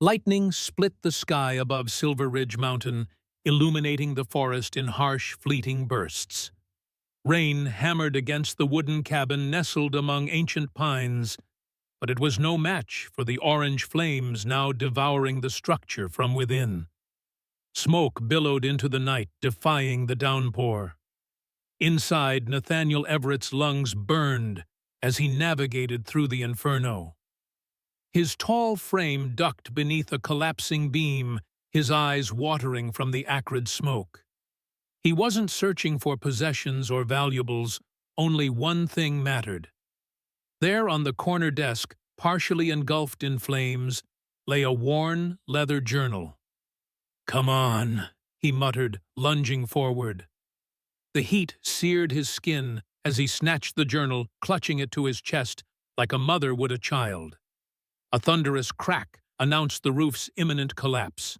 Lightning split the sky above Silver Ridge Mountain, illuminating the forest in harsh, fleeting bursts. Rain hammered against the wooden cabin nestled among ancient pines, but it was no match for the orange flames now devouring the structure from within. Smoke billowed into the night, defying the downpour. Inside, Nathaniel Everett's lungs burned as he navigated through the inferno. His tall frame ducked beneath a collapsing beam, his eyes watering from the acrid smoke. He wasn't searching for possessions or valuables, only one thing mattered. There on the corner desk, partially engulfed in flames, lay a worn leather journal. "Come on," he muttered, lunging forward. The heat seared his skin as he snatched the journal, clutching it to his chest like a mother would a child. A thunderous crack announced the roof's imminent collapse.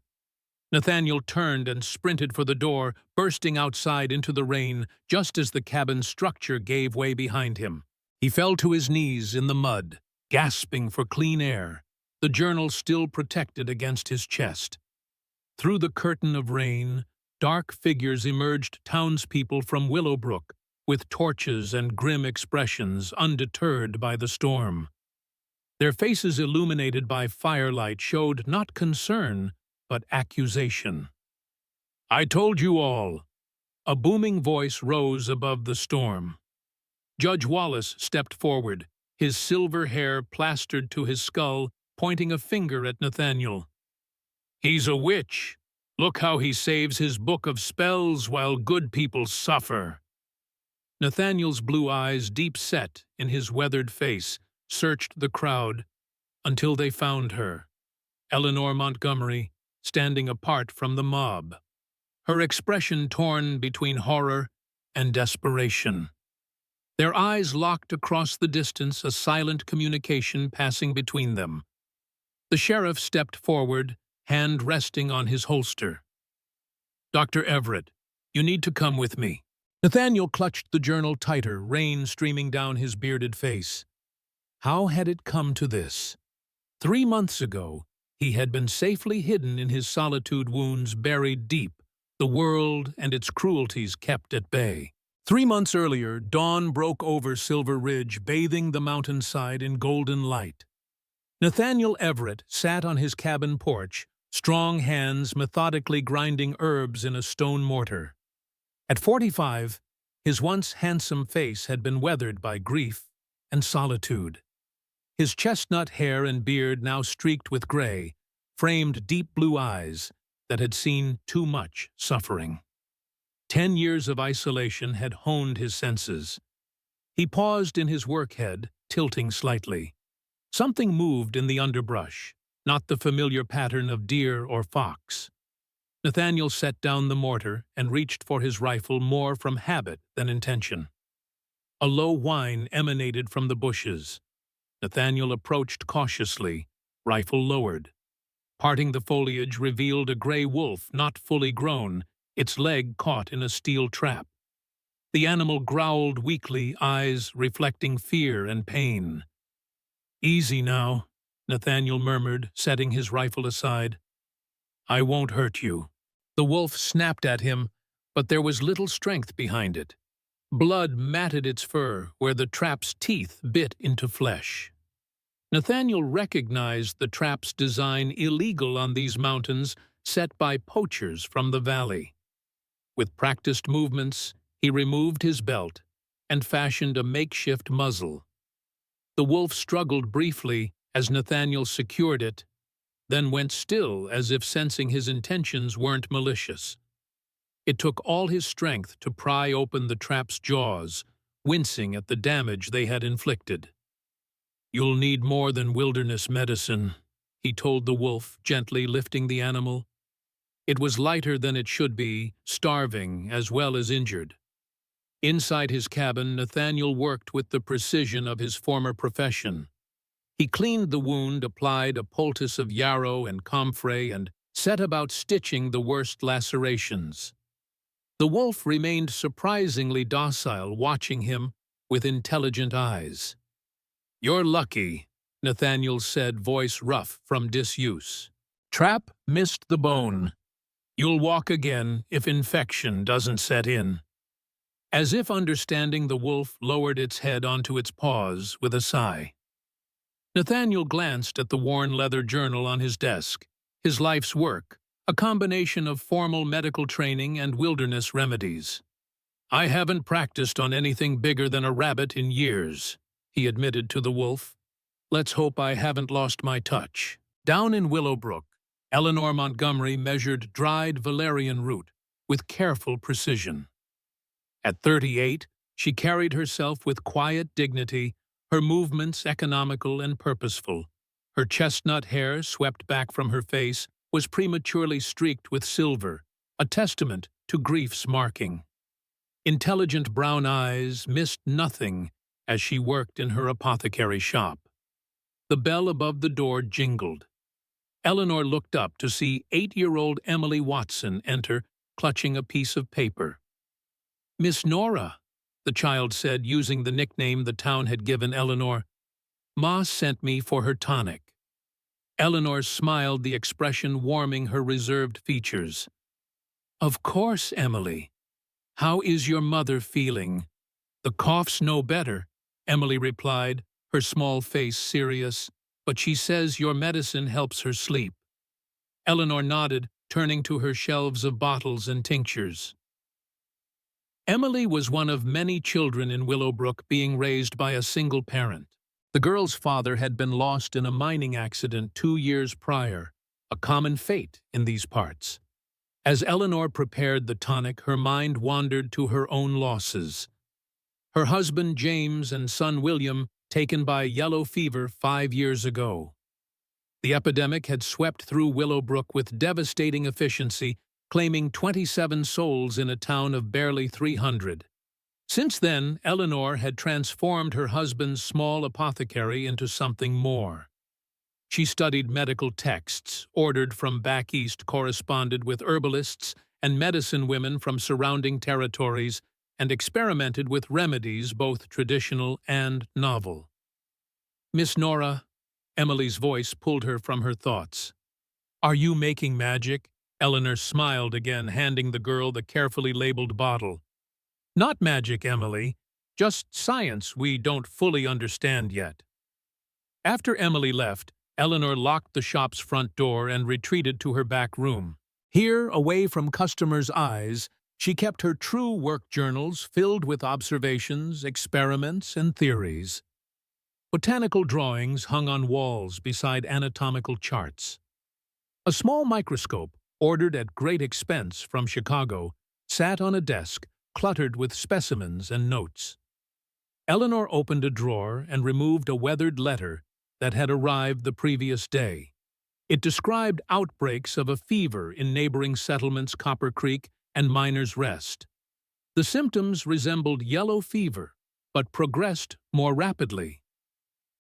Nathaniel turned and sprinted for the door, bursting outside into the rain just as the cabin's structure gave way behind him. He fell to his knees in the mud, gasping for clean air, the journal still protected against his chest. Through the curtain of rain, dark figures emerged, townspeople from Willowbrook, with torches and grim expressions, undeterred by the storm. Their faces illuminated by firelight showed not concern, but accusation. "I told you all!" A booming voice rose above the storm. Judge Wallace stepped forward, his silver hair plastered to his skull, pointing a finger at Nathaniel. "He's a witch. Look how he saves his book of spells while good people suffer." Nathaniel's blue eyes, deep set in his weathered face, searched the crowd until they found her, Eleanor Montgomery, standing apart from the mob, her expression torn between horror and desperation. Their eyes locked across the distance, a silent communication passing between them. The sheriff stepped forward, hand resting on his holster. "Dr. Everett, you need to come with me." Nathaniel clutched the journal tighter, rain streaming down his bearded face. How had it come to this? 3 months ago, he had been safely hidden in his solitude, wounds buried deep, the world and its cruelties kept at bay. 3 months earlier, dawn broke over Silver Ridge, bathing the mountainside in golden light. Nathaniel Everett sat on his cabin porch, strong hands methodically grinding herbs in a stone mortar. At 45, his once handsome face had been weathered by grief and solitude. His chestnut hair and beard, now streaked with gray, framed deep blue eyes that had seen too much suffering. 10 years of isolation had honed his senses. He paused in his workhead, tilting slightly. Something moved in the underbrush, not the familiar pattern of deer or fox. Nathaniel set down the mortar and reached for his rifle more from habit than intention. A low whine emanated from the bushes. Nathaniel approached cautiously, rifle lowered. Parting the foliage revealed a gray wolf not fully grown, its leg caught in a steel trap. The animal growled weakly, eyes reflecting fear and pain. "Easy now," Nathaniel murmured, setting his rifle aside. "I won't hurt you." The wolf snapped at him, but there was little strength behind it. Blood matted its fur where the trap's teeth bit into flesh. Nathaniel recognized the trap's design illegal on these mountains set by poachers from the valley. With practiced movements, he removed his belt and fashioned a makeshift muzzle. The wolf struggled briefly as Nathaniel secured it, then went still as if sensing his intentions weren't malicious. It took all his strength to pry open the trap's jaws, wincing at the damage they had inflicted. "You'll need more than wilderness medicine," he told the wolf, gently lifting the animal. It was lighter than it should be, starving as well as injured. Inside his cabin, Nathaniel worked with the precision of his former profession. He cleaned the wound, applied a poultice of yarrow and comfrey, and set about stitching the worst lacerations. The wolf remained surprisingly docile, watching him with intelligent eyes. "You're lucky," Nathaniel said, voice rough from disuse. Trap missed the bone. You'll walk again if infection doesn't set in. As if understanding, the wolf lowered its head onto its paws with a sigh. Nathaniel glanced at the worn leather journal on his desk, his life's work, a combination of formal medical training and wilderness remedies. "I haven't practiced on anything bigger than a rabbit in years," he admitted to the wolf. "Let's hope I haven't lost my touch." Down in Willowbrook, Eleanor Montgomery measured dried valerian root with careful precision. At 38, she carried herself with quiet dignity, her movements economical and purposeful. Her chestnut hair, swept back from her face, was prematurely streaked with silver, a testament to grief's marking. Intelligent brown eyes missed nothing as she worked in her apothecary shop. The bell above the door jingled. Eleanor looked up to see 8-year-old Emily Watson enter, clutching a piece of paper. "Miss Nora," the child said, using the nickname the town had given Eleanor. "Ma sent me for her tonic." Eleanor smiled, the expression warming her reserved features. "Of course, Emily. How is your mother feeling?" "The cough's no better," Emily replied, her small face serious, "but she says your medicine helps her sleep." Eleanor nodded, turning to her shelves of bottles and tinctures. Emily was one of many children in Willowbrook being raised by a single parent. The girl's father had been lost in a mining accident 2 years prior, a common fate in these parts. As Eleanor prepared the tonic, her mind wandered to her own losses. Her husband James and son William taken by yellow fever 5 years ago. The epidemic had swept through Willowbrook with devastating efficiency, claiming 27 souls in a town of barely 300. Since then, Eleanor had transformed her husband's small apothecary into something more. She studied medical texts, ordered from back east, corresponded with herbalists and medicine women from surrounding territories, and experimented with remedies both traditional and novel. "Miss Nora," Emily's voice pulled her from her thoughts. "Are you making magic?" Eleanor smiled again, handing the girl the carefully labeled bottle. "Not magic, Emily. Just science we don't fully understand yet." After Emily left, Eleanor locked the shop's front door and retreated to her back room. Here, away from customers' eyes, she kept her true work journals filled with observations, experiments, and theories. Botanical drawings hung on walls beside anatomical charts. A small microscope, ordered at great expense from Chicago, sat on a desk cluttered with specimens and notes. Eleanor opened a drawer and removed a weathered letter that had arrived the previous day. It described outbreaks of a fever in neighboring settlements Copper Creek and Miner's Rest. The symptoms resembled yellow fever, but progressed more rapidly.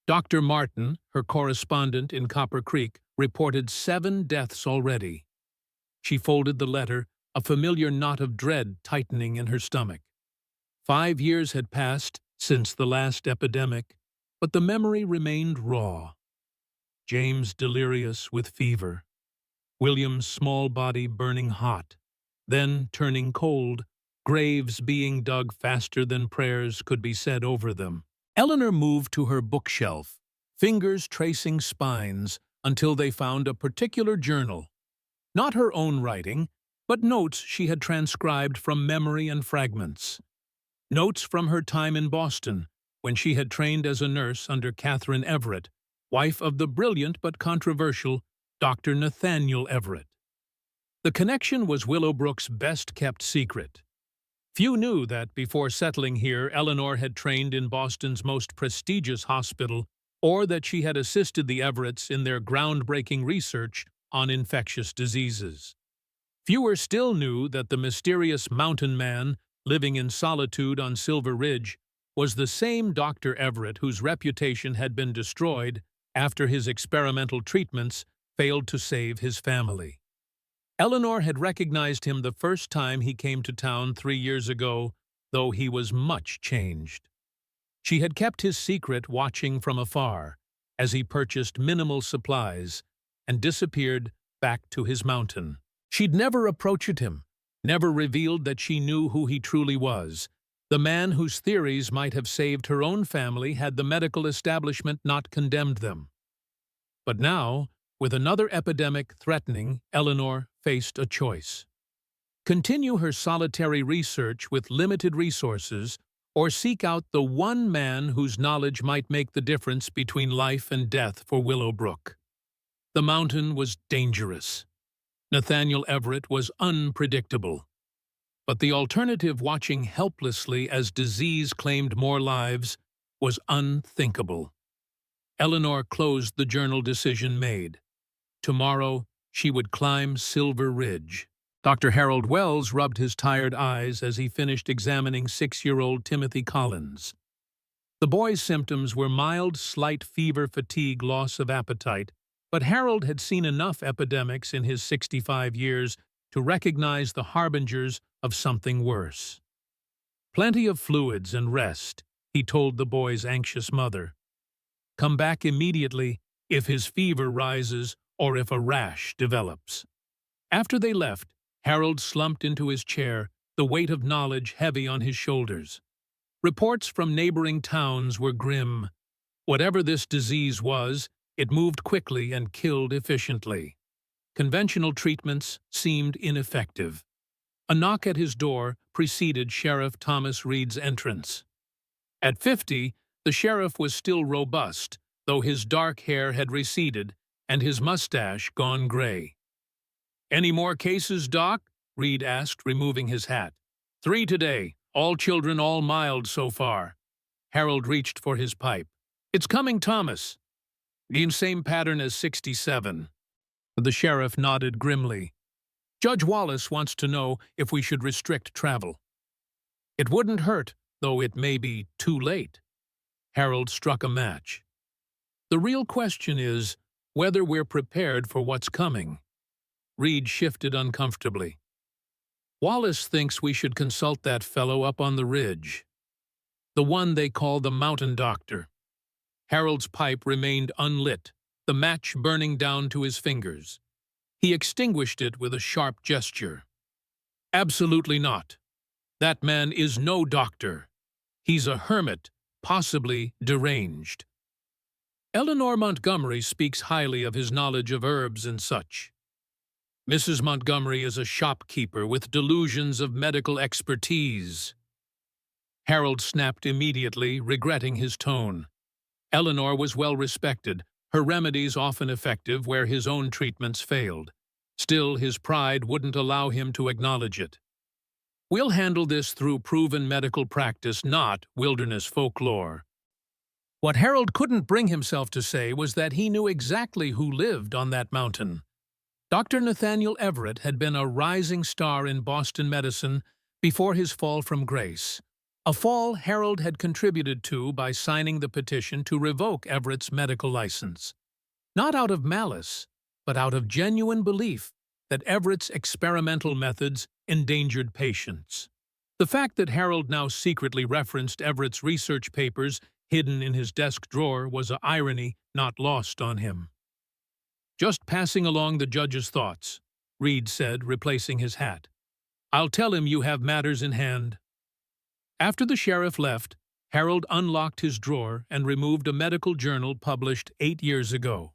Dr. Martin, her correspondent in Copper Creek, reported 7 deaths already. She folded the letter, a familiar knot of dread tightening in her stomach. 5 years had passed since the last epidemic, but the memory remained raw. James delirious with fever. William's small body burning hot, then turning cold, graves being dug faster than prayers could be said over them. Eleanor moved to her bookshelf, fingers tracing spines until they found a particular journal. Not her own writing, but notes she had transcribed from memory and fragments. Notes from her time in Boston, when she had trained as a nurse under Catherine Everett, wife of the brilliant but controversial Dr. Nathaniel Everett. The connection was Willowbrook's best-kept secret. Few knew that before settling here, Eleanor had trained in Boston's most prestigious hospital, or that she had assisted the Everetts in their groundbreaking research on infectious diseases. Fewer still knew that the mysterious mountain man, living in solitude on Silver Ridge, was the same Dr. Everett whose reputation had been destroyed after his experimental treatments failed to save his family. Eleanor had recognized him the first time he came to town 3 years ago, though he was much changed. She had kept his secret, watching from afar, as he purchased minimal supplies and disappeared back to his mountain. She'd never approached him, never revealed that she knew who he truly was, the man whose theories might have saved her own family had the medical establishment not condemned them. But now, with another epidemic threatening, Eleanor faced a choice. Continue her solitary research with limited resources, or seek out the one man whose knowledge might make the difference between life and death for Willowbrook. The mountain was dangerous. Nathaniel Everett was unpredictable. But the alternative, watching helplessly as disease claimed more lives, was unthinkable. Eleanor closed the journal, decision made. Tomorrow, she would climb Silver Ridge. Dr. Harold Wells rubbed his tired eyes as he finished examining 6-year-old Timothy Collins. The boy's symptoms were mild, slight fever, fatigue, loss of appetite, but Harold had seen enough epidemics in his 65 years to recognize the harbingers of something worse. Plenty of fluids and rest, he told the boy's anxious mother. Come back immediately if his fever rises or if a rash develops. After they left, Harold slumped into his chair, the weight of knowledge heavy on his shoulders. Reports from neighboring towns were grim. Whatever this disease was, it moved quickly and killed efficiently. Conventional treatments seemed ineffective. A knock at his door preceded Sheriff Thomas Reed's entrance. At 50, the sheriff was still robust, though his dark hair had receded and his mustache gone gray. "Any more cases, Doc?" Reed asked, removing his hat. "3 today, all children, all mild so far." Harold reached for his pipe. "It's coming, Thomas." "The same pattern as 67. The sheriff nodded grimly. "Judge Wallace wants to know if we should restrict travel." "It wouldn't hurt, though it may be too late." Harold struck a match. "The real question is whether we're prepared for what's coming." Reed shifted uncomfortably. "Wallace thinks we should consult that fellow up on the ridge. The one they call the mountain doctor." Harold's pipe remained unlit, the match burning down to his fingers. He extinguished it with a sharp gesture. "Absolutely not. That man is no doctor. He's a hermit, possibly deranged. Eleanor Montgomery speaks highly of his knowledge of herbs and such. Mrs. Montgomery is a shopkeeper with delusions of medical expertise." Harold snapped immediately, regretting his tone. Eleanor was well respected, her remedies often effective where his own treatments failed. Still, his pride wouldn't allow him to acknowledge it. "We'll handle this through proven medical practice, not wilderness folklore." What Harold couldn't bring himself to say was that he knew exactly who lived on that mountain. Dr. Nathaniel Everett had been a rising star in Boston medicine before his fall from grace, a fall Harold had contributed to by signing the petition to revoke Everett's medical license. Not out of malice, but out of genuine belief that Everett's experimental methods endangered patients. The fact that Harold now secretly referenced Everett's research papers hidden in his desk drawer was an irony not lost on him. "Just passing along the judge's thoughts," Reed said, replacing his hat. "I'll tell him you have matters in hand." After the sheriff left, Harold unlocked his drawer and removed a medical journal published 8 years ago.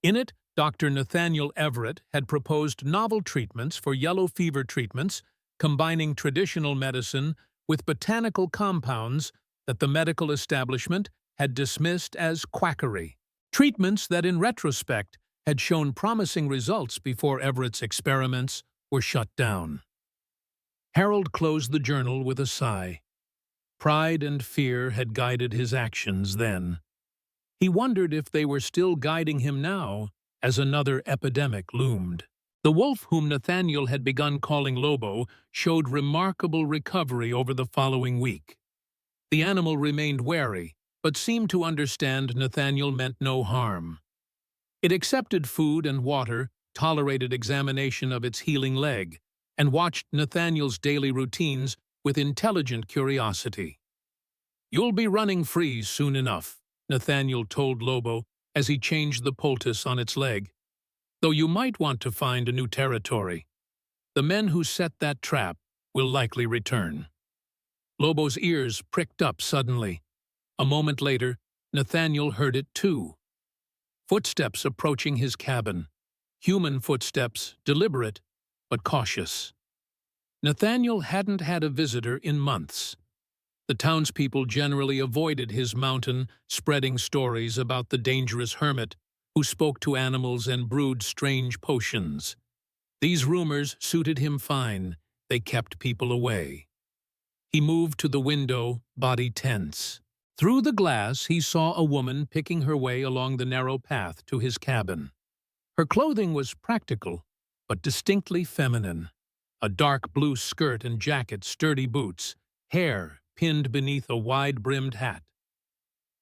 In it, Dr. Nathaniel Everett had proposed novel treatments for yellow fever treatments, combining traditional medicine with botanical compounds that the medical establishment had dismissed as quackery. Treatments that, in retrospect, had shown promising results before Everett's experiments were shut down. Harold closed the journal with a sigh. Pride and fear had guided his actions then. He wondered if they were still guiding him now, as another epidemic loomed. The wolf whom Nathaniel had begun calling Lobo showed remarkable recovery over the following week. The animal remained wary, but seemed to understand Nathaniel meant no harm. It accepted food and water, tolerated examination of its healing leg, and watched Nathaniel's daily routines with intelligent curiosity. "You'll be running free soon enough," Nathaniel told Lobo as he changed the poultice on its leg. though you might want to find a new territory. The men who set that trap will likely return." Lobo's ears pricked up suddenly. A moment later, Nathaniel heard it too. Footsteps approaching his cabin. Human footsteps, deliberate, but cautious. Nathaniel hadn't had a visitor in months. The townspeople generally avoided his mountain, spreading stories about the dangerous hermit who spoke to animals and brewed strange potions. These rumors suited him fine. They kept people away. He moved to the window, body tense. Through the glass, he saw a woman picking her way along the narrow path to his cabin. Her clothing was practical, but distinctly feminine. A dark blue skirt and jacket, sturdy boots, hair pinned beneath a wide-brimmed hat.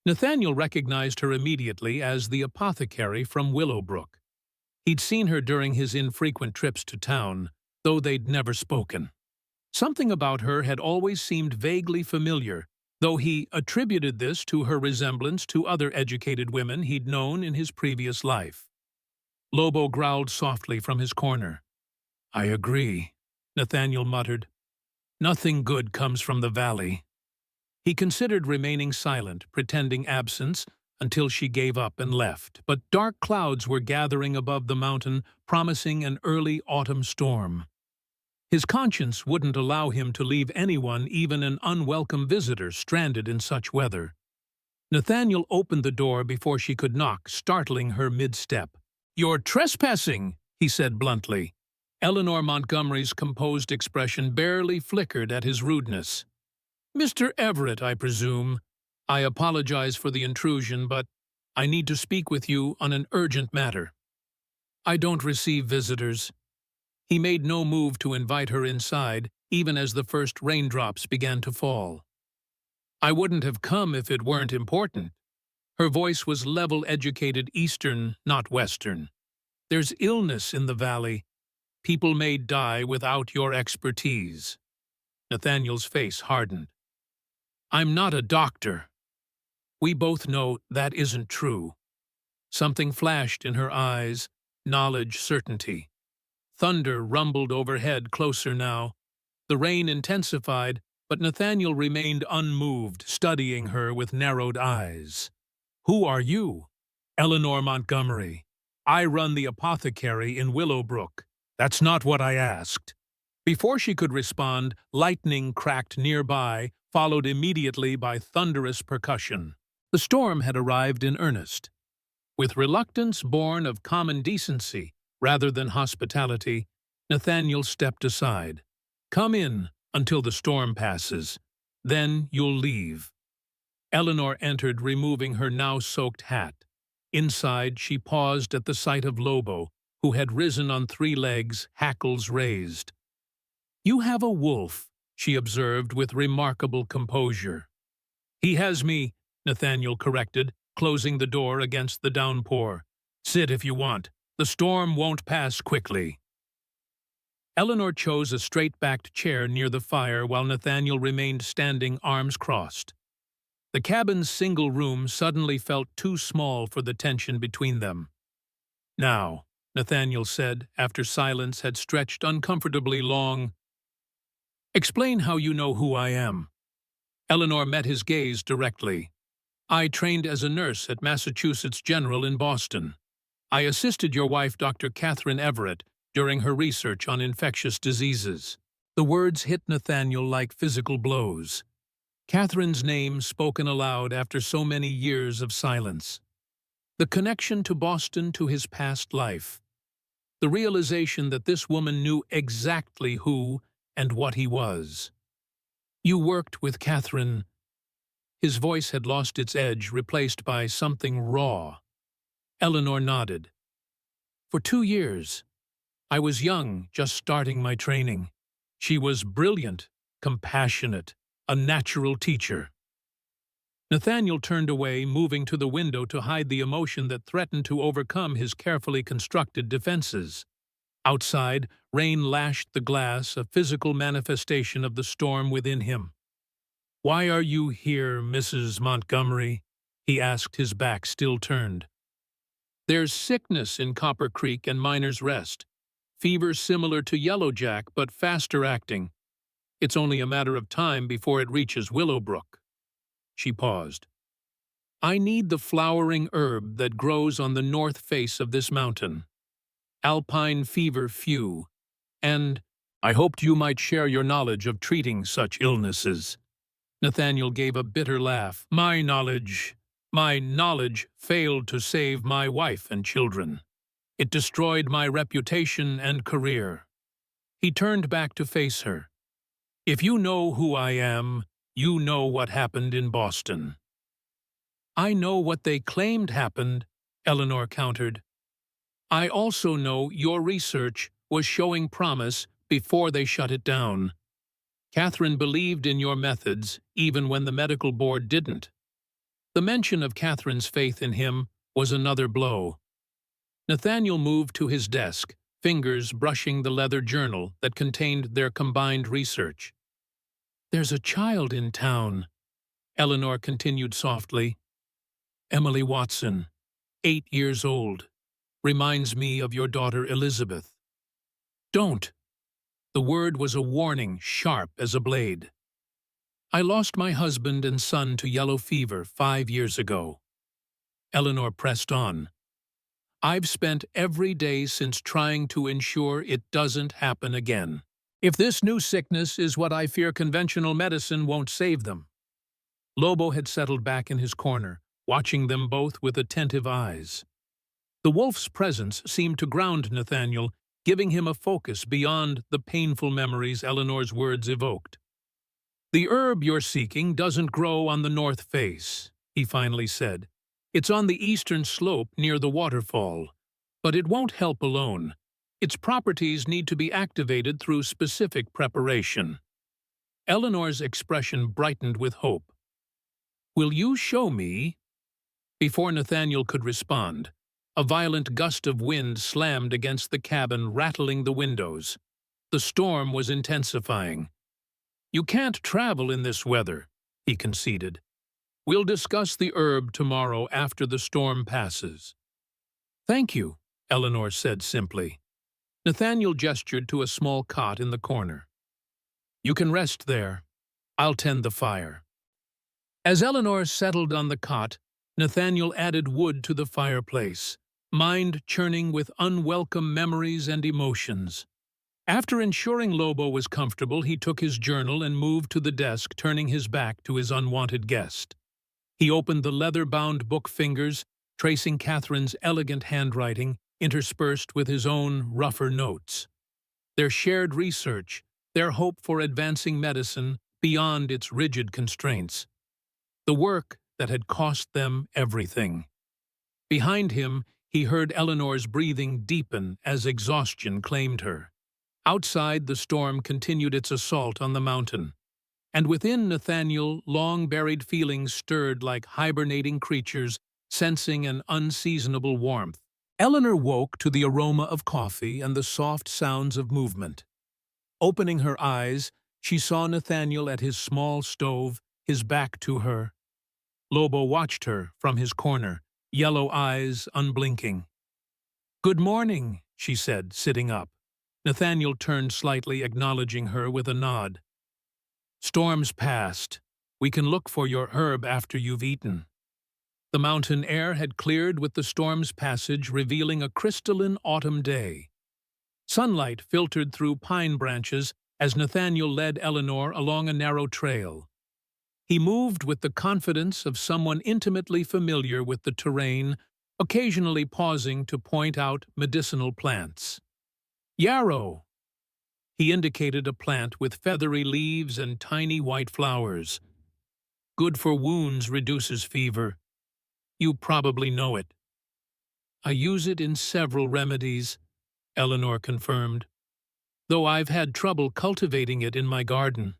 Nathaniel recognized her immediately as the apothecary from Willowbrook. He'd seen her during his infrequent trips to town, though they'd never spoken. Something about her had always seemed vaguely familiar, though he attributed this to her resemblance to other educated women he'd known in his previous life. Lobo growled softly from his corner. "I agree," Nathaniel muttered. "Nothing good comes from the valley." He considered remaining silent, pretending absence, until she gave up and left, but dark clouds were gathering above the mountain, promising an early autumn storm. His conscience wouldn't allow him to leave anyone, even an unwelcome visitor, stranded in such weather. Nathaniel opened the door before she could knock, startling her mid-step. "You're trespassing," he said bluntly. Eleanor Montgomery's composed expression barely flickered at his rudeness. "Mr. Everett, I presume. I apologize for the intrusion, but I need to speak with you on an urgent matter." "I don't receive visitors." He made no move to invite her inside, even as the first raindrops began to fall. "I wouldn't have come if it weren't important." Her voice was level-educated Eastern, not Western. "There's illness in the valley. People may die without your expertise." Nathaniel's face hardened. "I'm not a doctor." "We both know that isn't true." Something flashed in her eyes, knowledge, certainty. Thunder rumbled overhead, closer now. The rain intensified, but Nathaniel remained unmoved, studying her with narrowed eyes. "Who are you?" "Eleanor Montgomery. I run the apothecary in Willowbrook." "That's not what I asked." Before she could respond, lightning cracked nearby, followed immediately by thunderous percussion. The storm had arrived in earnest. With reluctance born of common decency rather than hospitality, Nathaniel stepped aside. "Come in until the storm passes. Then you'll leave." Eleanor entered, removing her now-soaked hat. Inside, she paused at the sight of Lobo, who had risen on 3 legs, hackles raised. "You have a wolf," she observed with remarkable composure. "He has me," Nathaniel corrected, closing the door against the downpour. "Sit if you want. The storm won't pass quickly." Eleanor chose a straight-backed chair near the fire while Nathaniel remained standing, arms crossed. The cabin's single room suddenly felt too small for the tension between them. "Now," Nathaniel said, after silence had stretched uncomfortably long, "explain how you know who I am." Eleanor met his gaze directly. "I trained as a nurse at Massachusetts General in Boston. I assisted your wife, Dr. Catherine Everett, during her research on infectious diseases." The words hit Nathaniel like physical blows. Catherine's name spoken aloud after so many years of silence. The connection to Boston, to his past life. The realization that this woman knew exactly who and what he was. "You worked with Catherine." His voice had lost its edge, replaced by something raw. Eleanor nodded. "For 2 years. I was young, just starting my training. She was brilliant, compassionate, a natural teacher." Nathaniel turned away, moving to the window to hide the emotion that threatened to overcome his carefully constructed defenses. Outside, rain lashed the glass, a physical manifestation of the storm within him. "Why are you here, Mrs. Montgomery?" he asked, his back still turned. There's sickness in Copper Creek and Miner's Rest. Fever similar to Yellowjack, but faster acting. It's only a matter of time before it reaches Willowbrook. She paused. I need the flowering herb that grows on the north face of this mountain. Alpine fever few. And I hoped you might share your knowledge of treating such illnesses. Nathaniel gave a bitter laugh. My knowledge failed to save my wife and children. It destroyed my reputation and career. He turned back to face her. If you know who I am, you know what happened in Boston. I know what they claimed happened, Eleanor countered. I also know your research was showing promise before they shut it down. Catherine believed in your methods, even when the medical board didn't. The mention of Catherine's faith in him was another blow. Nathaniel moved to his desk, fingers brushing the leather journal that contained their combined research. There's a child in town, Eleanor continued softly. Emily Watson, 8 years old, reminds me of your daughter Elizabeth. Don't. The word was a warning, sharp as a blade. I lost my husband and son to yellow fever 5 years ago. Eleanor pressed on. I've spent every day since trying to ensure it doesn't happen again. If this new sickness is what I fear, conventional medicine won't save them. Lobo had settled back in his corner, watching them both with attentive eyes. The wolf's presence seemed to ground Nathaniel, giving him a focus beyond the painful memories Eleanor's words evoked. The herb you're seeking doesn't grow on the north face, he finally said. It's on the eastern slope near the waterfall. But it won't help alone. Its properties need to be activated through specific preparation. Eleanor's expression brightened with hope. Will you show me? Before Nathaniel could respond, a violent gust of wind slammed against the cabin, rattling the windows. The storm was intensifying. You can't travel in this weather, he conceded. We'll discuss the herb tomorrow after the storm passes. Thank you, Eleanor said simply. Nathaniel gestured to a small cot in the corner. You can rest there. I'll tend the fire. As Eleanor settled on the cot, Nathaniel added wood to the fireplace, mind churning with unwelcome memories and emotions. After ensuring Lobo was comfortable, he took his journal and moved to the desk, turning his back to his unwanted guest. He opened the leather-bound book, fingers tracing Catherine's elegant handwriting, interspersed with his own rougher notes. Their shared research, their hope for advancing medicine beyond its rigid constraints. The work that had cost them everything. Behind him, he heard Eleanor's breathing deepen as exhaustion claimed her. Outside, the storm continued its assault on the mountain. And within Nathaniel, long-buried feelings stirred like hibernating creatures, sensing an unseasonable warmth. Eleanor woke to the aroma of coffee and the soft sounds of movement. Opening her eyes, she saw Nathaniel at his small stove, his back to her. Lobo watched her from his corner, yellow eyes unblinking. Good morning, she said, sitting up. Nathaniel turned slightly, acknowledging her with a nod. Storm's past. We can look for your herb after you've eaten. The mountain air had cleared with the storm's passage, revealing a crystalline autumn day. Sunlight filtered through pine branches as Nathaniel led Eleanor along a narrow trail. He moved with the confidence of someone intimately familiar with the terrain, occasionally pausing to point out medicinal plants. Yarrow! He indicated a plant with feathery leaves and tiny white flowers. Good for wounds, reduces fever. You probably know it. I use it in several remedies, Eleanor confirmed, though I've had trouble cultivating it in my garden.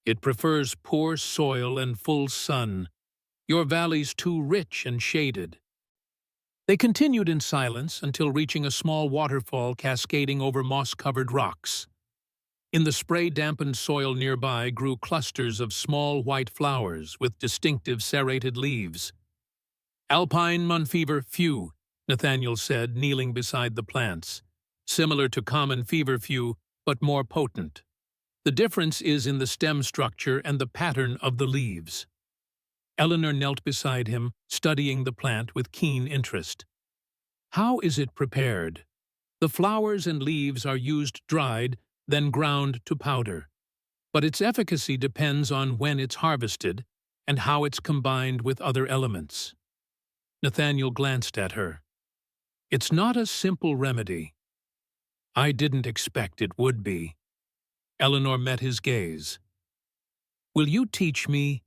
It prefers poor soil and full sun. Your valley's too rich and shaded. They continued in silence until reaching a small waterfall cascading over moss-covered rocks. In the spray-dampened soil nearby grew clusters of small white flowers with distinctive serrated leaves. Alpine fever few, Nathaniel said, kneeling beside the plants. Similar to common feverfew, but more potent. The difference is in the stem structure and the pattern of the leaves. Eleanor knelt beside him, studying the plant with keen interest. How is it prepared? The flowers and leaves are used dried, then ground to powder. But its efficacy depends on when it's harvested and how it's combined with other elements. Nathaniel glanced at her. It's not a simple remedy. I didn't expect it would be. Eleanor met his gaze. Will you teach me?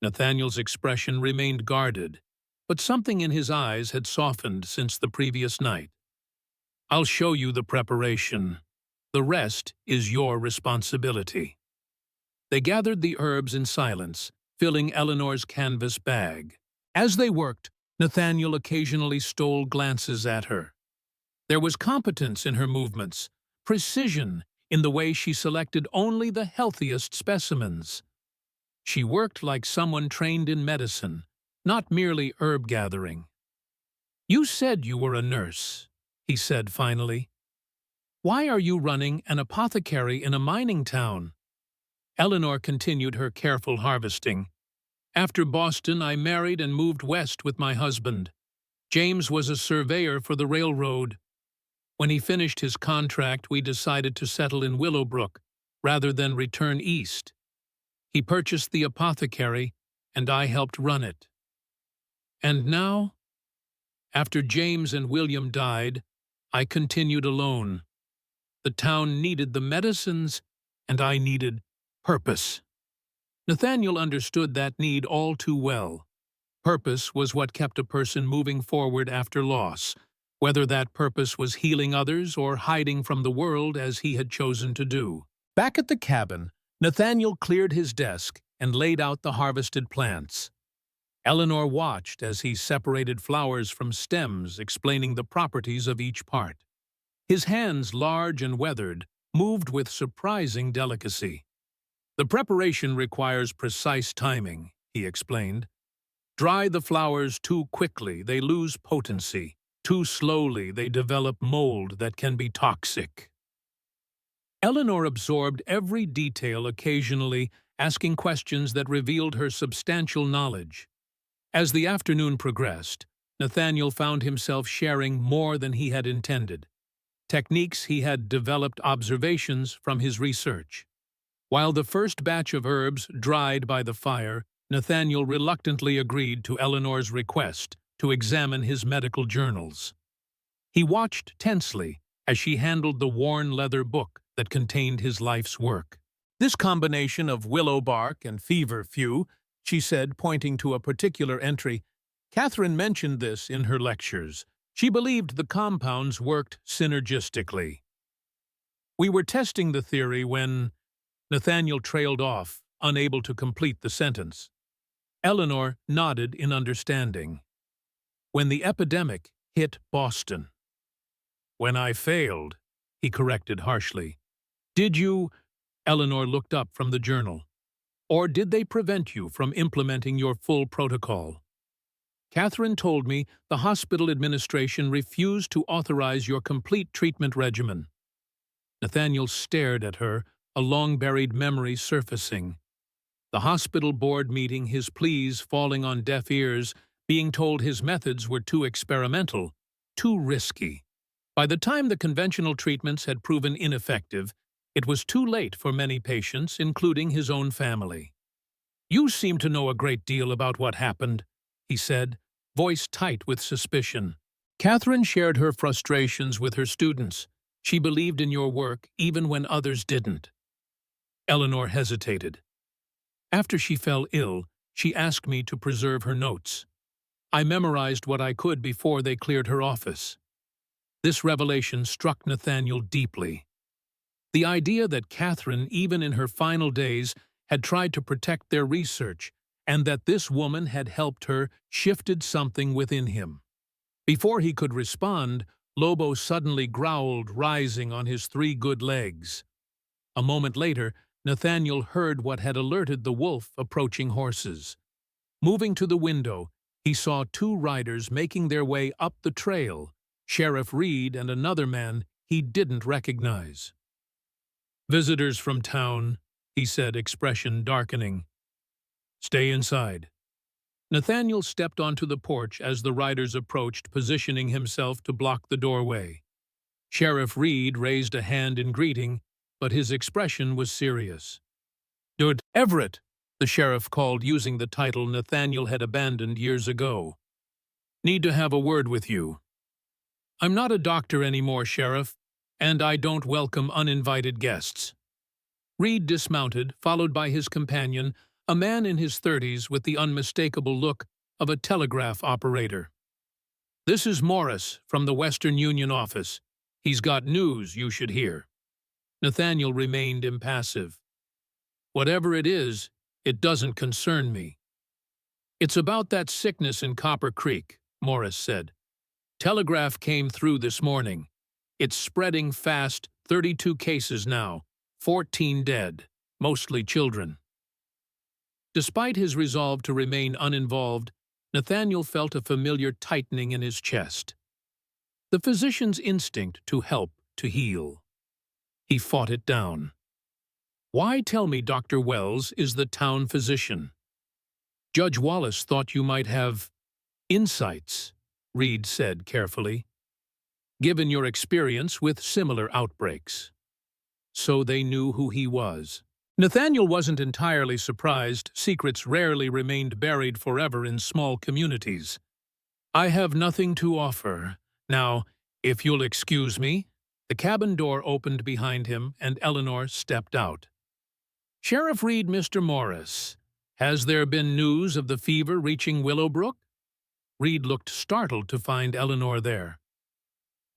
Nathaniel's expression remained guarded, but something in his eyes had softened since the previous night. I'll show you the preparation. The rest is your responsibility. They gathered the herbs in silence, filling Eleanor's canvas bag. As they worked, Nathaniel occasionally stole glances at her. There was competence in her movements, precision in the way she selected only the healthiest specimens. She worked like someone trained in medicine, not merely herb gathering. You said you were a nurse, he said finally. Why are you running an apothecary in a mining town? Eleanor continued her careful harvesting. After Boston, I married and moved west with my husband. James was a surveyor for the railroad. When he finished his contract, we decided to settle in Willowbrook rather than return east. He purchased the apothecary, and I helped run it. And now, after James and William died, I continued alone. The town needed the medicines, and I needed purpose. Nathaniel understood that need all too well. Purpose was what kept a person moving forward after loss, whether that purpose was healing others or hiding from the world as he had chosen to do. Back at the cabin, Nathaniel cleared his desk and laid out the harvested plants. Eleanor watched as he separated flowers from stems, explaining the properties of each part. His hands, large and weathered, moved with surprising delicacy. The preparation requires precise timing, he explained. Dry the flowers too quickly, they lose potency. Too slowly, they develop mold that can be toxic. Eleanor absorbed every detail, occasionally asking questions that revealed her substantial knowledge. As the afternoon progressed, Nathaniel found himself sharing more than he had intended. Techniques he had developed, observations from his research. While the first batch of herbs dried by the fire, Nathaniel reluctantly agreed to Eleanor's request to examine his medical journals. He watched tensely as she handled the worn leather book that contained his life's work. This combination of willow bark and feverfew, she said, pointing to a particular entry. Catherine mentioned this in her lectures. She believed the compounds worked synergistically. We were testing the theory when Nathaniel trailed off, unable to complete the sentence. Eleanor nodded in understanding. When the epidemic hit Boston. When I failed, he corrected harshly. Did you? Eleanor looked up from the journal. Or did they prevent you from implementing your full protocol? Catherine told me the hospital administration refused to authorize your complete treatment regimen. Nathaniel stared at her, a long-buried memory surfacing. The hospital board meeting, his pleas falling on deaf ears, being told his methods were too experimental, too risky. By the time the conventional treatments had proven ineffective, it was too late for many patients, including his own family. You seem to know a great deal about what happened, he said, voice tight with suspicion. Catherine shared her frustrations with her students. She believed in your work even when others didn't. Eleanor hesitated. After she fell ill, she asked me to preserve her notes. I memorized what I could before they cleared her office. This revelation struck Nathaniel deeply. The idea that Catherine, even in her final days, had tried to protect their research, and that this woman had helped her, shifted something within him. Before he could respond, Lobo suddenly growled, rising on his 3 good legs. A moment later, Nathaniel heard what had alerted the wolf approaching horses. Moving to the window, He saw two riders making their way up the trail, Sheriff Reed and another man he didn't recognize. "Visitors from town," he said, expression darkening. "Stay inside." Nathaniel stepped onto the porch as the riders approached, positioning himself to block the doorway. Sheriff Reed raised a hand in greeting, but his expression was serious. "Dude, Everett," the sheriff called, using the title Nathaniel had abandoned years ago. "Need to have a word with you." "I'm not a doctor anymore, Sheriff, and I don't welcome uninvited guests." Reed dismounted, followed by his companion, a man in his 30s with the unmistakable look of a telegraph operator. "This is Morris from the Western Union office. He's got news you should hear." Nathaniel remained impassive. "Whatever it is, it doesn't concern me." "It's about that sickness in Copper Creek," Morris said. "Telegraph came through this morning. It's spreading fast, 32 cases now, 14 dead, mostly children." Despite his resolve to remain uninvolved, Nathaniel felt a familiar tightening in his chest. The physician's instinct to help, to heal. He fought it down. "Why tell me Dr. Wells is the town physician?" "Judge Wallace thought you might have insights," Reed said carefully, "given your experience with similar outbreaks." So they knew who he was. Nathaniel wasn't entirely surprised. Secrets rarely remained buried forever in small communities. "I have nothing to offer. Now, if you'll excuse me." The cabin door opened behind him, and Eleanor stepped out. "Sheriff Reed, Mr. Morris, has there been news of the fever reaching Willowbrook?" Reed looked startled to find Eleanor there.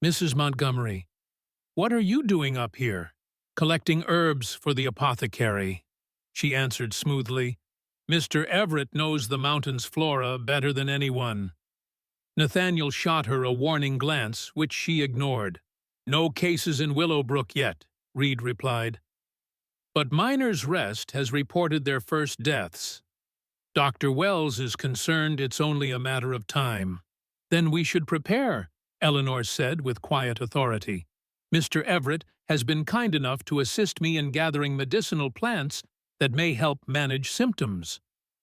"Mrs. Montgomery, what are you doing up here?" "Collecting herbs for the apothecary," she answered smoothly. "Mr. Everett knows the mountain's flora better than anyone." Nathaniel shot her a warning glance, which she ignored. "No cases in Willowbrook yet," Reed replied. "But Miners' Rest has reported their first deaths. Dr. Wells is concerned it's only a matter of time." "Then we should prepare," Eleanor said with quiet authority. "Mr. Everett has been kind enough to assist me in gathering medicinal plants that may help manage symptoms."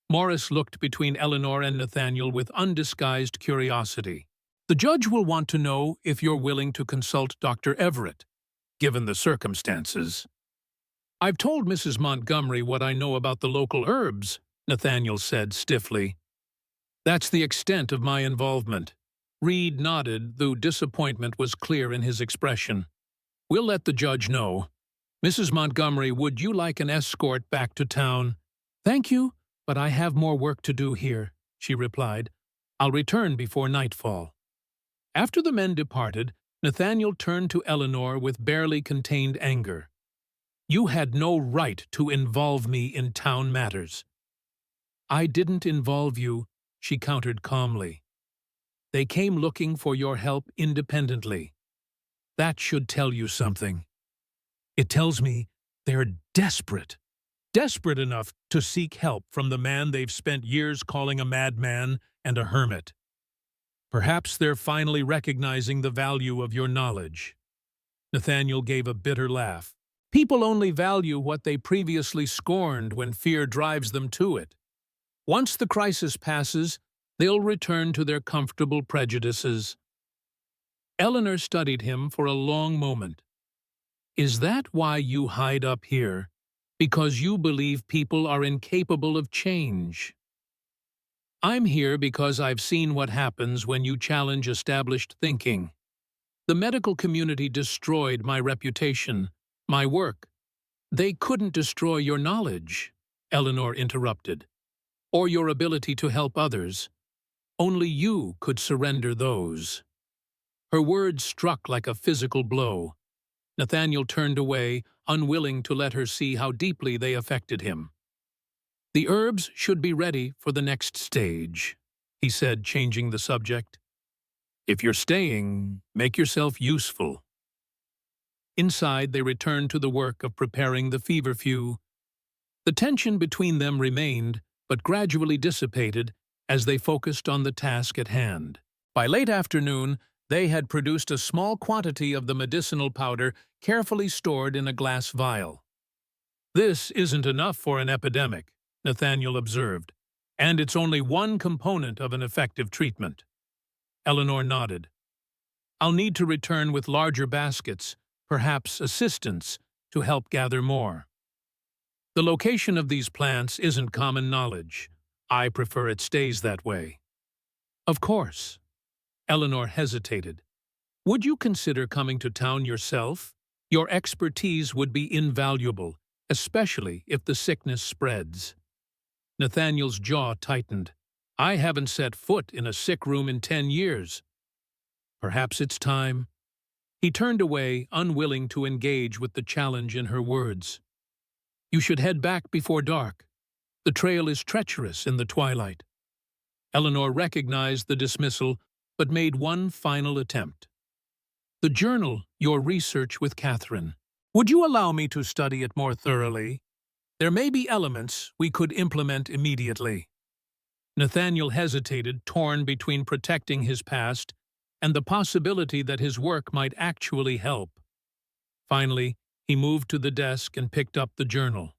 Morris looked between Eleanor and Nathaniel with undisguised curiosity. "The judge will want to know if you're willing to consult Dr. Everett, given the circumstances." "I've told Mrs. Montgomery what I know about the local herbs," Nathaniel said stiffly. "That's the extent of my involvement." Reed nodded, though disappointment was clear in his expression. "We'll let the judge know. Mrs. Montgomery, would you like an escort back to town?" "Thank you, but I have more work to do here," she replied. "I'll return before nightfall." After the men departed, Nathaniel turned to Eleanor with barely contained anger. "You had no right to involve me in town matters." "I didn't involve you," she countered calmly. "They came looking for your help independently. That should tell you something." "It tells me they're desperate. Desperate enough to seek help from the man they've spent years calling a madman and a hermit. Perhaps they're finally recognizing the value of your knowledge." Nathaniel gave a bitter laugh. "People only value what they previously scorned when fear drives them to it. Once the crisis passes, they'll return to their comfortable prejudices." Eleanor studied him for a long moment. "Is that why you hide up here? Because you believe people are incapable of change?" "I'm here because I've seen what happens when you challenge established thinking. The medical community destroyed my reputation, my work." "They couldn't destroy your knowledge," Eleanor interrupted, "or your ability to help others. Only you could surrender those." Her words struck like a physical blow. Nathaniel turned away, unwilling to let her see how deeply they affected him. "The herbs should be ready for the next stage," he said, changing the subject. "If you're staying, make yourself useful." Inside, they returned to the work of preparing the feverfew. The tension between them remained, but gradually dissipated as they focused on the task at hand. By late afternoon, they had produced a small quantity of the medicinal powder carefully stored in a glass vial. "This isn't enough for an epidemic," Nathaniel observed, "and it's only one component of an effective treatment." Eleanor nodded. "I'll need to return with larger baskets, perhaps assistants, to help gather more. The location of these plants isn't common knowledge. I prefer it stays that way." "Of course." Eleanor hesitated. "Would you consider coming to town yourself? Your expertise would be invaluable, especially if the sickness spreads." Nathaniel's jaw tightened. "I haven't set foot in a sick room in 10 years. Perhaps it's time." He turned away, unwilling to engage with the challenge in her words. "You should head back before dark. The trail is treacherous in the twilight." Eleanor recognized the dismissal, but made one final attempt. "The journal, your research with Catherine. Would you allow me to study it more thoroughly? There may be elements we could implement immediately." Nathaniel hesitated, torn between protecting his past and the possibility that his work might actually help. Finally, he moved to the desk and picked up the journal.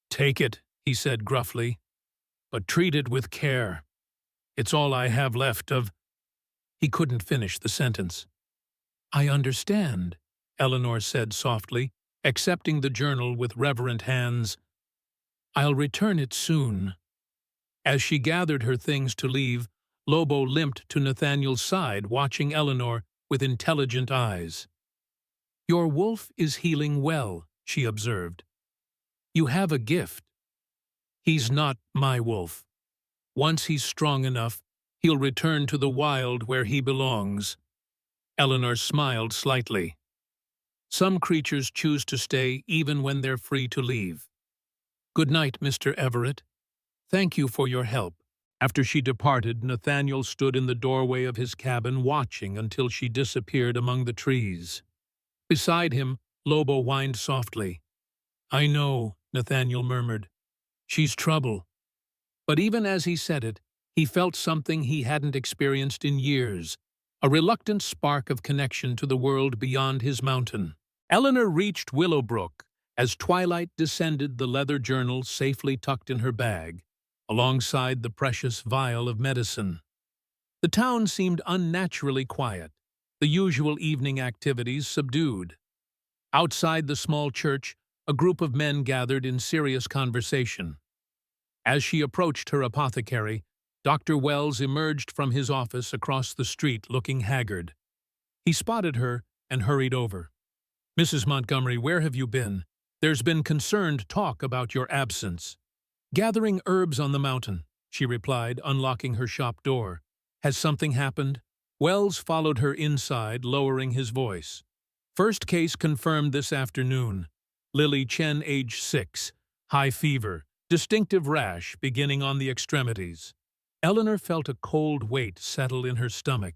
"Take it," he said gruffly, "but treat it with care. It's all I have left of—" He couldn't finish the sentence. "I understand," Eleanor said softly, accepting the journal with reverent hands. "I'll return it soon." As she gathered her things to leave, Lobo limped to Nathaniel's side, watching Eleanor with intelligent eyes. "Your wolf is healing well," she observed. "You have a gift. He's not my wolf. Once he's strong enough, he'll return to the wild where he belongs." Eleanor smiled slightly. "Some creatures choose to stay even when they're free to leave. Good night, Mr. Everett. Thank you for your help." After she departed, Nathaniel stood in the doorway of his cabin watching until she disappeared among the trees. Beside him, Lobo whined softly. "I know," Nathaniel murmured. "She's trouble." But even as he said it, he felt something he hadn't experienced in years, a reluctant spark of connection to the world beyond his mountain. Eleanor reached Willowbrook as twilight descended, the leather journal safely tucked in her bag, alongside the precious vial of medicine. The town seemed unnaturally quiet, the usual evening activities subdued. Outside the small church, a group of men gathered in serious conversation. As she approached her apothecary, Dr. Wells emerged from his office across the street looking haggard. He spotted her and hurried over. "Mrs. Montgomery, where have you been? There's been concerned talk about your absence." "Gathering herbs on the mountain," she replied, unlocking her shop door. "Has something happened?" Wells followed her inside, lowering his voice. "First case confirmed this afternoon. Lily Chen, age 6, high fever, distinctive rash beginning on the extremities." Eleanor felt a cold weight settle in her stomach.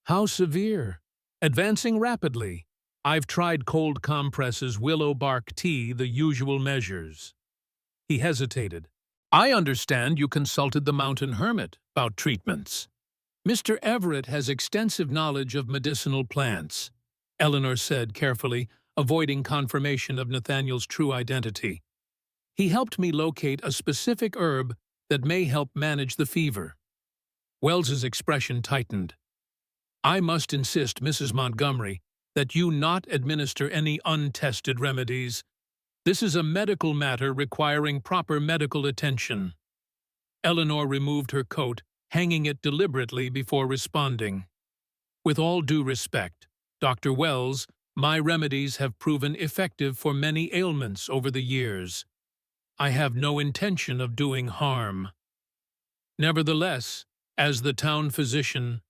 "How severe?" "Advancing rapidly. I've tried cold compresses, willow bark tea, the usual measures." He hesitated. "I understand you consulted the mountain hermit about treatments." "Mr. Everett has extensive knowledge of medicinal plants," Eleanor said carefully, avoiding confirmation of Nathaniel's true identity. "He helped me locate a specific herb that may help manage the fever." Wells's expression tightened. "I must insist, Mrs. Montgomery, that you not administer any untested remedies. This is a medical matter requiring proper medical attention." Eleanor removed her coat, hanging it deliberately before responding. "With all due respect, Dr. Wells, my remedies have proven effective for many ailments over the years. I have no intention of doing harm. Nevertheless, as the town physician—"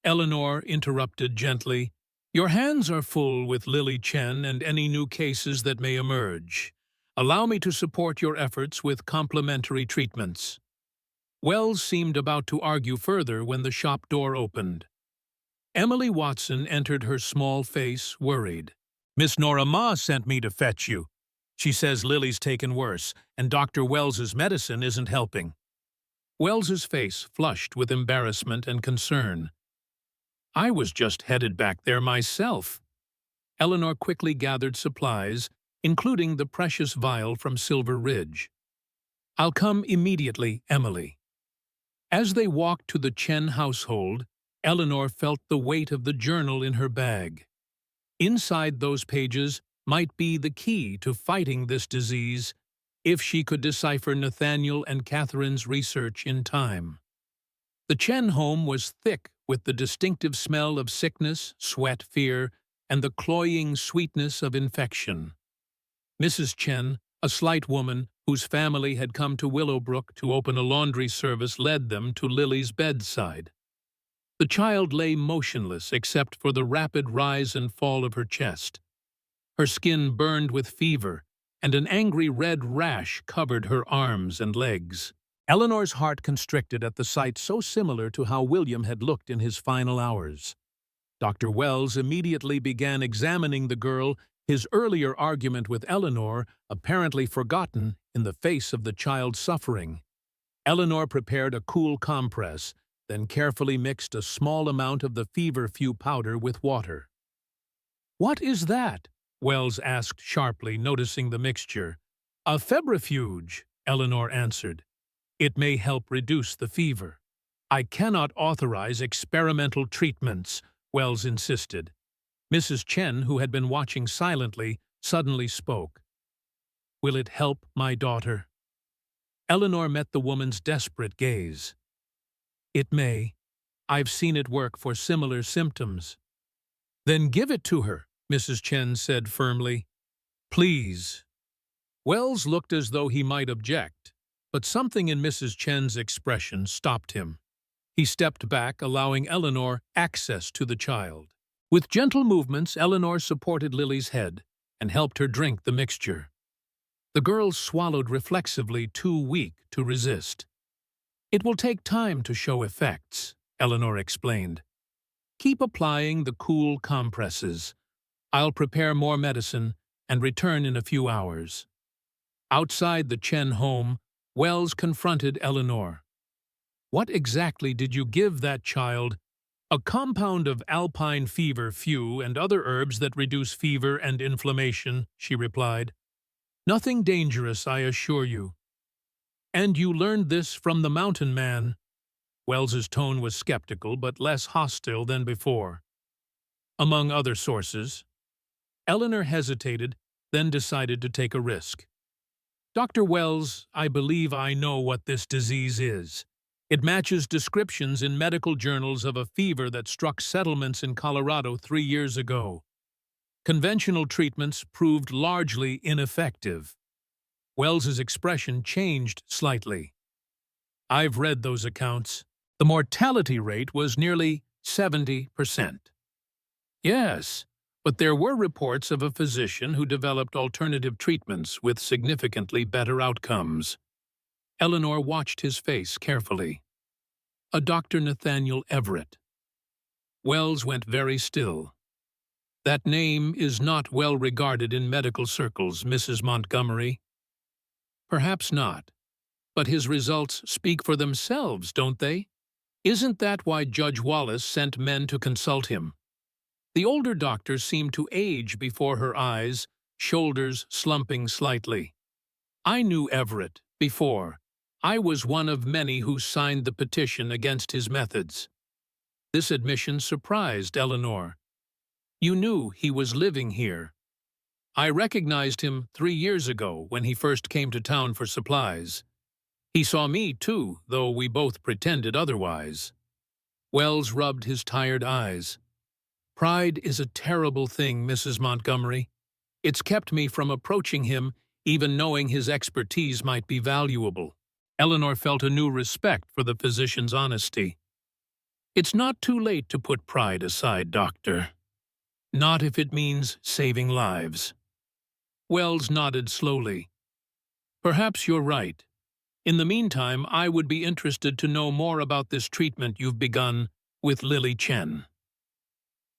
Eleanor interrupted gently, "Your hands are full with Lily Chen and any new cases that may emerge. Allow me to support your efforts with complementary treatments." Wells seemed about to argue further when the shop door opened. Emily Watson entered, her small face worried. "Miss Nora Ma sent me to fetch you." She says Lily's taken worse, and Dr. Wells's medicine isn't helping. Wells's face flushed with embarrassment and concern. I was just headed back there myself. Eleanor quickly gathered supplies, including the precious vial from Silver Ridge. I'll come immediately, Emily. As they walked to the Chen household, Eleanor felt the weight of the journal in her bag. Inside those pages might be the key to fighting this disease if she could decipher Nathaniel and Catherine's research in time. The Chen home was thick with the distinctive smell of sickness, sweat, fear, and the cloying sweetness of infection. Mrs. Chen, a slight woman whose family had come to Willowbrook to open a laundry service, led them to Lily's bedside. The child lay motionless except for the rapid rise and fall of her chest. Her skin burned with fever, and an angry red rash covered her arms and legs. Eleanor's heart constricted at the sight so similar to how William had looked in his final hours. Dr. Wells immediately began examining the girl, his earlier argument with Eleanor apparently forgotten in the face of the child's suffering. Eleanor prepared a cool compress, then carefully mixed a small amount of the feverfew powder with water. "What is that?" Wells asked sharply, noticing the mixture. "A febrifuge," Eleanor answered. "It may help reduce the fever." "I cannot authorize experimental treatments," Wells insisted. Mrs. Chen, who had been watching silently, suddenly spoke. "Will it help my daughter?" Eleanor met the woman's desperate gaze. "It may. I've seen it work for similar symptoms." "Then give it to her," Mrs. Chen said firmly. "Please." Wells looked as though he might object, but something in Mrs. Chen's expression stopped him. He stepped back, allowing Eleanor access to the child. With gentle movements, Eleanor supported Lily's head and helped her drink the mixture. The girl swallowed reflexively, too weak to resist. "It will take time to show effects," Eleanor explained. "Keep applying the cool compresses. I'll prepare more medicine and return in a few hours." Outside the Chen home, Wells confronted Eleanor. "What exactly did you give that child?" "A compound of alpine feverfew and other herbs that reduce fever and inflammation," she replied. "Nothing dangerous, I assure you." "And you learned this from the mountain man?" Wells's tone was skeptical but less hostile than before. "Among other sources." Eleanor hesitated, then decided to take a risk. "Dr. Wells, I believe I know what this disease is. It matches descriptions in medical journals of a fever that struck settlements in Colorado 3 years ago. Conventional treatments proved largely ineffective." Wells's expression changed slightly. "I've read those accounts. The mortality rate was nearly 70%. "Yes, but there were reports of a physician who developed alternative treatments with significantly better outcomes." Eleanor watched his face carefully. "A Dr. Nathaniel Everett." Wells went very still. "That name is not well regarded in medical circles, Mrs. Montgomery." "Perhaps not, but his results speak for themselves, don't they? Isn't that why Judge Wallace sent men to consult him?" The older doctor seemed to age before her eyes, shoulders slumping slightly. "I knew Everett before. I was one of many who signed the petition against his methods." This admission surprised Eleanor. "You knew he was living here." "I recognized him 3 years ago when he first came to town for supplies. He saw me, too, though we both pretended otherwise." Wells rubbed his tired eyes. "Pride is a terrible thing, Mrs. Montgomery. It's kept me from approaching him, even knowing his expertise might be valuable." Eleanor felt a new respect for the physician's honesty. "It's not too late to put pride aside, Doctor. Not if it means saving lives." Wells nodded slowly. "Perhaps you're right. In the meantime, I would be interested to know more about this treatment you've begun with Lily Chen."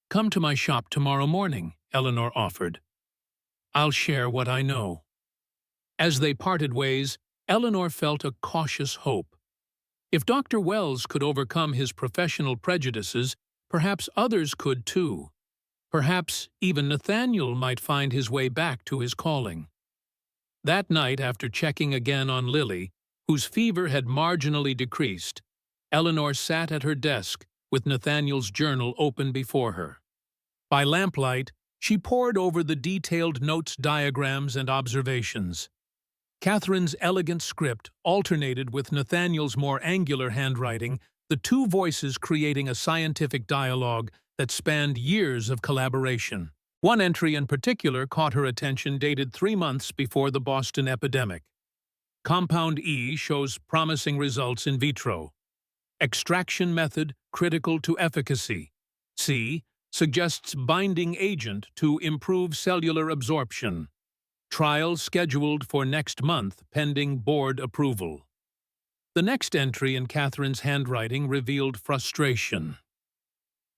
"Come to my shop tomorrow morning," Eleanor offered. "I'll share what I know." As they parted ways, Eleanor felt a cautious hope. If Dr. Wells could overcome his professional prejudices, perhaps others could too. Perhaps even Nathaniel might find his way back to his calling. That night, after checking again on Lily, whose fever had marginally decreased, Eleanor sat at her desk with Nathaniel's journal open before her. By lamplight, she pored over the detailed notes, diagrams, and observations. Catherine's elegant script alternated with Nathaniel's more angular handwriting, the two voices creating a scientific dialogue that spanned years of collaboration. One entry in particular caught her attention, dated 3 months before the Boston epidemic. Compound E shows promising results in vitro. Extraction method critical to efficacy. C suggests binding agent to improve cellular absorption. Trial scheduled for next month pending board approval. The next entry in Catherine's handwriting revealed frustration.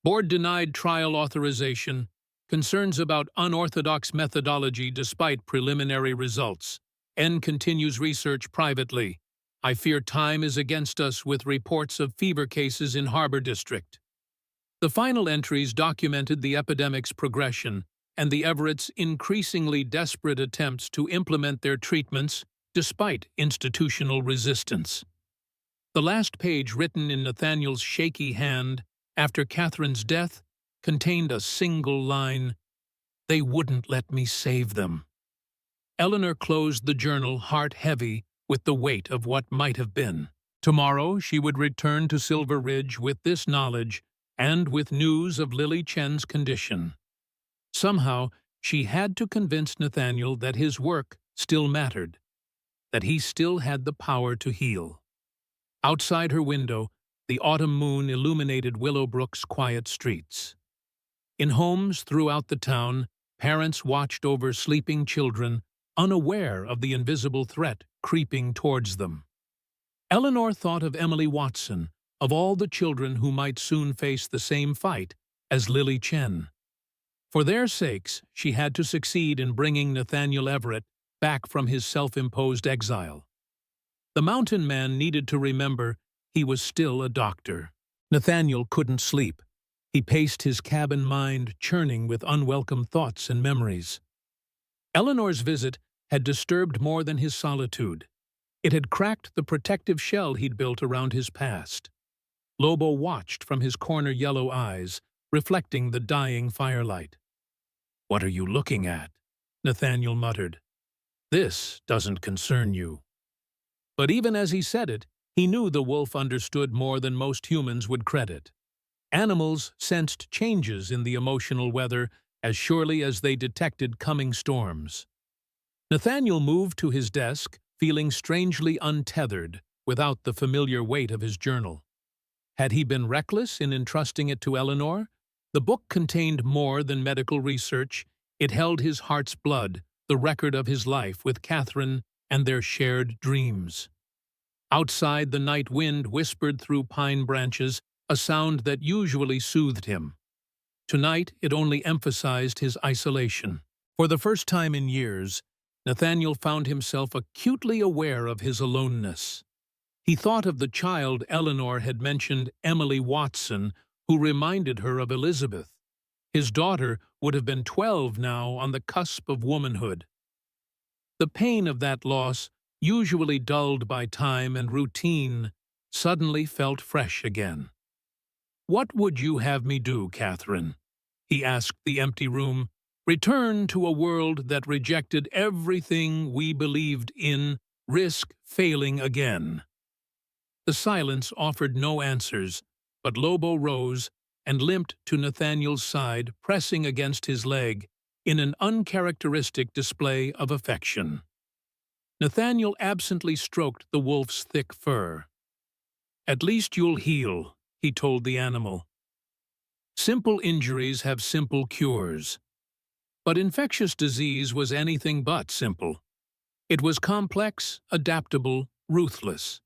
Board denied trial authorization. Concerns about unorthodox methodology despite preliminary results. N continues research privately. I fear time is against us with reports of fever cases in Harbor District. The final entries documented the epidemic's progression and the Everett's increasingly desperate attempts to implement their treatments despite institutional resistance. The last page, written in Nathaniel's shaky hand after Catherine's death, contained a single line: "They wouldn't let me save them." Eleanor closed the journal, heart heavy with the weight of what might have been. Tomorrow she would return to Silver Ridge with this knowledge and with news of Lily Chen's condition. Somehow, she had to convince Nathaniel that his work still mattered, that he still had the power to heal. Outside her window, the autumn moon illuminated Willowbrook's quiet streets. In homes throughout the town, parents watched over sleeping children, unaware of the invisible threat creeping towards them. Eleanor thought of Emily Watson, of all the children who might soon face the same fight as Lily Chen. For their sakes, she had to succeed in bringing Nathaniel Everett back from his self-imposed exile. The mountain man needed to remember he was still a doctor. Nathaniel couldn't sleep. He paced his cabin, mind churning with unwelcome thoughts and memories. Eleanor's visit had disturbed more than his solitude. It had cracked the protective shell he'd built around his past. Lobo watched from his corner yellow eyes, reflecting the dying firelight. "What are you looking at?" Nathaniel muttered. "This doesn't concern you." But even as he said it, he knew the wolf understood more than most humans would credit. Animals sensed changes in the emotional weather as surely as they detected coming storms. Nathaniel moved to his desk, feeling strangely untethered without the familiar weight of his journal. Had he been reckless in entrusting it to Eleanor? The book contained more than medical research. It held his heart's blood, the record of his life with Catherine and their shared dreams. Outside, the night wind whispered through pine branches, a sound that usually soothed him. Tonight, it only emphasized his isolation. For the first time in years, Nathaniel found himself acutely aware of his aloneness. He thought of the child Eleanor had mentioned, Emily Watson, who reminded her of Elizabeth. His daughter would have been 12 now, on the cusp of womanhood. The pain of that loss, usually dulled by time and routine, suddenly felt fresh again. "What would you have me do, Catherine?" he asked the empty room. "Return to a world that rejected everything we believed in, risk failing again?" The silence offered no answers, but Lobo rose and limped to Nathaniel's side, pressing against his leg in an uncharacteristic display of affection. Nathaniel absently stroked the wolf's thick fur. "At least you'll heal," he told the animal. "Simple injuries have simple cures." But infectious disease was anything but simple. It was complex, adaptable, ruthless.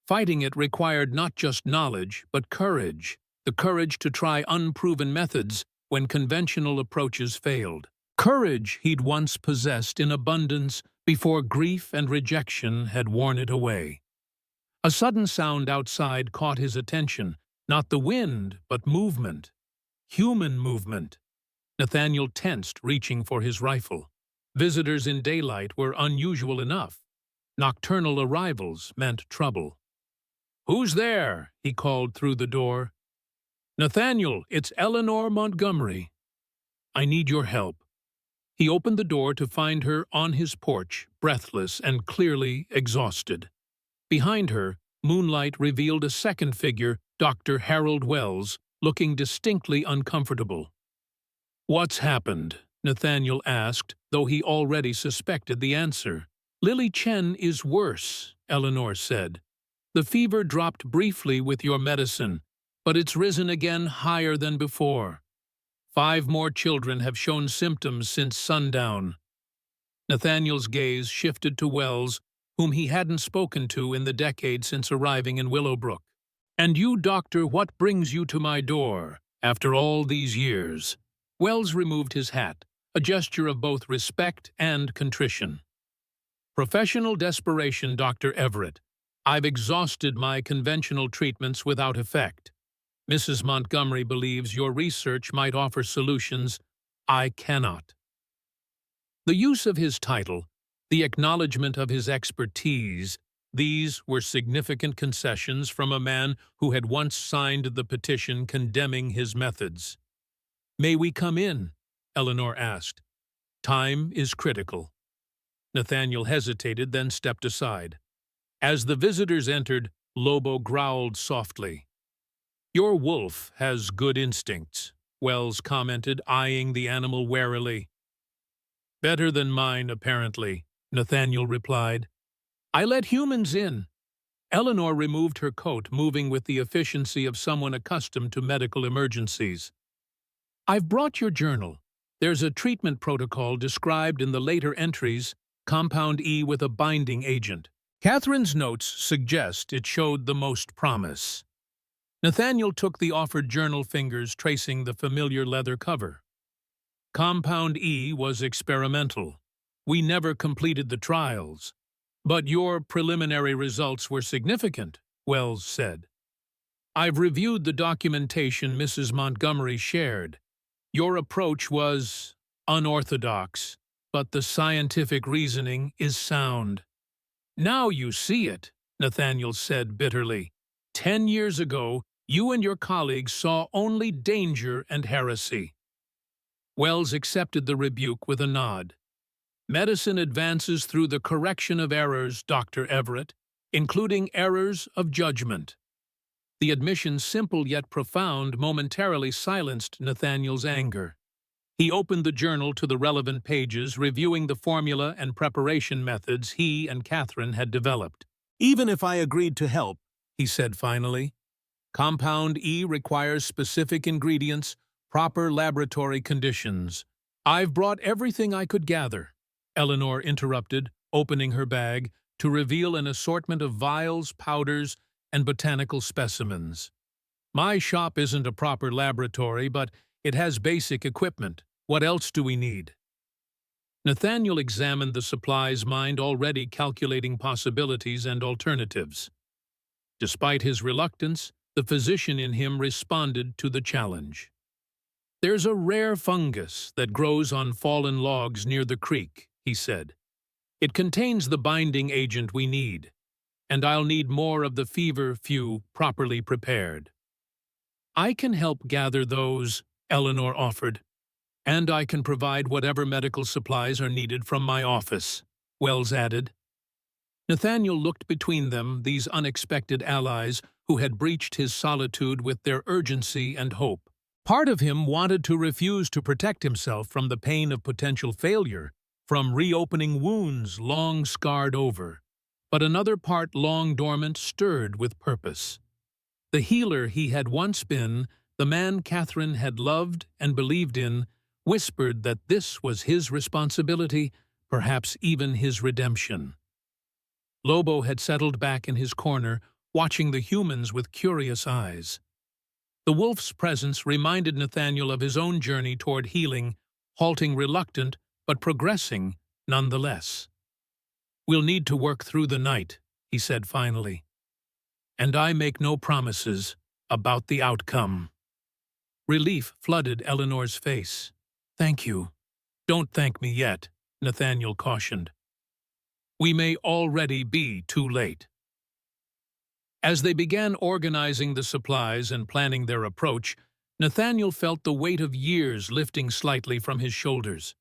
Fighting it required not just knowledge, but courage, the courage to try unproven methods when conventional approaches failed. Courage he'd once possessed in abundance before grief and rejection had worn it away. A sudden sound outside caught his attention, not the wind, but movement. Human movement. Nathaniel tensed, reaching for his rifle. Visitors in daylight were unusual enough. Nocturnal arrivals meant trouble. "Who's there?" he called through the door. "Nathaniel, it's Eleanor Montgomery. I need your help." He opened the door to find her on his porch, breathless and clearly exhausted. Behind her, moonlight revealed a second figure, Dr. Harold Wells, looking distinctly uncomfortable. "What's happened?" Nathaniel asked, though he already suspected the answer. "Lily Chen is worse," Eleanor said. "The fever dropped briefly with your medicine, but it's risen again higher than before. 5 more children have shown symptoms since sundown." Nathaniel's gaze shifted to Wells, whom he hadn't spoken to in the decade since arriving in Willowbrook. "And you, doctor, what brings you to my door, after all these years?" Wells removed his hat, a gesture of both respect and contrition. "Professional desperation, Dr. Everett. I've exhausted my conventional treatments without effect. Mrs. Montgomery believes your research might offer solutions. I cannot." The use of his title, the acknowledgement of his expertise, these were significant concessions from a man who had once signed the petition condemning his methods. "May we come in?" Eleanor asked. "Time is critical." Nathaniel hesitated, then stepped aside. As the visitors entered, Lobo growled softly. "Your wolf has good instincts," Wells commented, eyeing the animal warily. "Better than mine, apparently," Nathaniel replied. "I let humans in." Eleanor removed her coat, moving with the efficiency of someone accustomed to medical emergencies. "I've brought your journal. There's a treatment protocol described in the later entries, compound E with a binding agent. Catherine's notes suggest it showed the most promise." Nathaniel took the offered journal, fingers tracing the familiar leather cover. "Compound E was experimental. We never completed the trials. But your preliminary results were significant," Wells said. "I've reviewed the documentation Mrs. Montgomery shared. Your approach was unorthodox, but the scientific reasoning is sound." "Now you see it," Nathaniel said bitterly. 10 years ago, you and your colleagues saw only danger and heresy." Wells accepted the rebuke with a nod. "Medicine advances through the correction of errors, Dr. Everett, including errors of judgment." The admission, simple yet profound, momentarily silenced Nathaniel's anger. He opened the journal to the relevant pages, reviewing the formula and preparation methods he and Catherine had developed. "Even if I agreed to help," he said finally, "Compound E requires specific ingredients, proper laboratory conditions." "I've brought everything I could gather," Eleanor interrupted, opening her bag to reveal an assortment of vials, powders, and botanical specimens. "My shop isn't a proper laboratory, but it has basic equipment. What else do we need?" Nathaniel examined the supplies, mind already calculating possibilities and alternatives. Despite his reluctance, the physician in him responded to the challenge. "There's a rare fungus that grows on fallen logs near the creek," he said. "It contains the binding agent we need, and I'll need more of the fever-few properly prepared." "I can help gather those," Eleanor offered, "and I can provide whatever medical supplies are needed from my office," Wells added. Nathaniel looked between them, these unexpected allies who had breached his solitude with their urgency and hope. Part of him wanted to refuse to protect himself from the pain of potential failure, from reopening wounds long scarred over. But another part, long dormant, stirred with purpose. The healer he had once been, the man Catherine had loved and believed in, whispered that this was his responsibility, perhaps even his redemption. Lobo had settled back in his corner, watching the humans with curious eyes. The wolf's presence reminded Nathaniel of his own journey toward healing, halting reluctant but progressing nonetheless. "We'll need to work through the night," he said finally. "And I make no promises about the outcome." Relief flooded Eleanor's face. "Thank you." "Don't thank me yet," Nathaniel cautioned. "We may already be too late." As they began organizing the supplies and planning their approach, Nathaniel felt the weight of years lifting slightly from his shoulders.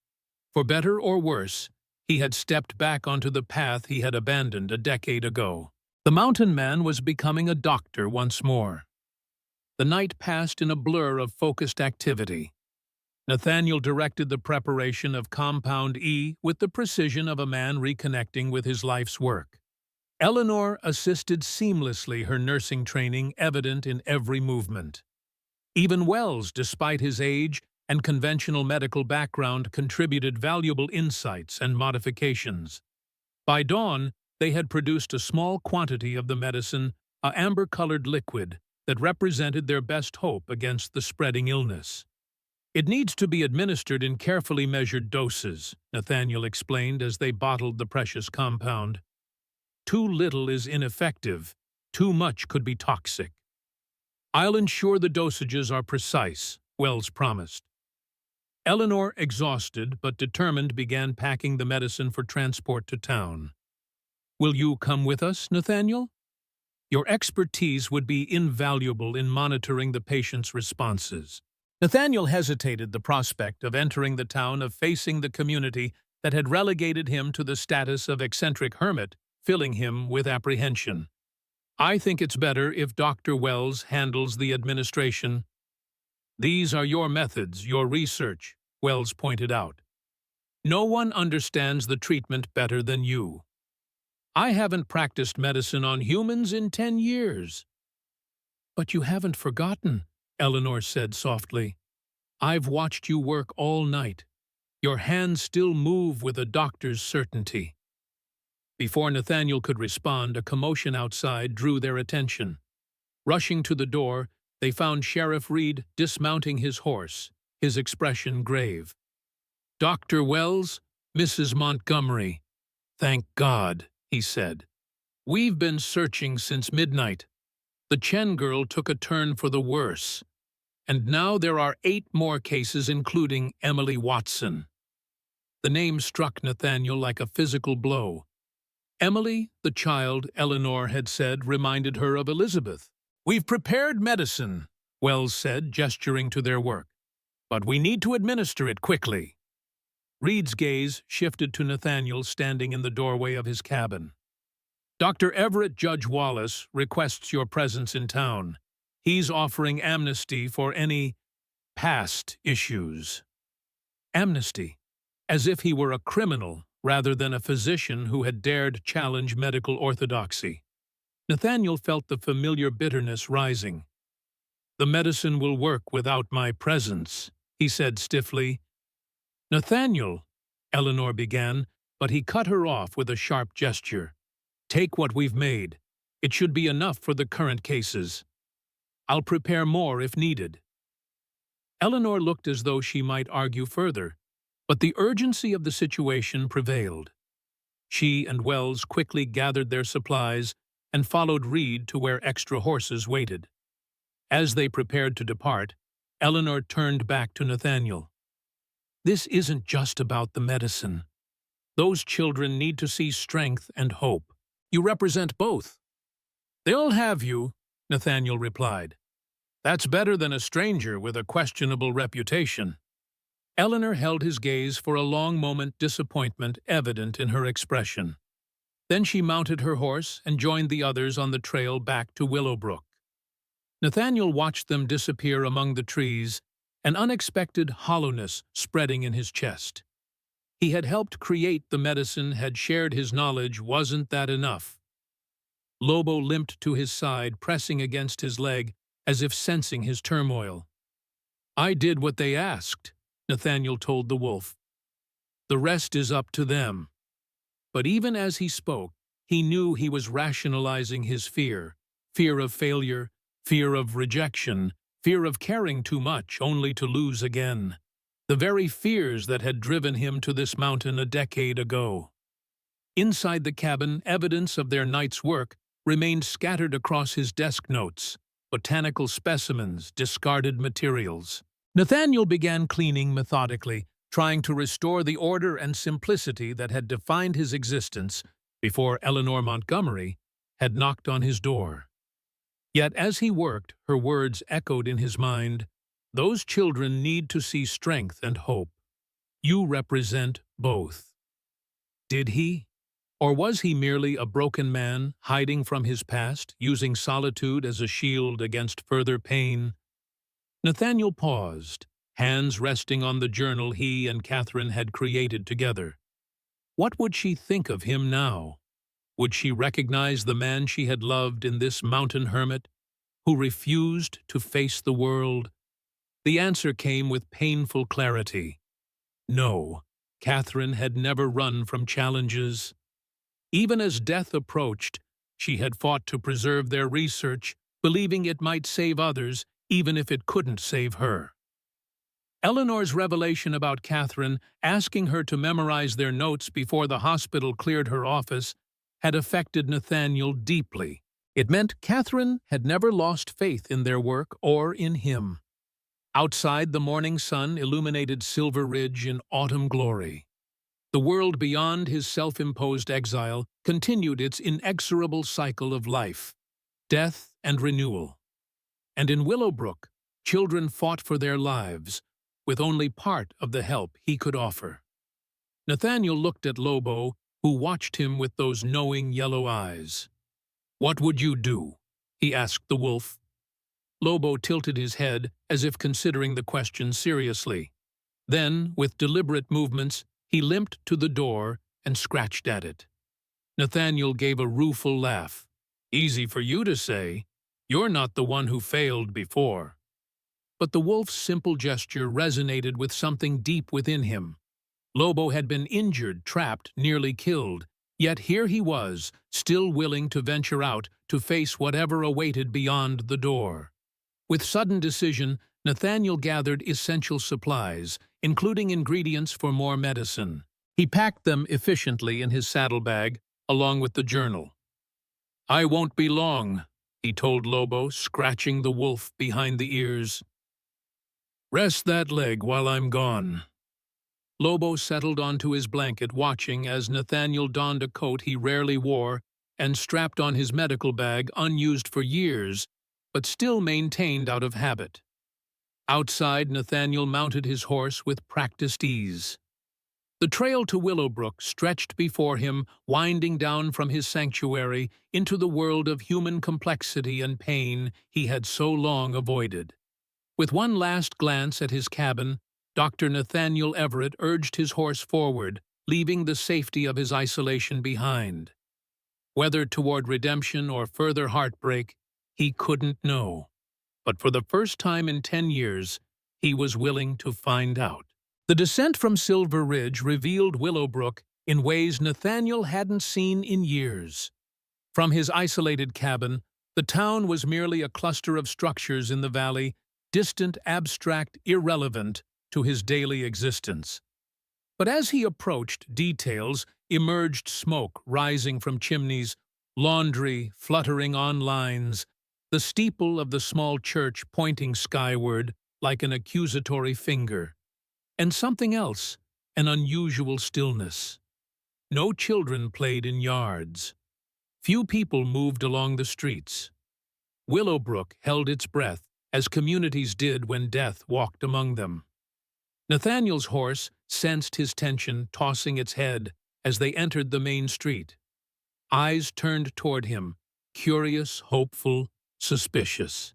For better or worse, he had stepped back onto the path he had abandoned a decade ago. The mountain man was becoming a doctor once more. The night passed in a blur of focused activity. Nathaniel directed the preparation of Compound E with the precision of a man reconnecting with his life's work. Eleanor assisted seamlessly, her nursing training evident in every movement. Even Wells, despite his age and conventional medical background, contributed valuable insights and modifications. By dawn, they had produced a small quantity of the medicine, an amber-colored liquid that represented their best hope against the spreading illness. "It needs to be administered in carefully measured doses," Nathaniel explained as they bottled the precious compound. "Too little is ineffective. Too much could be toxic." "I'll ensure the dosages are precise," Wells promised. Eleanor, exhausted but determined, began packing the medicine for transport to town. "Will you come with us, Nathaniel? Your expertise would be invaluable in monitoring the patient's responses." Nathaniel hesitated, the prospect of entering the town, of facing the community that had relegated him to the status of eccentric hermit, filling him with apprehension. "I think it's better if Dr. Wells handles the administration." "These are your methods, your research," Wells pointed out. "No one understands the treatment better than you." "I haven't practiced medicine on humans in 10 years. "But you haven't forgotten," Eleanor said softly. "I've watched you work all night. Your hands still move with a doctor's certainty." Before Nathaniel could respond, a commotion outside drew their attention. Rushing to the door, they found Sheriff Reed dismounting his horse, his expression grave. "Dr. Wells, Mrs. Montgomery." "Thank God," he said. "We've been searching since midnight. The Chen girl took a turn for the worse. And now there are 8 more cases, including Emily Watson." The name struck Nathaniel like a physical blow. Emily, the child Eleanor had said, reminded her of Elizabeth. "We've prepared medicine," Wells said, gesturing to their work. "But we need to administer it quickly." Reed's gaze shifted to Nathaniel, standing in the doorway of his cabin. "Dr. Everett Judge Wallace requests your presence in town. He's offering amnesty for any past issues." Amnesty, as if he were a criminal rather than a physician who had dared challenge medical orthodoxy. Nathaniel felt the familiar bitterness rising. "The medicine will work without my presence," he said stiffly. "Nathaniel," Eleanor began, but he cut her off with a sharp gesture. "Take what we've made. It should be enough for the current cases. I'll prepare more if needed." Eleanor looked as though she might argue further, but the urgency of the situation prevailed. She and Wells quickly gathered their supplies and followed Reed to where extra horses waited. As they prepared to depart, Eleanor turned back to Nathaniel. "This isn't just about the medicine. Those children need to see strength and hope. You represent both." "They'll have you," Nathaniel replied. "That's better than a stranger with a questionable reputation." Eleanor held his gaze for a long moment, disappointment evident in her expression. Then she mounted her horse and joined the others on the trail back to Willowbrook. Nathaniel watched them disappear among the trees, an unexpected hollowness spreading in his chest. He had helped create the medicine, had shared his knowledge. Wasn't that enough? Lobo limped to his side, pressing against his leg as if sensing his turmoil. "I did what they asked," Nathaniel told the wolf. "The rest is up to them." But even as he spoke, he knew he was rationalizing his fear of failure, fear of rejection, fear of caring too much only to lose again. The very fears that had driven him to this mountain a decade ago. Inside the cabin, evidence of their night's work remained scattered across his desk notes, botanical specimens, discarded materials. Nathaniel began cleaning methodically, trying to restore the order and simplicity that had defined his existence before Eleanor Montgomery had knocked on his door. Yet as he worked, her words echoed in his mind, "Those children need to see strength and hope. You represent both." Did he? Or was he merely a broken man, hiding from his past, using solitude as a shield against further pain? Nathaniel paused, hands resting on the journal he and Catherine had created together. What would she think of him now? Would she recognize the man she had loved in this mountain hermit, who refused to face the world? The answer came with painful clarity. No, Catherine had never run from challenges. Even as death approached, she had fought to preserve their research, believing it might save others, even if it couldn't save her. Eleanor's revelation about Catherine, asking her to memorize their notes before the hospital cleared her office, had affected Nathaniel deeply. It meant Catherine had never lost faith in their work or in him. Outside, the morning sun illuminated Silver Ridge in autumn glory. The world beyond his self-imposed exile continued its inexorable cycle of life, death, and renewal. And in Willowbrook, children fought for their lives, with only part of the help he could offer. Nathaniel looked at Lobo, who watched him with those knowing yellow eyes. "What would you do?" he asked the wolf. Lobo tilted his head as if considering the question seriously. Then, with deliberate movements, he limped to the door and scratched at it. Nathaniel gave a rueful laugh. "Easy for you to say. You're not the one who failed before." But the wolf's simple gesture resonated with something deep within him. Lobo had been injured, trapped, nearly killed, yet here he was, still willing to venture out to face whatever awaited beyond the door. With sudden decision, Nathaniel gathered essential supplies, including ingredients for more medicine. He packed them efficiently in his saddlebag, along with the journal. "I won't be long," he told Lobo, scratching the wolf behind the ears. "Rest that leg while I'm gone." Lobo settled onto his blanket, watching as Nathaniel donned a coat he rarely wore and strapped on his medical bag, unused for years, but still maintained out of habit. Outside, Nathaniel mounted his horse with practiced ease. The trail to Willowbrook stretched before him, winding down from his sanctuary into the world of human complexity and pain he had so long avoided. With one last glance at his cabin, Dr. Nathaniel Everett urged his horse forward, leaving the safety of his isolation behind. Whether toward redemption or further heartbreak, he couldn't know. But for the first time in 10 years, he was willing to find out. The descent from Silver Ridge revealed Willowbrook in ways Nathaniel hadn't seen in years. From his isolated cabin, the town was merely a cluster of structures in the valley, distant, abstract, irrelevant to his daily existence. But as he approached, details emerged: smoke rising from chimneys, laundry fluttering on lines, the steeple of the small church pointing skyward like an accusatory finger. And something else, an unusual stillness. No children played in yards. Few people moved along the streets. Willowbrook held its breath, as communities did when death walked among them. Nathaniel's horse sensed his tension, tossing its head as they entered the main street. Eyes turned toward him, curious, hopeful, suspicious.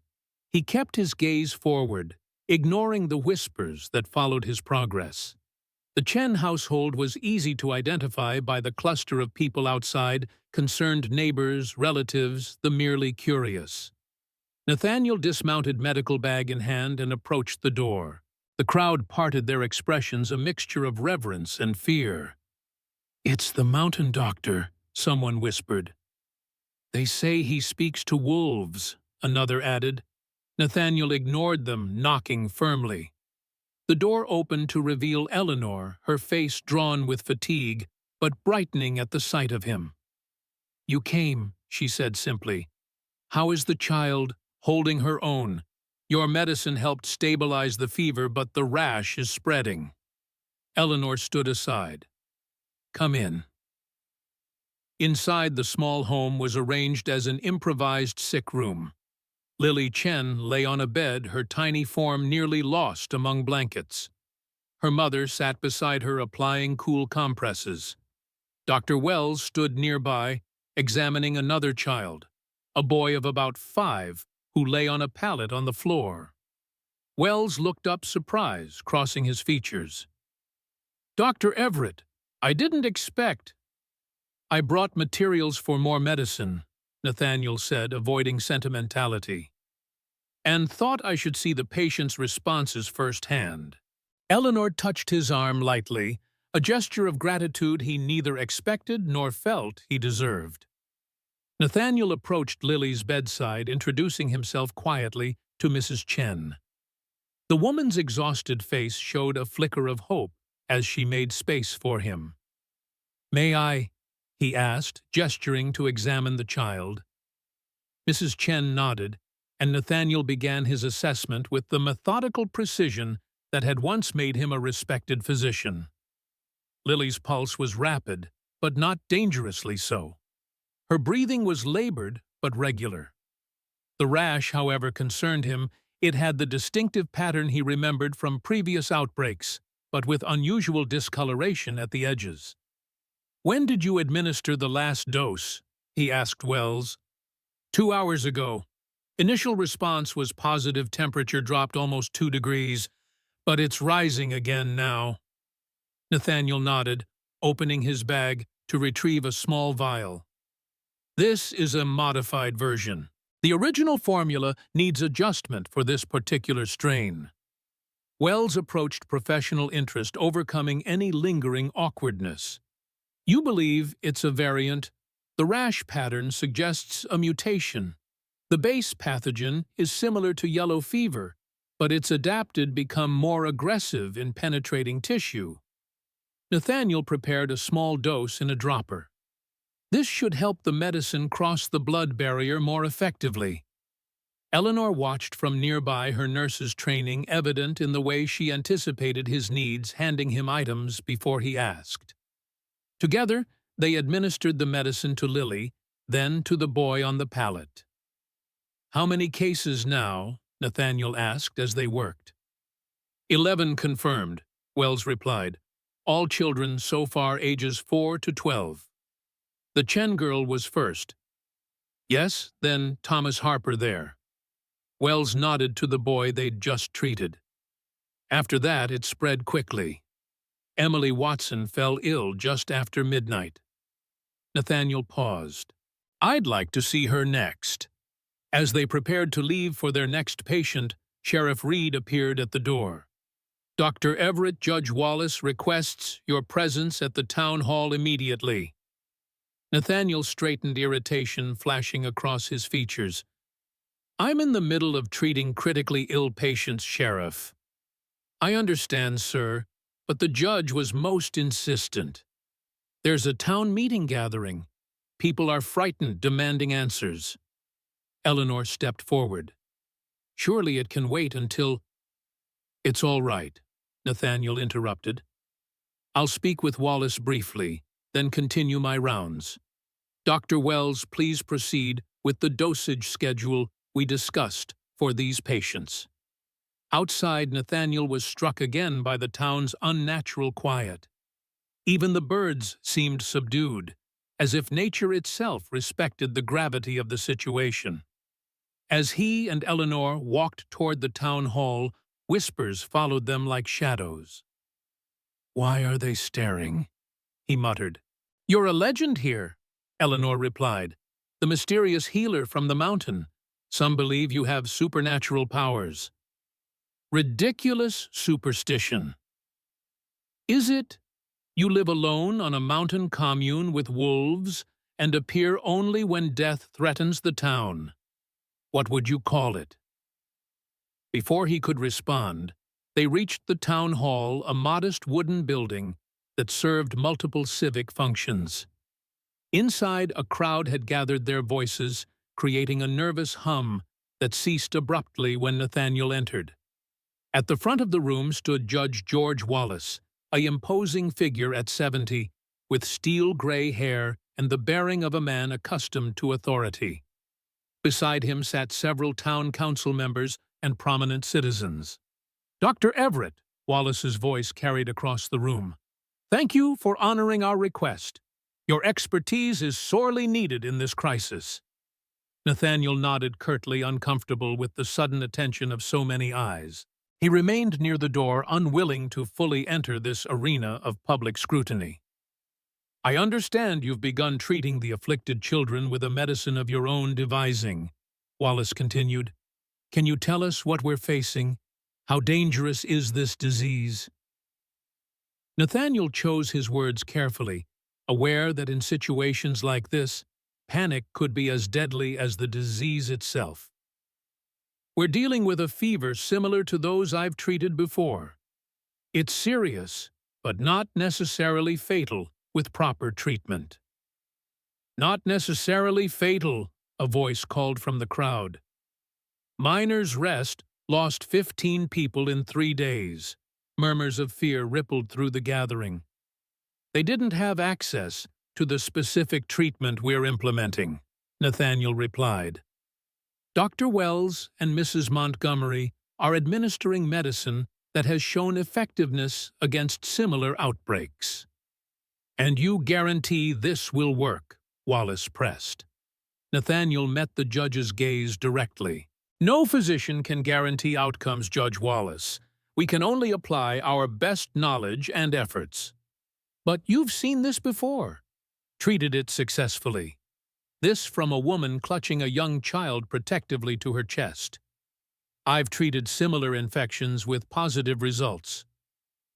He kept his gaze forward, ignoring the whispers that followed his progress. The Chen household was easy to identify by the cluster of people outside, concerned neighbors, relatives, the merely curious. Nathaniel dismounted, medical bag in hand, and approached the door. The crowd parted, their expressions a mixture of reverence and fear. "It's the mountain doctor," someone whispered. "They say he speaks to wolves," another added. Nathaniel ignored them, knocking firmly. The door opened to reveal Eleanor, her face drawn with fatigue, but brightening at the sight of him. "You came," she said simply. "How is the child?" "Holding her own. Your medicine helped stabilize the fever, but the rash is spreading." Eleanor stood aside. "Come in." Inside the small home was arranged as an improvised sick room. Lily Chen lay on a bed, her tiny form nearly lost among blankets. Her mother sat beside her applying cool compresses. Dr. Wells stood nearby, examining another child, a boy of about 5, who lay on a pallet on the floor. Wells looked up, surprise crossing his features. "Dr. Everett, I didn't expect—" "I brought materials for more medicine," Nathaniel said, avoiding sentimentality, "and thought I should see the patient's responses firsthand." Eleanor touched his arm lightly, a gesture of gratitude he neither expected nor felt he deserved. Nathaniel approached Lily's bedside, introducing himself quietly to Mrs. Chen. The woman's exhausted face showed a flicker of hope as she made space for him. "May I?" he asked, gesturing to examine the child. Mrs. Chen nodded, and Nathaniel began his assessment with the methodical precision that had once made him a respected physician. Lily's pulse was rapid, but not dangerously so. Her breathing was labored, but regular. The rash, however, concerned him. It had the distinctive pattern he remembered from previous outbreaks, but with unusual discoloration at the edges. "When did you administer the last dose?" he asked Wells. 2 hours ago. Initial response was positive. Temperature dropped almost 2 degrees, but it's rising again now." Nathaniel nodded, opening his bag to retrieve a small vial. "This is a modified version. The original formula needs adjustment for this particular strain." Wells approached professional interest, overcoming any lingering awkwardness. "You believe it's a variant? The rash pattern suggests a mutation. The base pathogen is similar to yellow fever, but it's adapted become more aggressive in penetrating tissue." Nathaniel prepared a small dose in a dropper. "This should help the medicine cross the blood barrier more effectively." Eleanor watched from nearby, her nurse's training evident in the way she anticipated his needs, handing him items before he asked. Together, they administered the medicine to Lily, then to the boy on the pallet. "How many cases now?" Nathaniel asked as they worked. 11 confirmed, Wells replied. "All children so far ages 4 to 12. The Chen girl was first." "Yes, then Thomas Harper there." Wells nodded to the boy they'd just treated. "After that, it spread quickly. Emily Watson fell ill just after midnight." Nathaniel paused. "I'd like to see her next." As they prepared to leave for their next patient, Sheriff Reed appeared at the door. "Dr. Everett, Judge Wallace requests your presence at the town hall immediately." Nathaniel straightened, irritation flashing across his features. "I'm in the middle of treating critically ill patients, Sheriff." "I understand, sir, but the judge was most insistent. There's a town meeting gathering. People are frightened, demanding answers." Eleanor stepped forward. "Surely it can wait until—" "It's all right," Nathaniel interrupted. "I'll speak with Wallace briefly, then continue my rounds. Dr. Wells, please proceed with the dosage schedule we discussed for these patients." Outside, Nathaniel was struck again by the town's unnatural quiet. Even the birds seemed subdued, as if nature itself respected the gravity of the situation. As he and Eleanor walked toward the town hall, whispers followed them like shadows. "Why are they staring?" he muttered. "You're a legend here," Eleanor replied. "The mysterious healer from the mountain. Some believe you have supernatural powers." "Ridiculous superstition." "Is it? You live alone on a mountain commune with wolves and appear only when death threatens the town. What would you call it?" Before he could respond, they reached the town hall, a modest wooden building that served multiple civic functions. Inside, a crowd had gathered their voices, creating a nervous hum that ceased abruptly when Nathaniel entered. At the front of the room stood Judge George Wallace, a imposing figure at 70, with steel-gray hair and the bearing of a man accustomed to authority. Beside him sat several town council members and prominent citizens. "Dr. Everett," Wallace's voice carried across the room, "thank you for honoring our request. Your expertise is sorely needed in this crisis." Nathaniel nodded curtly, uncomfortable with the sudden attention of so many eyes. He remained near the door, unwilling to fully enter this arena of public scrutiny. "I understand you've begun treating the afflicted children with a medicine of your own devising," Wallace continued. "Can you tell us what we're facing? How dangerous is this disease?" Nathaniel chose his words carefully, aware that in situations like this, panic could be as deadly as the disease itself. "We're dealing with a fever similar to those I've treated before. It's serious, but not necessarily fatal with proper treatment." "Not necessarily fatal," a voice called from the crowd. "Miners' Rest lost 15 people in 3 days. Murmurs of fear rippled through the gathering. "They didn't have access to the specific treatment we're implementing," Nathaniel replied. "Dr. Wells and Mrs. Montgomery are administering medicine that has shown effectiveness against similar outbreaks." "And you guarantee this will work?" Wallace pressed. Nathaniel met the judge's gaze directly. "No physician can guarantee outcomes, Judge Wallace. We can only apply our best knowledge and efforts." "But you've seen this before. Treated it successfully." This from a woman clutching a young child protectively to her chest. "I've treated similar infections with positive results."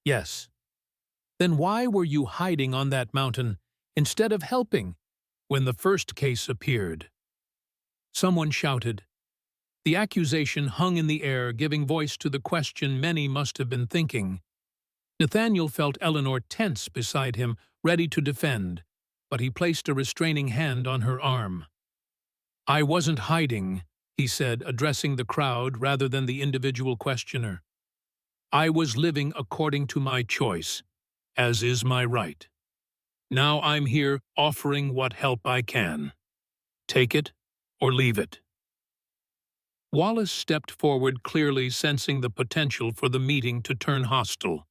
"Yes." "Then why were you hiding on that mountain instead of helping when the first case appeared?" Someone shouted. The accusation hung in the air, giving voice to the question many must have been thinking. Nathaniel felt Eleanor tense beside him, ready to defend, but he placed a restraining hand on her arm. "I wasn't hiding," he said, addressing the crowd rather than the individual questioner. "I was living according to my choice, as is my right. Now I'm here offering what help I can. Take it or leave it." Wallace stepped forward, clearly sensing the potential for the meeting to turn hostile.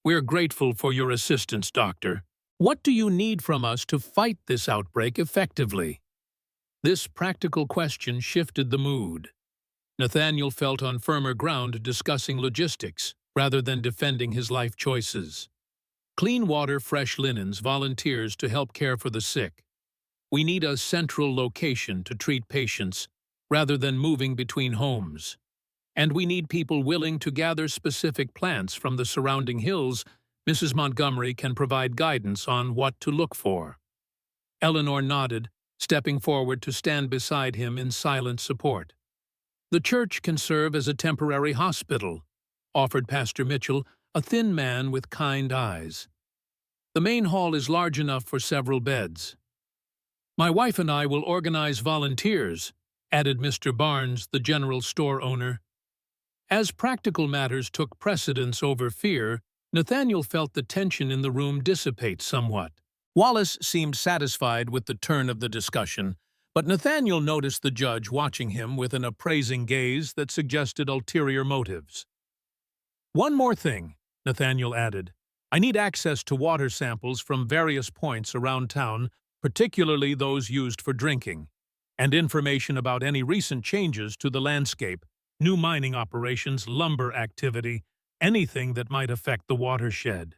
"We're grateful for your assistance, Doctor. What do you need from us to fight this outbreak effectively?" This practical question shifted the mood. Nathaniel felt on firmer ground, discussing logistics rather than defending his life choices. "Clean water, fresh linens, volunteers to help care for the sick. We need a central location to treat patients rather than moving between homes. And we need people willing to gather specific plants from the surrounding hills. Mrs. Montgomery can provide guidance on what to look for." Eleanor nodded, stepping forward to stand beside him in silent support. "The church can serve as a temporary hospital," offered Pastor Mitchell, a thin man with kind eyes. "The main hall is large enough for several beds." "My wife and I will organize volunteers," added Mr. Barnes, the general store owner. As practical matters took precedence over fear, Nathaniel felt the tension in the room dissipate somewhat. Wallace seemed satisfied with the turn of the discussion, but Nathaniel noticed the judge watching him with an appraising gaze that suggested ulterior motives. "One more thing," Nathaniel added. "I need access to water samples from various points around town, particularly those used for drinking, and information about any recent changes to the landscape, new mining operations, lumber activity, anything that might affect the watershed."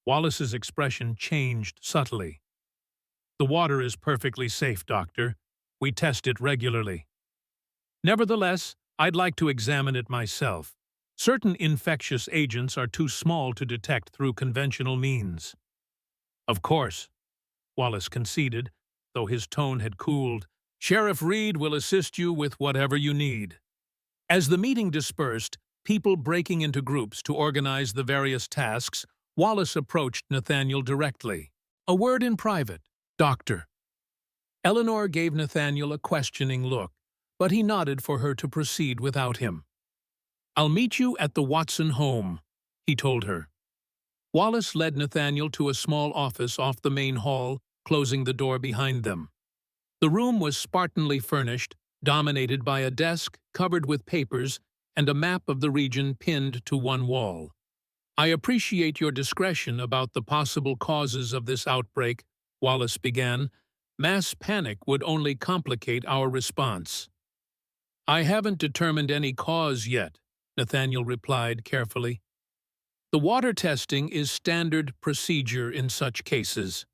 Wallace's expression changed subtly. "The water is perfectly safe, Doctor. We test it regularly. Nevertheless, I'd like to examine it myself. Certain infectious agents are too small to detect through conventional means." "Of course," Wallace conceded, though his tone had cooled. "Sheriff Reed will assist you with whatever you need." As the meeting dispersed, people breaking into groups to organize the various tasks, Wallace approached Nathaniel directly. "A word in private, Doctor." Eleanor gave Nathaniel a questioning look, but he nodded for her to proceed without him. "I'll meet you at the Watson home," he told her. Wallace led Nathaniel to a small office off the main hall, closing the door behind them. The room was spartanly furnished, dominated by a desk covered with papers and a map of the region pinned to one wall. "I appreciate your discretion about the possible causes of this outbreak," Wallace began. "Mass panic would only complicate our response." "I haven't determined any cause yet," Nathaniel replied carefully. "The water testing is standard procedure in such cases."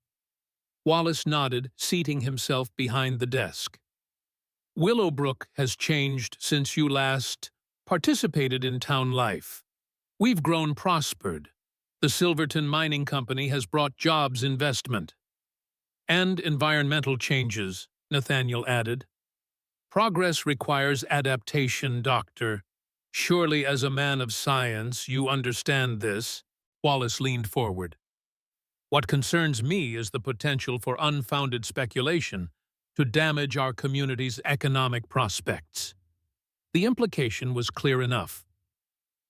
Wallace nodded, seating himself behind the desk. "Willowbrook has changed since you last participated in town life. We've grown prospered. The Silverton Mining Company has brought jobs, investment, and environmental changes," Nathaniel added. "Progress requires adaptation, Doctor. Surely as a man of science you understand this." Wallace leaned forward. "What concerns me is the potential for unfounded speculation to damage our community's economic prospects." The implication was clear enough.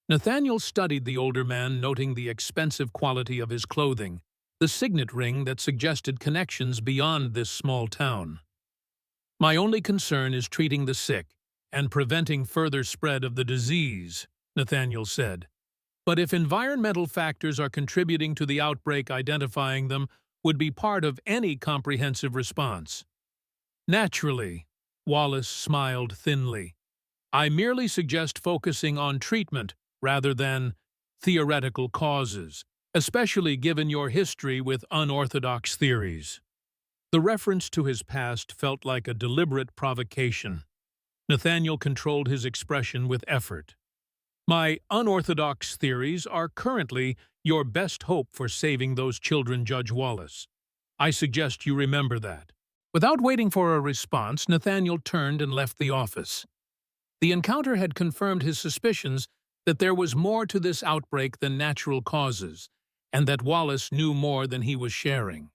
Nathaniel studied the older man, noting the expensive quality of his clothing, the signet ring that suggested connections beyond this small town. "My only concern is treating the sick and preventing further spread of the disease," Nathaniel said. "But if environmental factors are contributing to the outbreak, identifying them would be part of any comprehensive response." "Naturally," Wallace smiled thinly. "I merely suggest focusing on treatment rather than theoretical causes, especially given your history with unorthodox theories." The reference to his past felt like a deliberate provocation. Nathaniel controlled his expression with effort. "My unorthodox theories are currently your best hope for saving those children, Judge Wallace. I suggest you remember that." Without waiting for a response, Nathaniel turned and left the office. The encounter had confirmed his suspicions that there was more to this outbreak than natural causes, and that Wallace knew more than he was sharing.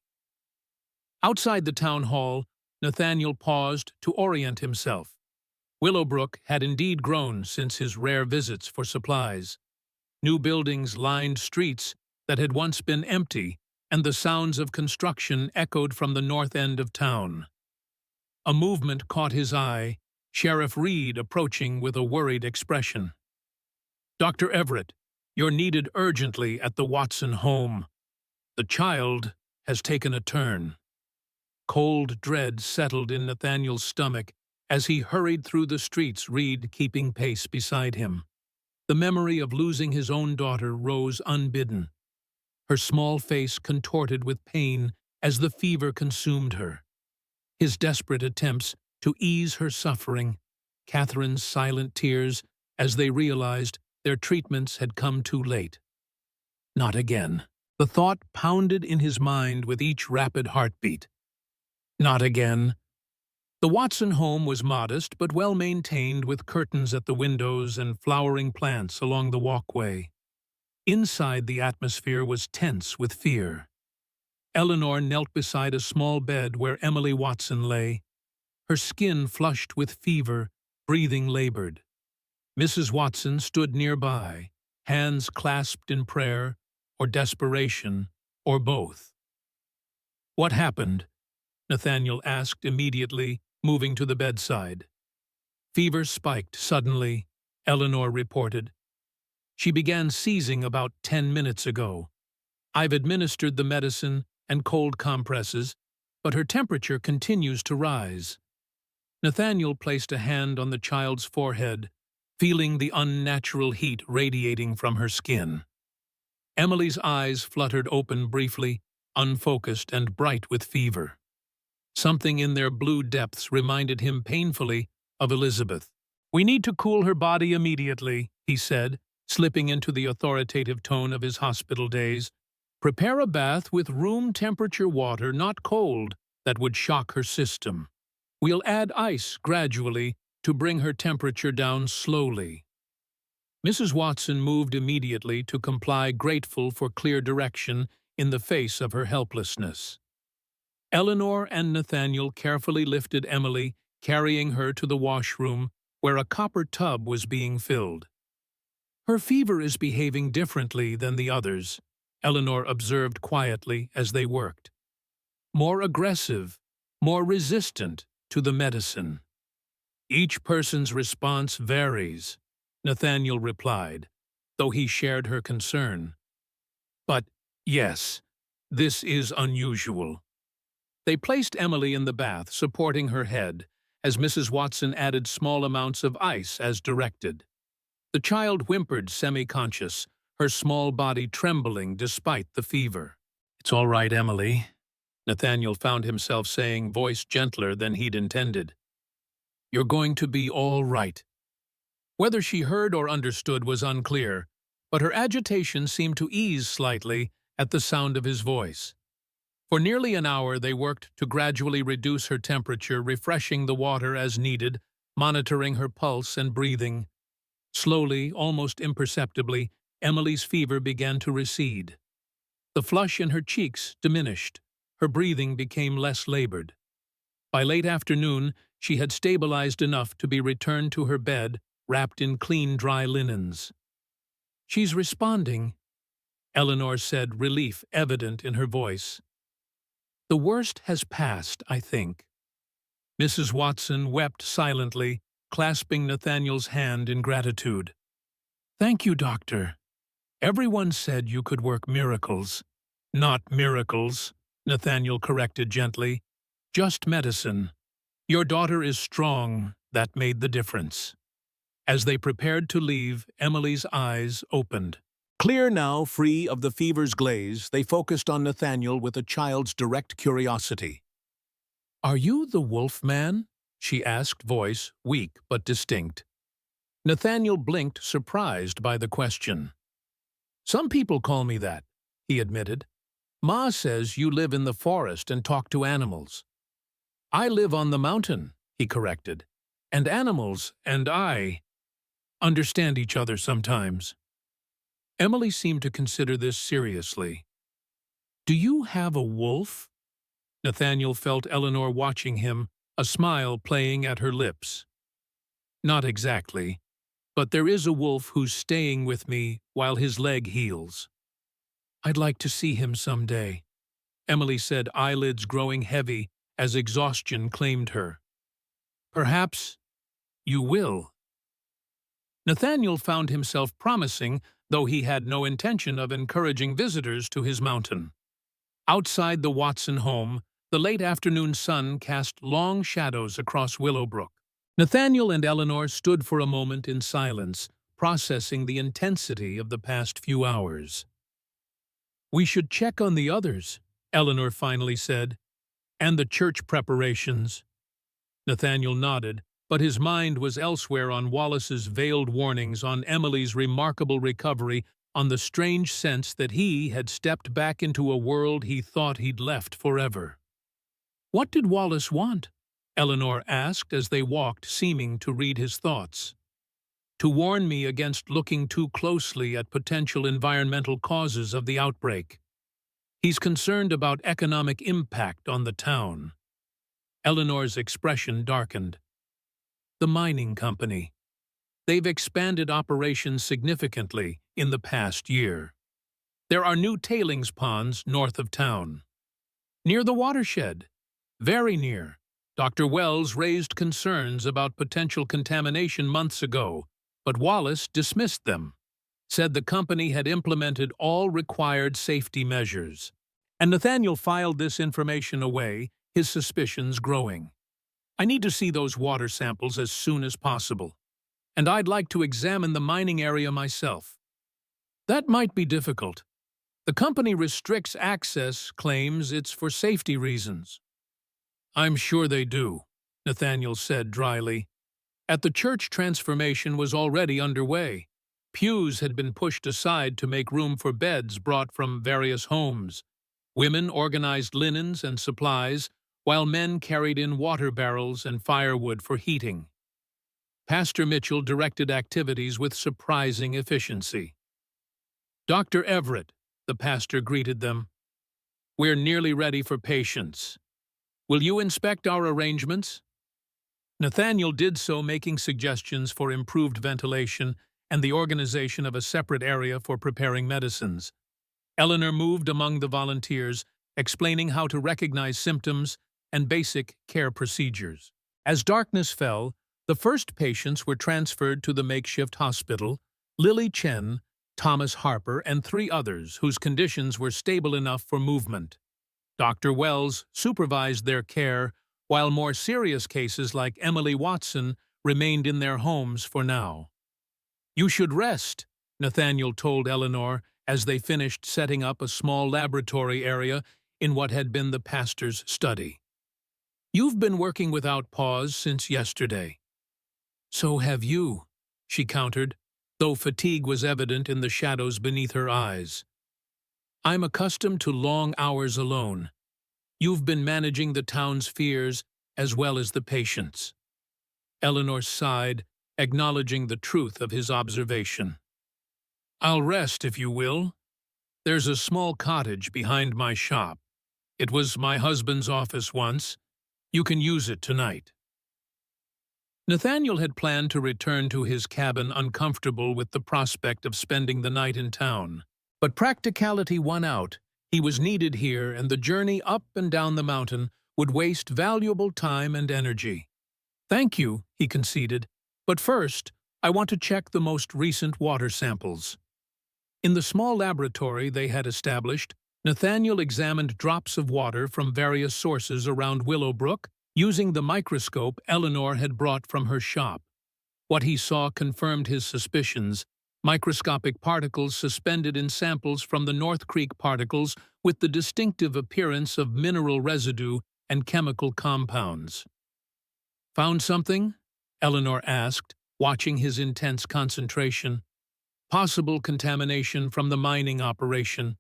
Outside the town hall, Nathaniel paused to orient himself. Willowbrook had indeed grown since his rare visits for supplies. New buildings lined streets that had once been empty, and the sounds of construction echoed from the north end of town. A movement caught his eye, Sheriff Reed approaching with a worried expression. "Dr. Everett, you're needed urgently at the Watson home. The child has taken a turn." Cold dread settled in Nathaniel's stomach as he hurried through the streets, Reed keeping pace beside him. The memory of losing his own daughter rose unbidden. Her small face contorted with pain as the fever consumed her. His desperate attempts to ease her suffering, Catherine's silent tears as they realized their treatments had come too late. Not again. The thought pounded in his mind with each rapid heartbeat. Not again. The Watson home was modest but well-maintained, with curtains at the windows and flowering plants along the walkway. Inside, the atmosphere was tense with fear. Eleanor knelt beside a small bed where Emily Watson lay, her skin flushed with fever, breathing labored. Mrs. Watson stood nearby, hands clasped in prayer or desperation, or both. "What happened?" Nathaniel asked immediately, moving to the bedside. "Fever spiked suddenly," Eleanor reported. "She began seizing about 10 minutes ago. I've administered the medicine and cold compresses, but her temperature continues to rise." Nathaniel placed a hand on the child's forehead, feeling the unnatural heat radiating from her skin. Emily's eyes fluttered open briefly, unfocused and bright with fever. Something in their blue depths reminded him painfully of Elizabeth. "We need to cool her body immediately," he said, slipping into the authoritative tone of his hospital days. "Prepare a bath with room-temperature water, not cold, that would shock her system. We'll add ice gradually to bring her temperature down slowly." Mrs. Watson moved immediately to comply, grateful for clear direction in the face of her helplessness. Eleanor and Nathaniel carefully lifted Emily, carrying her to the washroom, where a copper tub was being filled. "Her fever is behaving differently than the others," Eleanor observed quietly as they worked. "More aggressive, more resistant to the medicine." "Each person's response varies," Nathaniel replied, though he shared her concern. "But, yes, this is unusual." They placed Emily in the bath, supporting her head, as Mrs. Watson added small amounts of ice as directed. The child whimpered semi-conscious, her small body trembling despite the fever. "It's all right, Emily," Nathaniel found himself saying, voice gentler than he'd intended. "You're going to be all right." Whether she heard or understood was unclear, but her agitation seemed to ease slightly at the sound of his voice. For nearly an hour they worked to gradually reduce her temperature, refreshing the water as needed, monitoring her pulse and breathing. Slowly, almost imperceptibly, Emily's fever began to recede. The flush in her cheeks diminished. Her breathing became less labored. By late afternoon, she had stabilized enough to be returned to her bed, wrapped in clean, dry linens. "She's responding," Eleanor said, relief evident in her voice. "The worst has passed, I think." Mrs. Watson wept silently, clasping Nathaniel's hand in gratitude. "Thank you, Doctor. Everyone said you could work miracles." "Not miracles," Nathaniel corrected gently. "Just medicine. Your daughter is strong. That made the difference." As they prepared to leave, Emily's eyes opened. Clear now, free of the fever's glaze, they focused on Nathaniel with a child's direct curiosity. "Are you the wolf man?" she asked, voice weak but distinct. Nathaniel blinked, surprised by the question. "Some people call me that," he admitted. "Ma says you live in the forest and talk to animals." "I live on the mountain," he corrected. "And animals and I understand each other sometimes." Emily seemed to consider this seriously. "Do you have a wolf?" Nathaniel felt Eleanor watching him, a smile playing at her lips. "Not exactly, but there is a wolf who's staying with me while his leg heals." "I'd like to see him someday," Emily said, eyelids growing heavy as exhaustion claimed her. "Perhaps you will." Nathaniel found himself promising, though he had no intention of encouraging visitors to his mountain. Outside the Watson home, the late afternoon sun cast long shadows across Willowbrook. Nathaniel and Eleanor stood for a moment in silence, processing the intensity of the past few hours. "We should check on the others," Eleanor finally said. "And the church preparations." Nathaniel nodded, but his mind was elsewhere, on Wallace's veiled warnings, on Emily's remarkable recovery, on the strange sense that he had stepped back into a world he thought he'd left forever. "What did Wallace want?" Eleanor asked as they walked, seeming to read his thoughts. "To warn me against looking too closely at potential environmental causes of the outbreak. He's concerned about economic impact on the town." Eleanor's expression darkened. "The mining company. They've expanded operations significantly in the past year. There are new tailings ponds north of town. Near the watershed. Very near. Dr. Wells raised concerns about potential contamination months ago, but Wallace dismissed them. Said the company had implemented all required safety measures." And Nathaniel filed this information away, his suspicions growing. "I need to see those water samples as soon as possible. And I'd like to examine the mining area myself." "That might be difficult. The company restricts access, claims it's for safety reasons." "I'm sure they do," Nathaniel said dryly. At the church, transformation was already underway. Pews had been pushed aside to make room for beds brought from various homes. Women organized linens and supplies, while men carried in water barrels and firewood for heating. Pastor Mitchell directed activities with surprising efficiency. "Dr. Everett," the pastor greeted them, "we're nearly ready for patients. Will you inspect our arrangements?" Nathaniel did so, making suggestions for improved ventilation and the organization of a separate area for preparing medicines. Eleanor moved among the volunteers, explaining how to recognize symptoms and basic care procedures. As darkness fell, the first patients were transferred to the makeshift hospital: Lily Chen, Thomas Harper, and 3 others whose conditions were stable enough for movement. Dr. Wells supervised their care, while more serious cases like Emily Watson remained in their homes for now. "You should rest," Nathaniel told Eleanor as they finished setting up a small laboratory area in what had been the pastor's study. "You've been working without pause since yesterday." "So have you," she countered, though fatigue was evident in the shadows beneath her eyes. "I'm accustomed to long hours alone. You've been managing the town's fears as well as the patients." Eleanor sighed, acknowledging the truth of his observation. "I'll rest if you will. There's a small cottage behind my shop. It was my husband's office once. You can use it tonight." Nathaniel had planned to return to his cabin uncomfortable with the prospect of spending the night in town. But practicality won out. He was needed here, and the journey up and down the mountain would waste valuable time and energy. "Thank you," he conceded, "but first, I want to check the most recent water samples." In the small laboratory they had established, Nathaniel examined drops of water from various sources around Willowbrook, using the microscope Eleanor had brought from her shop. What he saw confirmed his suspicions: microscopic particles suspended in samples from the North Creek particles with the distinctive appearance of mineral residue and chemical compounds. "Found something?" Eleanor asked, watching his intense concentration. "Possible contamination from the mining operation.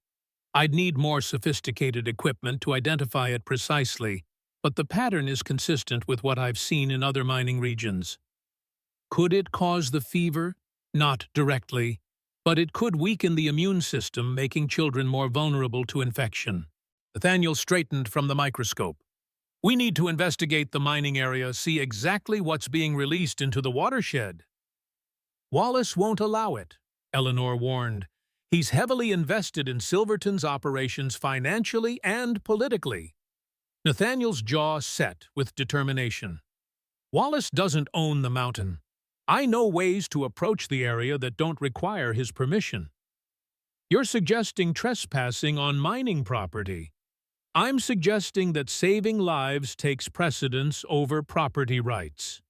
I'd need more sophisticated equipment to identify it precisely, but the pattern is consistent with what I've seen in other mining regions." "Could it cause the fever?" "Not directly, but it could weaken the immune system, making children more vulnerable to infection." Nathaniel straightened from the microscope. "We need to investigate the mining area, see exactly what's being released into the watershed." "Wallace won't allow it," Eleanor warned. "He's heavily invested in Silverton's operations financially and politically." Nathaniel's jaw set with determination. "Wallace doesn't own the mountain. I know ways to approach the area that don't require his permission." "You're suggesting trespassing on mining property." "I'm suggesting that saving lives takes precedence over property rights."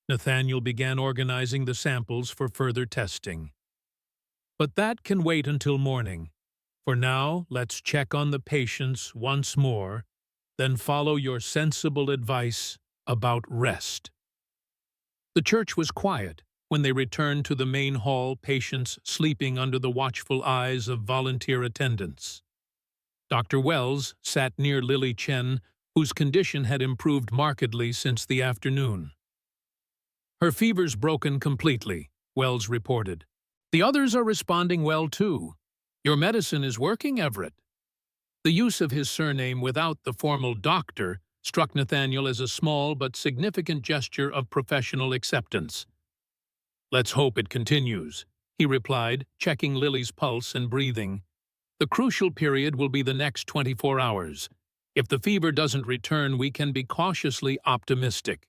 Nathaniel began organizing the samples for further testing. "But that can wait until morning. For now, let's check on the patients once more, then follow your sensible advice about rest." The church was quiet when they returned to the main hall, patients sleeping under the watchful eyes of volunteer attendants. Dr. Wells sat near Lily Chen, whose condition had improved markedly since the afternoon. "Her fever's broken completely," Wells reported. "The others are responding well too. Your medicine is working, Everett." The use of his surname without the formal doctor struck Nathaniel as a small but significant gesture of professional acceptance. "Let's hope it continues," he replied, checking Lily's pulse and breathing. "The crucial period will be the next 24 hours. If the fever doesn't return, we can be cautiously optimistic."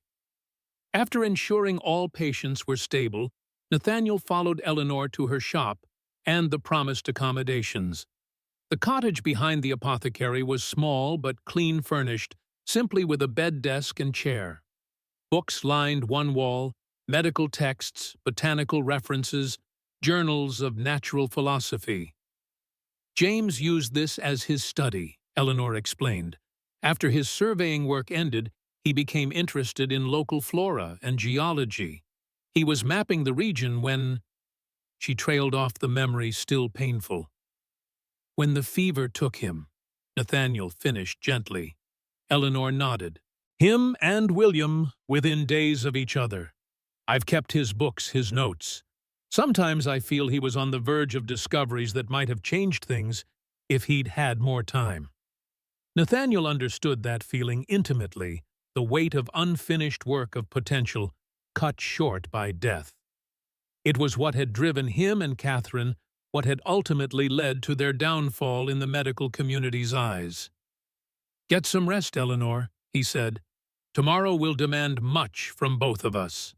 After ensuring all patients were stable, Nathaniel followed Eleanor to her shop and the promised accommodations. The cottage behind the apothecary was small but clean furnished, simply with a bed, desk, and chair. Books lined one wall: medical texts, botanical references, journals of natural philosophy. "James used this as his study," Eleanor explained. "After his surveying work ended, he became interested in local flora and geology. He was mapping the region when—" She trailed off, the memory still painful. "When the fever took him," Nathaniel finished gently. Eleanor nodded. "Him and William within days of each other. I've kept his books, his notes. Sometimes I feel he was on the verge of discoveries that might have changed things if he'd had more time. Nathaniel understood that feeling intimately, the weight of unfinished work of potential cut short by death. It was what had driven him and Catherine, what had ultimately led to their downfall in the medical community's eyes. "Get some rest, Eleanor," he said. "Tomorrow will demand much from both of us."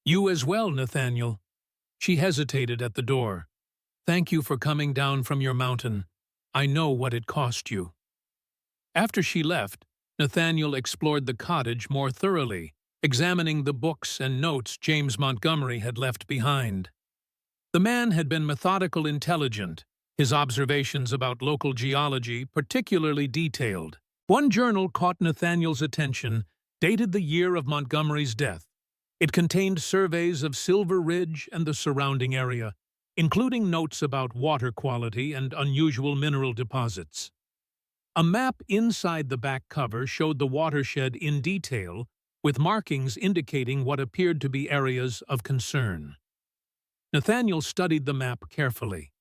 "You as well, Nathaniel." She hesitated at the door. "Thank you for coming down from your mountain. I know what it cost you." After she left, Nathaniel explored the cottage more thoroughly, examining the books and notes James Montgomery had left behind. The man had been methodical, intelligent, his observations about local geology particularly detailed. One journal caught Nathaniel's attention, dated the year of Montgomery's death. It contained surveys of Silver Ridge and the surrounding area, including notes about water quality and unusual mineral deposits. A map inside the back cover showed the watershed in detail, with markings indicating what appeared to be areas of concern. Nathaniel studied the map carefully.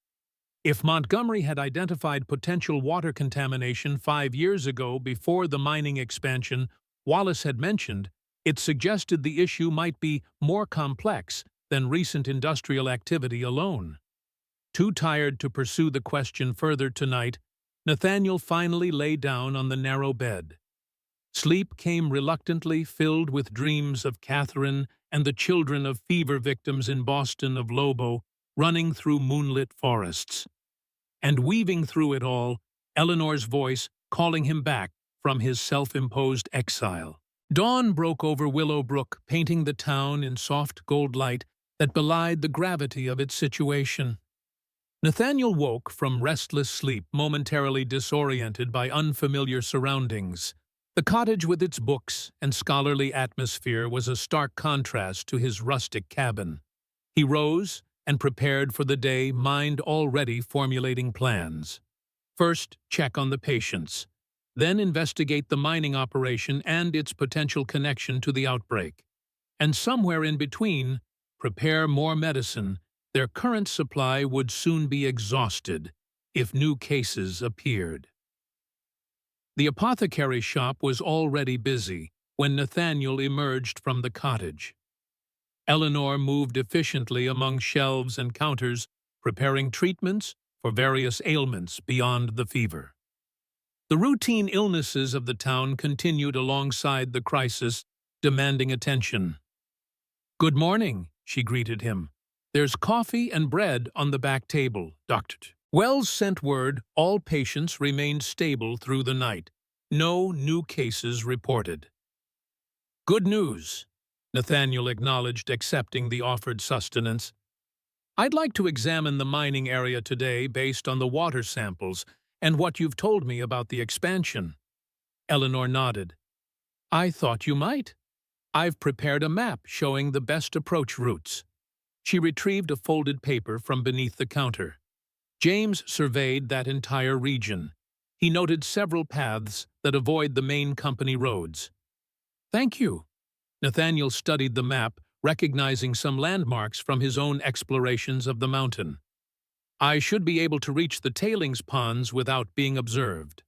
If Montgomery had identified potential water contamination 5 years ago before the mining expansion Wallace had mentioned, it suggested the issue might be more complex than recent industrial activity alone. Too tired to pursue the question further tonight, Nathaniel finally lay down on the narrow bed. Sleep came reluctantly, filled with dreams of Catherine and the children of fever victims in Boston, of Lobo, running through moonlit forests. And weaving through it all, Eleanor's voice calling him back from his self-imposed exile. Dawn broke over Willow Brook, painting the town in soft gold light that belied the gravity of its situation. Nathaniel woke from restless sleep, momentarily disoriented by unfamiliar surroundings. The cottage with its books and scholarly atmosphere was a stark contrast to his rustic cabin. He rose and prepared for the day, mind already formulating plans. First, check on the patients. Then investigate the mining operation and its potential connection to the outbreak. And somewhere in between, prepare more medicine. Their current supply would soon be exhausted if new cases appeared. The apothecary shop was already busy when Nathaniel emerged from the cottage. Eleanor moved efficiently among shelves and counters, preparing treatments for various ailments beyond the fever. The routine illnesses of the town continued alongside the crisis, demanding attention. "Good morning," she greeted him. "There's coffee and bread on the back table, Doctor." Wells sent word all patients remained stable through the night. No new cases reported. "Good news," Nathaniel acknowledged, accepting the offered sustenance. "I'd like to examine the mining area today based on the water samples and what you've told me about the expansion." Eleanor nodded. "I thought you might. I've prepared a map showing the best approach routes." She retrieved a folded paper from beneath the counter. James surveyed that entire region. He noted several paths that avoid the main company roads. "Thank you." Nathaniel studied the map, recognizing some landmarks from his own explorations of the mountain. "I should be able to reach the tailings ponds without being observed."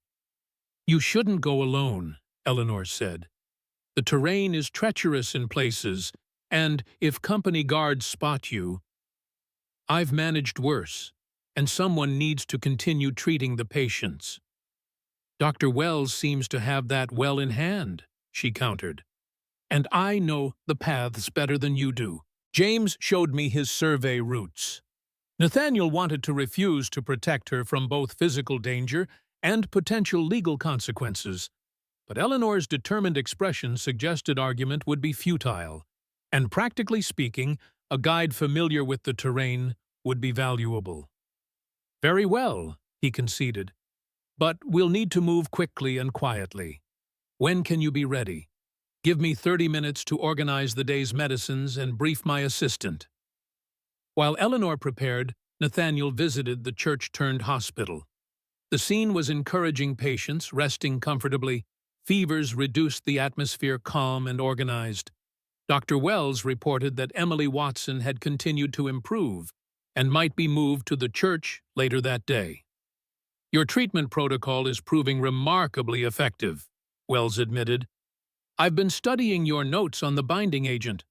"You shouldn't go alone," Eleanor said. "The terrain is treacherous in places, and if company guards spot you..." "I've managed worse, and someone needs to continue treating the patients." "Dr. Wells seems to have that well in hand," she countered. "And I know the paths better than you do. James showed me his survey routes." Nathaniel wanted to refuse to protect her from both physical danger and potential legal consequences, but Eleanor's determined expression suggested argument would be futile, and practically speaking, a guide familiar with the terrain would be valuable. "Very well," he conceded, "but we'll need to move quickly and quietly. When can you be ready? Give me 30 minutes to organize the day's medicines and brief my assistant." While Eleanor prepared, Nathaniel visited the church-turned-hospital. The scene was encouraging patients, resting comfortably. Fevers reduced the atmosphere, calm and organized. Dr. Wells reported that Emily Watson had continued to improve and might be moved to the church later that day. Your treatment protocol is proving remarkably effective, Wells admitted. I've been studying your notes on the binding agent.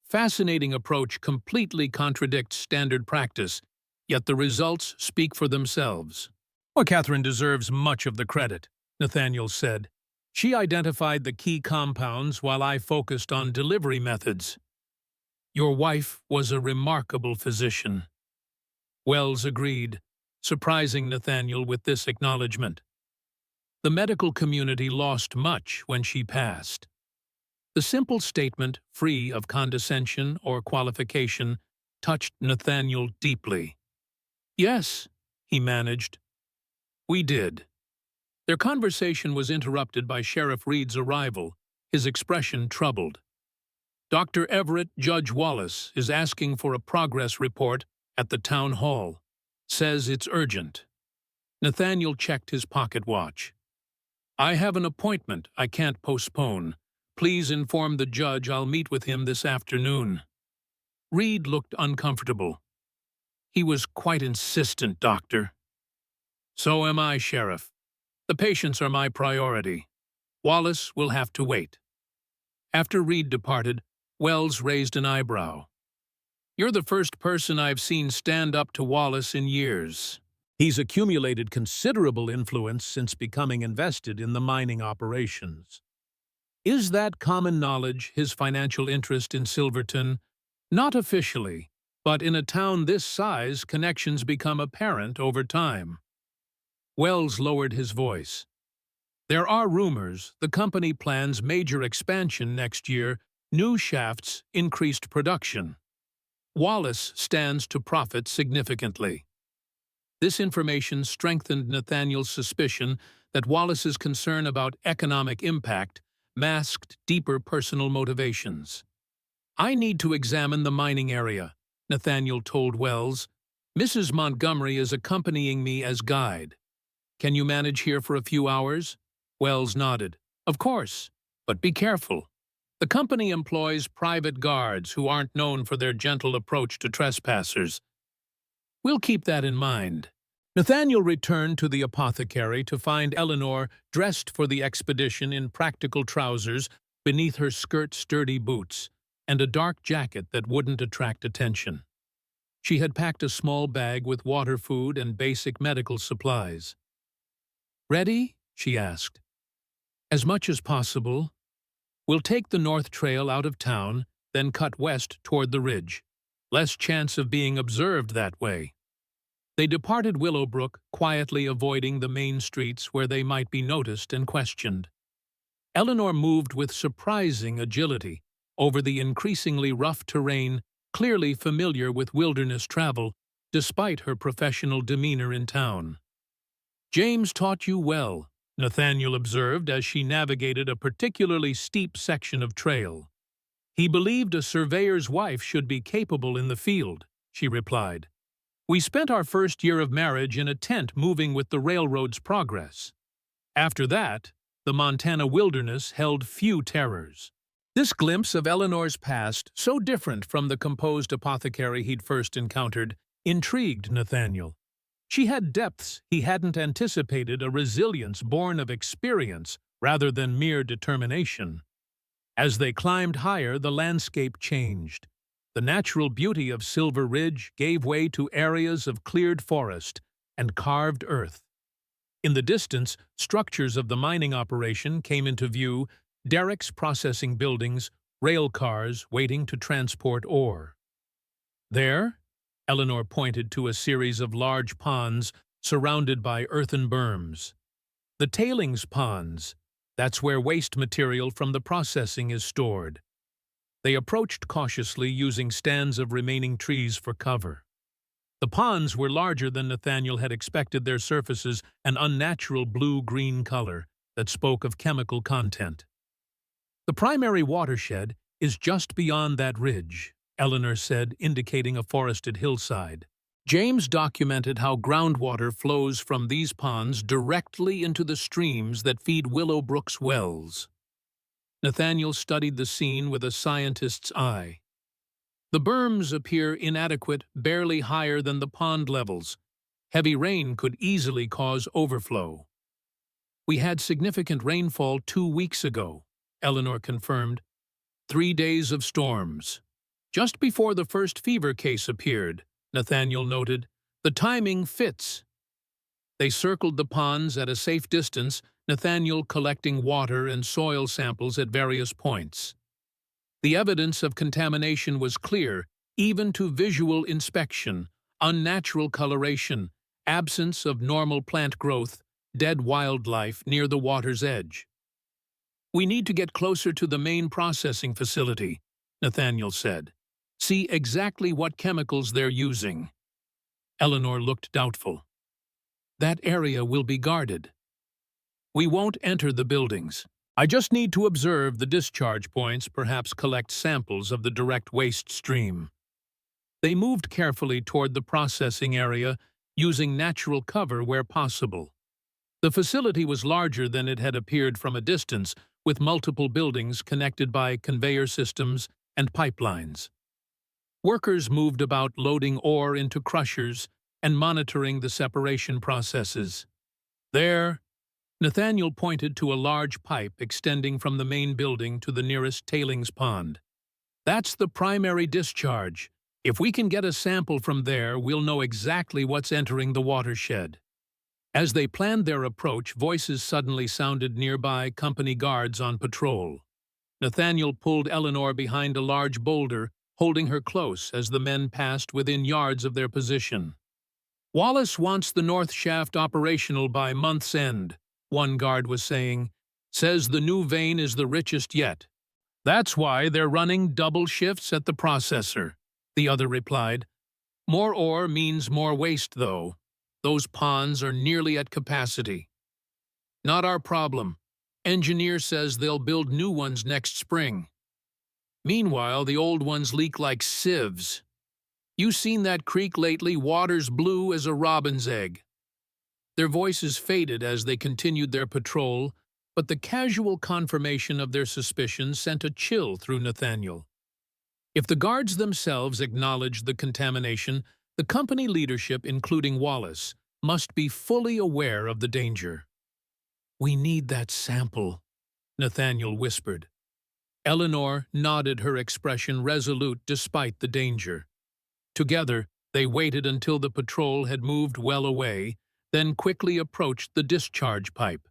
Fascinating approach completely contradicts standard practice, yet the results speak for themselves. Well, Catherine deserves much of the credit, Nathaniel said. She identified the key compounds while I focused on delivery methods. Your wife was a remarkable physician. Wells agreed, surprising Nathaniel with this acknowledgement. The medical community lost much when she passed. The simple statement, free of condescension or qualification, touched Nathaniel deeply. Yes, he managed. We did. Their conversation was interrupted by Sheriff Reed's arrival, his expression troubled. Dr. Everett Judge Wallace is asking for a progress report at the town hall. Says it's urgent. Nathaniel checked his pocket watch. I have an appointment I can't postpone. Please inform the judge I'll meet with him this afternoon. Reed looked uncomfortable. He was quite insistent, Doctor. So am I, Sheriff. The patients are my priority. Wallace will have to wait. After Reed departed, Wells raised an eyebrow. You're the first person I've seen stand up to Wallace in years. He's accumulated considerable influence since becoming invested in the mining operations. Is that common knowledge, his financial interest in Silverton? Not officially, but in a town this size, connections become apparent over time. Wells lowered his voice. There are rumors the company plans major expansion next year, new shafts, increased production. Wallace stands to profit significantly. This information strengthened Nathaniel's suspicion that Wallace's concern about economic impact masked deeper personal motivations. I need to examine the mining area, Nathaniel told Wells. Mrs. Montgomery is accompanying me as guide. Can you manage here for a few hours? Wells nodded. Of course, but be careful. The company employs private guards who aren't known for their gentle approach to trespassers. We'll keep that in mind. Nathaniel returned to the apothecary to find Eleanor dressed for the expedition in practical trousers, beneath her skirt sturdy boots, and a dark jacket that wouldn't attract attention. She had packed a small bag with water, food, and basic medical supplies. Ready? She asked. As much as possible. We'll take the north trail out of town, then cut west toward the ridge. Less chance of being observed that way. They departed Willowbrook, quietly avoiding the main streets where they might be noticed and questioned. Eleanor moved with surprising agility over the increasingly rough terrain, clearly familiar with wilderness travel, despite her professional demeanor in town. James taught you well, Nathaniel observed as she navigated a particularly steep section of trail. He believed a surveyor's wife should be capable in the field, she replied. We spent our first year of marriage in a tent moving with the railroad's progress. After that, the Montana wilderness held few terrors. This glimpse of Eleanor's past, so different from the composed apothecary he'd first encountered, intrigued Nathaniel. She had depths he hadn't anticipated, a resilience born of experience rather than mere determination. As they climbed higher, the landscape changed. The natural beauty of Silver Ridge gave way to areas of cleared forest and carved earth. In the distance, structures of the mining operation came into view, derricks processing buildings, rail cars waiting to transport ore. There, Eleanor pointed to a series of large ponds surrounded by earthen berms. The tailings ponds, that's where waste material from the processing is stored. They approached cautiously, using stands of remaining trees for cover. The ponds were larger than Nathaniel had expected, their surfaces an unnatural blue-green color that spoke of chemical content. The primary watershed is just beyond that ridge, Eleanor said, indicating a forested hillside. James documented how groundwater flows from these ponds directly into the streams that feed Willowbrook's wells. Nathaniel studied the scene with a scientist's eye. The berms appear inadequate, barely higher than the pond levels. Heavy rain could easily cause overflow. We had significant rainfall 2 weeks ago, Eleanor confirmed. 3 days of storms. Just before the first fever case appeared, Nathaniel noted, the timing fits. They circled the ponds at a safe distance, Nathaniel collecting water and soil samples at various points. The evidence of contamination was clear, even to visual inspection: unnatural coloration, absence of normal plant growth, dead wildlife near the water's edge. We need to get closer to the main processing facility, Nathaniel said. See exactly what chemicals they're using. Eleanor looked doubtful. That area will be guarded. We won't enter the buildings. I just need to observe the discharge points, perhaps collect samples of the direct waste stream. They moved carefully toward the processing area, using natural cover where possible. The facility was larger than it had appeared from a distance, with multiple buildings connected by conveyor systems and pipelines. Workers moved about loading ore into crushers and monitoring the separation processes. There, Nathaniel pointed to a large pipe extending from the main building to the nearest tailings pond. That's the primary discharge. If we can get a sample from there, we'll know exactly what's entering the watershed. As they planned their approach, voices suddenly sounded nearby, company guards on patrol. Nathaniel pulled Eleanor behind a large boulder, holding her close as the men passed within yards of their position. Wallace wants the north shaft operational by month's end, one guard was saying. Says the new vein is the richest yet. That's why they're running double shifts at the processor, the other replied. More ore means more waste, though. Those ponds are nearly at capacity. Not our problem. Engineer says they'll build new ones next spring. Meanwhile, the old ones leak like sieves. You seen that creek lately? Water's blue as a robin's egg. Their voices faded as they continued their patrol, but the casual confirmation of their suspicions sent a chill through Nathaniel. If the guards themselves acknowledged the contamination, the company leadership, including Wallace, must be fully aware of the danger. We need that sample, Nathaniel whispered. Eleanor nodded, her expression resolute despite the danger. Together, they waited until the patrol had moved well away, then quickly approached the discharge pipe.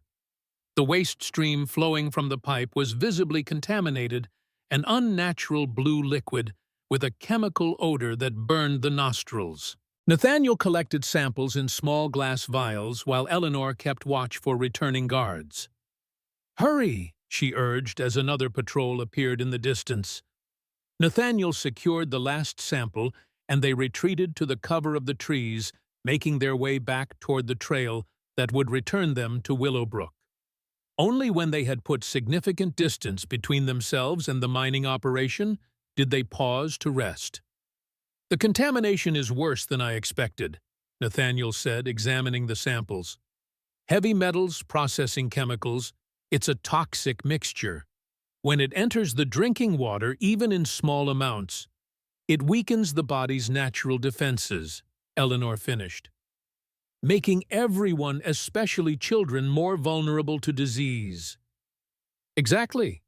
The waste stream flowing from the pipe was visibly contaminated, an unnatural blue liquid with a chemical odor that burned the nostrils. Nathaniel collected samples in small glass vials while Eleanor kept watch for returning guards. Hurry, she urged as another patrol appeared in the distance. Nathaniel secured the last sample, and they retreated to the cover of the trees, making their way back toward the trail that would return them to Willowbrook. Only when they had put significant distance between themselves and the mining operation did they pause to rest. The contamination is worse than I expected, Nathaniel said, examining the samples. Heavy metals, processing chemicals, it's a toxic mixture. When it enters the drinking water, even in small amounts, it weakens the body's natural defenses, Eleanor finished, making everyone, especially children, more vulnerable to disease. Exactly.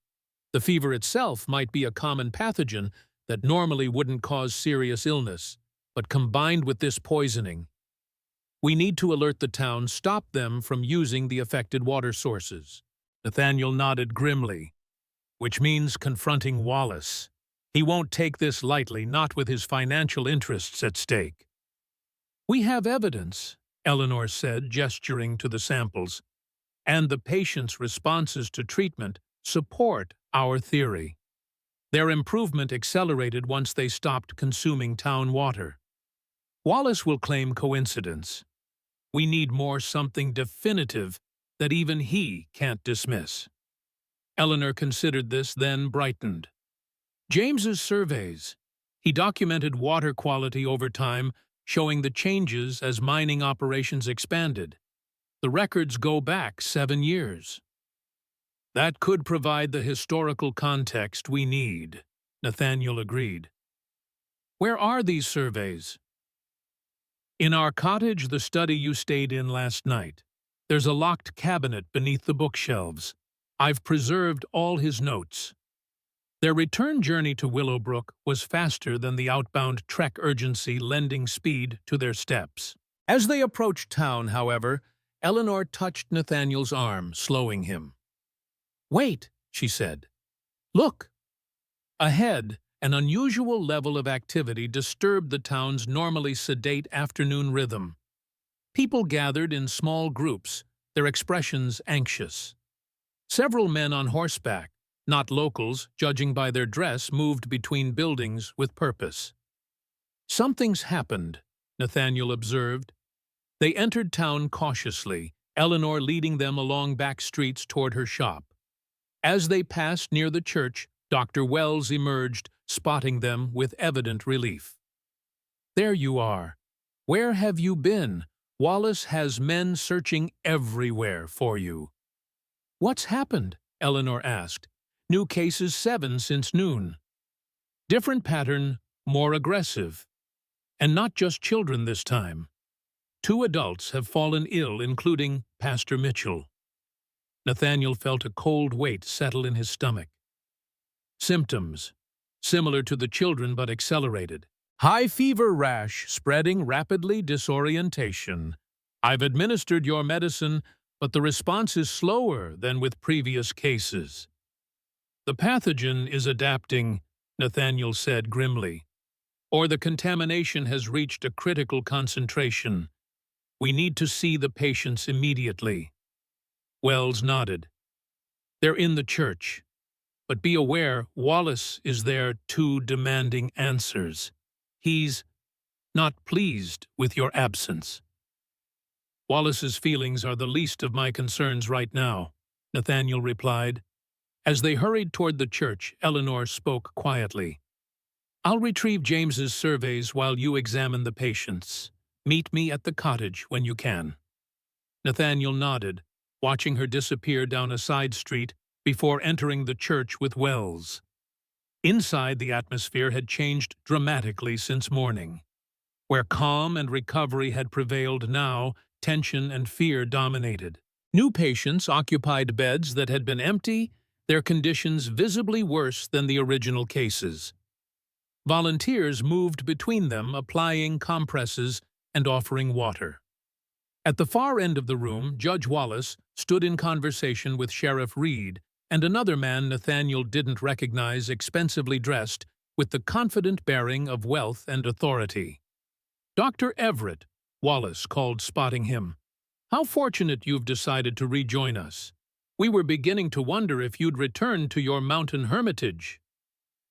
The fever itself might be a common pathogen that normally wouldn't cause serious illness, but combined with this poisoning, we need to alert the town, stop them from using the affected water sources. Nathaniel nodded grimly, which means confronting Wallace. He won't take this lightly, not with his financial interests at stake. We have evidence, Eleanor said, gesturing to the samples, and the patient's responses to treatment support our theory. Their improvement accelerated once they stopped consuming town water. Wallace will claim coincidence. We need more, something definitive that even he can't dismiss. Eleanor considered this, then brightened. James's surveys. He documented water quality over time, showing the changes as mining operations expanded. The records go back 7 years. That could provide the historical context we need, Nathaniel agreed. Where are these surveys? In our cottage, the study you stayed in last night. There's a locked cabinet beneath the bookshelves. I've preserved all his notes. Their return journey to Willowbrook was faster than the outbound trek urgency lending speed to their steps. As they approached town, however, Eleanor touched Nathaniel's arm, slowing him. "Wait," she said. "Look!" Ahead, an unusual level of activity disturbed the town's normally sedate afternoon rhythm. People gathered in small groups, their expressions anxious. Several men on horseback, not locals, judging by their dress, moved between buildings with purpose. "Something's happened," Nathaniel observed. They entered town cautiously, Eleanor leading them along back streets toward her shop. As they passed near the church, Dr. Wells emerged, spotting them with evident relief. "There you are. Where have you been? Wallace has men searching everywhere for you." "What's happened?" Eleanor asked. "New cases 7 since noon. Different pattern, more aggressive. And not just children this time. 2 adults have fallen ill, including Pastor Mitchell." Nathaniel felt a cold weight settle in his stomach. Symptoms, similar to the children but accelerated. "High fever rash, spreading rapidly, disorientation. I've administered your medicine, but the response is slower than with previous cases." "The pathogen is adapting," Nathaniel said grimly. "Or the contamination has reached a critical concentration. We need to see the patients immediately." Wells nodded. "They're in the church. But be aware, Wallace is there too, demanding answers. He's not pleased with your absence." "Wallace's feelings are the least of my concerns right now," Nathaniel replied. As they hurried toward the church, Eleanor spoke quietly. "I'll retrieve James's surveys while you examine the patients. Meet me at the cottage when you can." Nathaniel nodded, watching her disappear down a side street before entering the church with Wells. Inside, the atmosphere had changed dramatically since morning. Where calm and recovery had prevailed, now tension and fear dominated. New patients occupied beds that had been empty, their conditions visibly worse than the original cases. Volunteers moved between them, applying compresses and offering water. At the far end of the room, Judge Wallace stood in conversation with Sheriff Reed and another man Nathaniel didn't recognize, expensively dressed, with the confident bearing of wealth and authority. "Dr. Everett," Wallace called, spotting him. "How fortunate you've decided to rejoin us. We were beginning to wonder if you'd return to your mountain hermitage."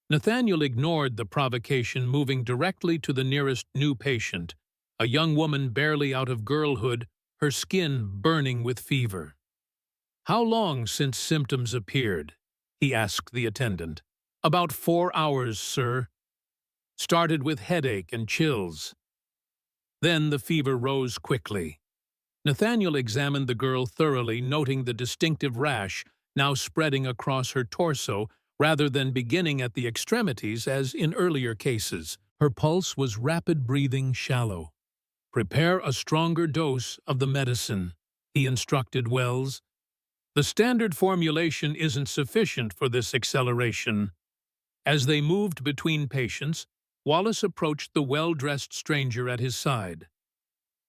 Nathaniel ignored the provocation, moving directly to the nearest new patient, a young woman barely out of girlhood, her skin burning with fever. "How long since symptoms appeared?" he asked the attendant. "About 4 hours, sir. Started with headache and chills. Then the fever rose quickly." Nathaniel examined the girl thoroughly, noting the distinctive rash now spreading across her torso rather than beginning at the extremities as in earlier cases. Her pulse was rapid, breathing shallow. "Prepare a stronger dose of the medicine," he instructed Wells. "The standard formulation isn't sufficient for this acceleration." As they moved between patients, Wallace approached the well-dressed stranger at his side.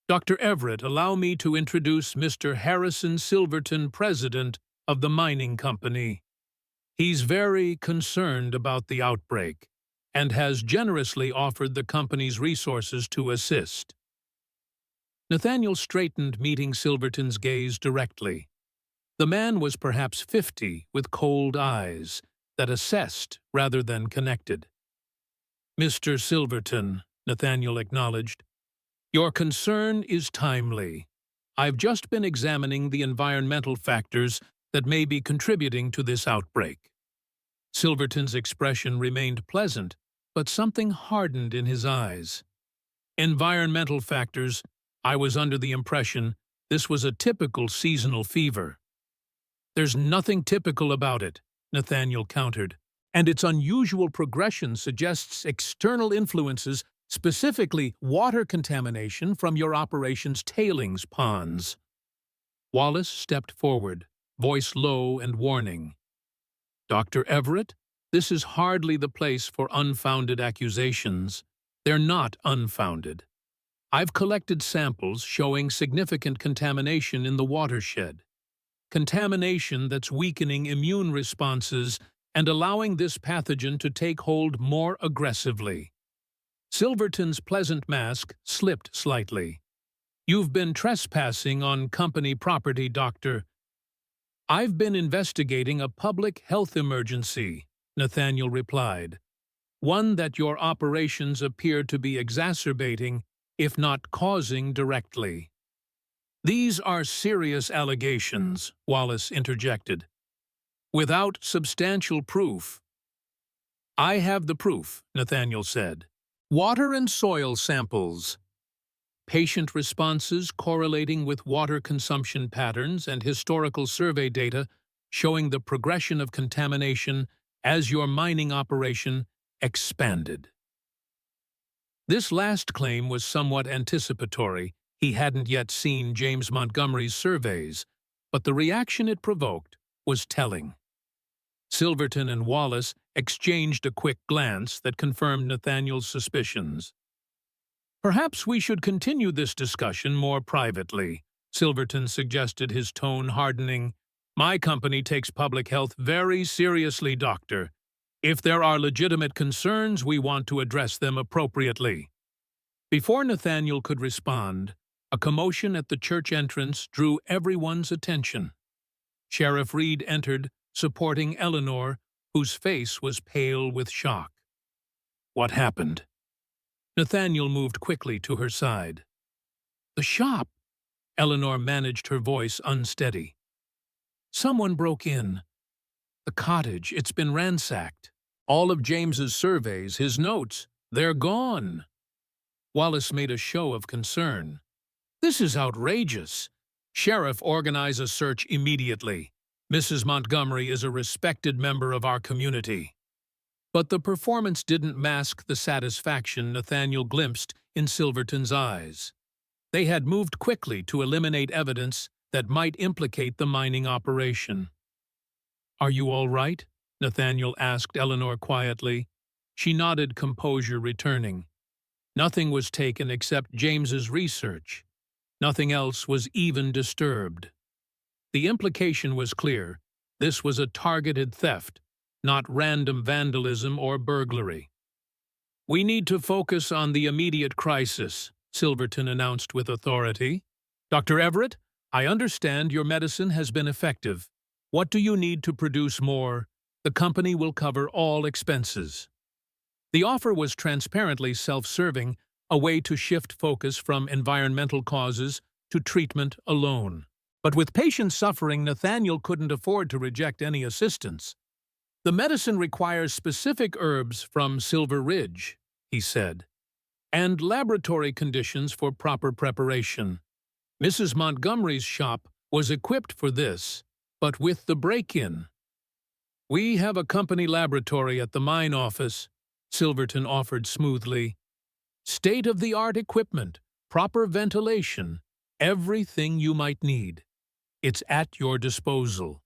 "Dr. Everett, allow me to introduce Mr. Harrison Silverton, president of the mining company. He's very concerned about the outbreak and has generously offered the company's resources to assist." Nathaniel straightened, meeting Silverton's gaze directly. The man was perhaps 50, with cold eyes that assessed rather than connected. "Mr. Silverton," Nathaniel acknowledged, "your concern is timely. I've just been examining the environmental factors that may be contributing to this outbreak." Silverton's expression remained pleasant, but something hardened in his eyes. "Environmental factors? I was under the impression this was a typical seasonal fever." There's nothing typical about it, Nathaniel countered, and its unusual progression suggests external influences, specifically water contamination from your operation's tailings ponds. Wallace stepped forward, voice low and warning. Dr. Everett, this is hardly the place for unfounded accusations. They're not unfounded. I've collected samples showing significant contamination in the watershed. Contamination that's weakening immune responses and allowing this pathogen to take hold more aggressively. Silverton's pleasant mask slipped slightly. You've been trespassing on company property, Doctor. I've been investigating a public health emergency, Nathaniel replied. One that your operations appear to be exacerbating, if not causing directly. These are serious allegations, Wallace interjected. Without substantial proof. I have the proof, Nathaniel said. Water and soil samples. Patient responses correlating with water consumption patterns and historical survey data showing the progression of contamination as your mining operation expanded. This last claim was somewhat anticipatory. He hadn't yet seen James Montgomery's surveys, but the reaction it provoked was telling. Silverton and Wallace exchanged a quick glance that confirmed Nathaniel's suspicions. Perhaps we should continue this discussion more privately, Silverton suggested, his tone hardening. My company takes public health very seriously, Doctor. If there are legitimate concerns, we want to address them appropriately. Before Nathaniel could respond, a commotion at the church entrance drew everyone's attention. Sheriff Reed entered, supporting Eleanor, whose face was pale with shock. What happened? Nathaniel moved quickly to her side. The shop. Eleanor managed her voice unsteady. Someone broke in. The cottage, it's been ransacked. All of James's surveys, his notes, they're gone. Wallace made a show of concern. This is outrageous. Sheriff, organize a search immediately. Mrs. Montgomery is a respected member of our community. But the performance didn't mask the satisfaction Nathaniel glimpsed in Silverton's eyes. They had moved quickly to eliminate evidence that might implicate the mining operation. Are you all right? Nathaniel asked Eleanor quietly. She nodded, composure returning. Nothing was taken except James's research. Nothing else was even disturbed. The implication was clear. This was a targeted theft, not random vandalism or burglary. We need to focus on the immediate crisis, Silverton announced with authority. Dr. Everett, I understand your medicine has been effective. What do you need to produce more? The company will cover all expenses. The offer was transparently self-serving, a way to shift focus from environmental causes to treatment alone. But with patients suffering, Nathaniel couldn't afford to reject any assistance. The medicine requires specific herbs from Silver Ridge, he said, and laboratory conditions for proper preparation. Mrs. Montgomery's shop was equipped for this, but with the break-in. We have a company laboratory at the mine office, Silverton offered smoothly. State-of-the-art equipment, proper ventilation, everything you might need. It's at your disposal.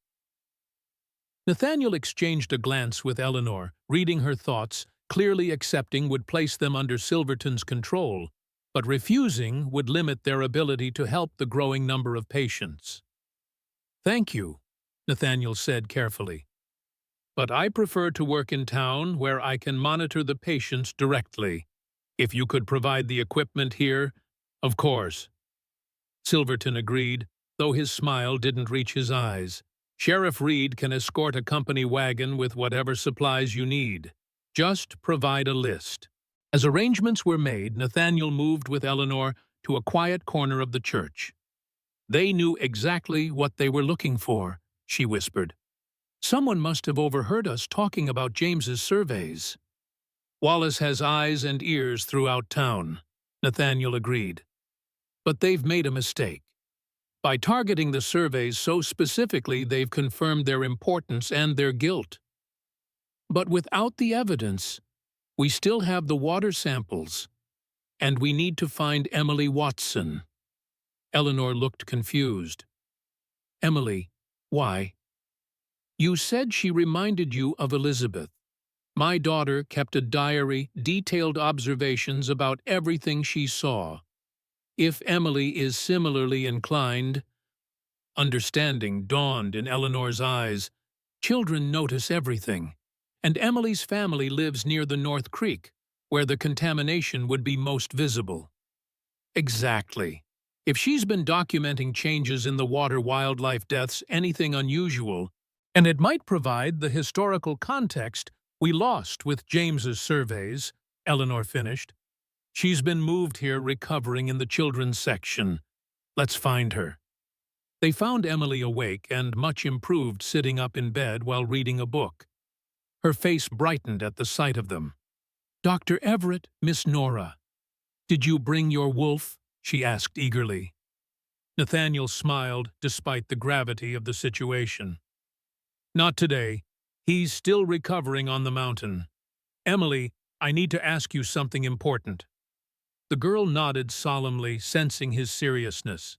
Nathaniel exchanged a glance with Eleanor, reading her thoughts, clearly accepting would place them under Silverton's control, but refusing would limit their ability to help the growing number of patients. Thank you, Nathaniel said carefully. But I prefer to work in town where I can monitor the patients directly. If you could provide the equipment here, of course. Silverton agreed, though his smile didn't reach his eyes. Sheriff Reed can escort a company wagon with whatever supplies you need. Just provide a list. As arrangements were made, Nathaniel moved with Eleanor to a quiet corner of the church. They knew exactly what they were looking for, she whispered. Someone must have overheard us talking about James's surveys. Wallace has eyes and ears throughout town, Nathaniel agreed. But they've made a mistake. By targeting the surveys so specifically, they've confirmed their importance and their guilt. But without the evidence, we still have the water samples, and we need to find Emily Watson. Eleanor looked confused. Emily, why? You said she reminded you of Elizabeth. My daughter kept a diary, detailed observations about everything she saw. If Emily is similarly inclined, understanding dawned in Eleanor's eyes. Children notice everything, and Emily's family lives near the North Creek, where the contamination would be most visible. Exactly. If she's been documenting changes in the water wildlife deaths, anything unusual, and it might provide the historical context we lost with James's surveys, Eleanor finished. She's been moved here recovering in the children's section. Let's find her. They found Emily awake and much improved, sitting up in bed while reading a book. Her face brightened at the sight of them. Dr. Everett, Miss Nora, did you bring your wolf? She asked eagerly. Nathaniel smiled despite the gravity of the situation. Not today. He's still recovering on the mountain. Emily, I need to ask you something important. The girl nodded solemnly, sensing his seriousness.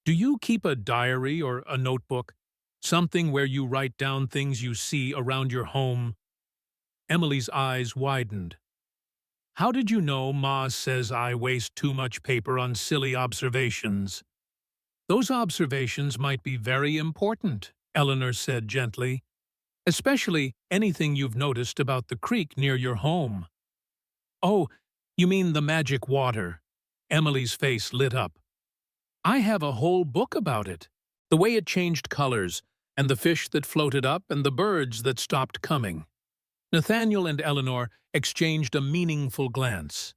Do you keep a diary or a notebook? Something where you write down things you see around your home? Emily's eyes widened. How did you know Ma says I waste too much paper on silly observations? Those observations might be very important, Eleanor said gently. Especially anything you've noticed about the creek near your home. Oh, you mean the magic water? Emily's face lit up. I have a whole book about it. The way it changed colors, and the fish that floated up, and the birds that stopped coming. Nathaniel and Eleanor exchanged a meaningful glance.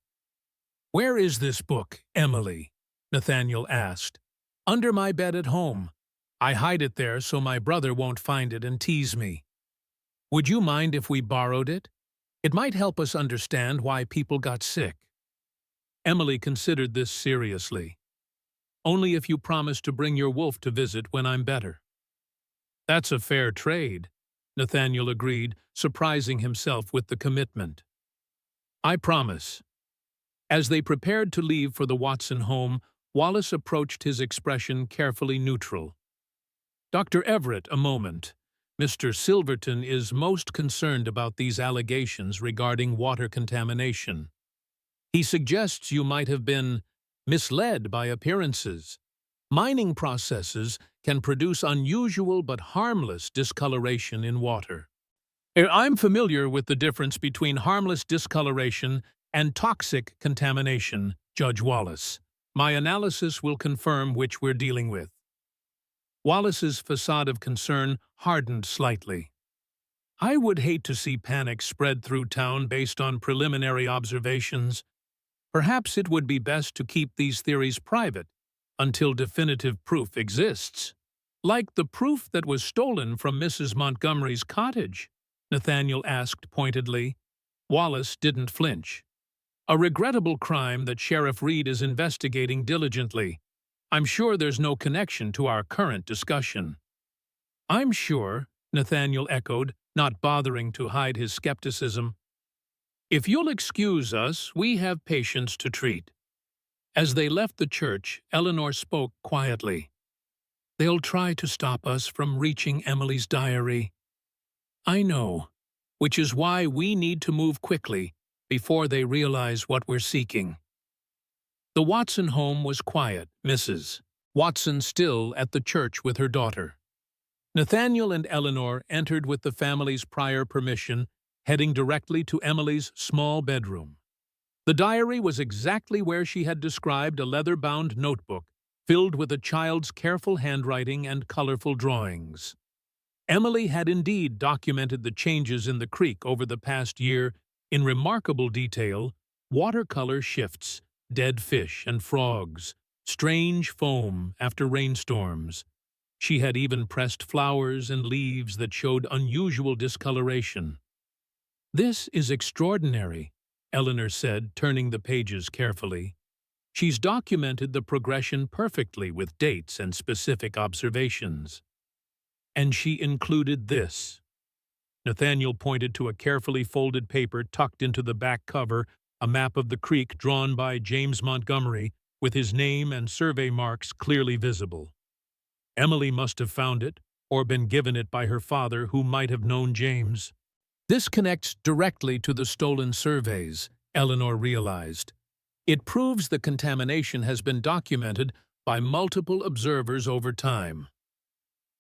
Where is this book, Emily? Nathaniel asked. Under my bed at home. I hide it there so my brother won't find it and tease me. Would you mind if we borrowed it? It might help us understand why people got sick. Emily considered this seriously. Only if you promise to bring your wolf to visit when I'm better. That's a fair trade, Nathaniel agreed, surprising himself with the commitment. I promise. As they prepared to leave for the Watson home, Wallace approached his expression carefully neutral. Dr. Everett, a moment. Mr. Silverton is most concerned about these allegations regarding water contamination. He suggests you might have been misled by appearances. Mining processes can produce unusual but harmless discoloration in water. I'm familiar with the difference between harmless discoloration and toxic contamination, Judge Wallace. My analysis will confirm which we're dealing with. Wallace's facade of concern hardened slightly. I would hate to see panic spread through town based on preliminary observations. Perhaps it would be best to keep these theories private until definitive proof exists. Like the proof that was stolen from Mrs. Montgomery's cottage, Nathaniel asked pointedly. Wallace didn't flinch. A regrettable crime that Sheriff Reed is investigating diligently. I'm sure there's no connection to our current discussion. I'm sure, Nathaniel echoed, not bothering to hide his skepticism. If you'll excuse us, we have patients to treat. As they left the church, Eleanor spoke quietly. They'll try to stop us from reaching Emily's diary. I know, which is why we need to move quickly before they realize what we're seeking. The Watson home was quiet, Mrs. Watson still at the church with her daughter. Nathaniel and Eleanor entered with the family's prior permission, heading directly to Emily's small bedroom. The diary was exactly where she had described, a leather-bound notebook filled with a child's careful handwriting and colorful drawings. Emily had indeed documented the changes in the creek over the past year in remarkable detail: watercolor shifts, dead fish and frogs, strange foam after rainstorms. She had even pressed flowers and leaves that showed unusual discoloration. This is extraordinary, Eleanor said, turning the pages carefully. She's documented the progression perfectly with dates and specific observations. And she included this. Nathaniel pointed to a carefully folded paper tucked into the back cover, a map of the creek drawn by James Montgomery, with his name and survey marks clearly visible. Emily must have found it, or been given it by her father, who might have known James. This connects directly to the stolen surveys, Eleanor realized. It proves the contamination has been documented by multiple observers over time.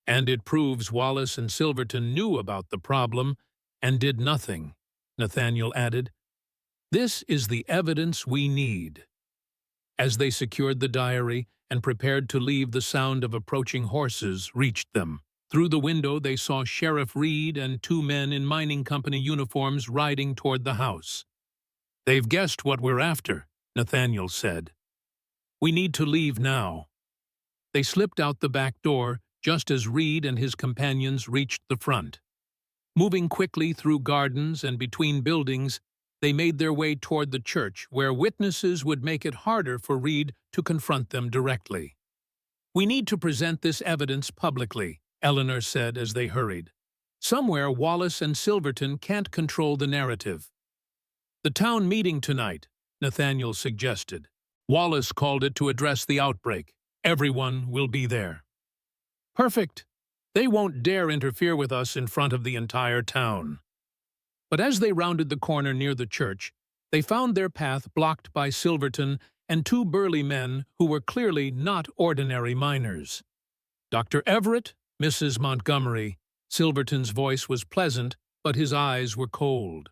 And it proves Wallace and Silverton knew about the problem and did nothing, Nathaniel added. This is the evidence we need. As they secured the diary and prepared to leave, the sound of approaching horses reached them. Through the window they saw Sheriff Reed and two men in mining company uniforms riding toward the house. "They've guessed what we're after," Nathaniel said. "We need to leave now." They slipped out the back door just as Reed and his companions reached the front. Moving quickly through gardens and between buildings, they made their way toward the church, where witnesses would make it harder for Reed to confront them directly. "We need to present this evidence publicly," Eleanor said as they hurried. "Somewhere Wallace and Silverton can't control the narrative." "The town meeting tonight," Nathaniel suggested. "Wallace called it to address the outbreak. Everyone will be there." "Perfect. They won't dare interfere with us in front of the entire town." But as they rounded the corner near the church, they found their path blocked by Silverton and two burly men who were clearly not ordinary miners. "Dr. Everett, Mrs. Montgomery." Silverton's voice was pleasant, but his eyes were cold.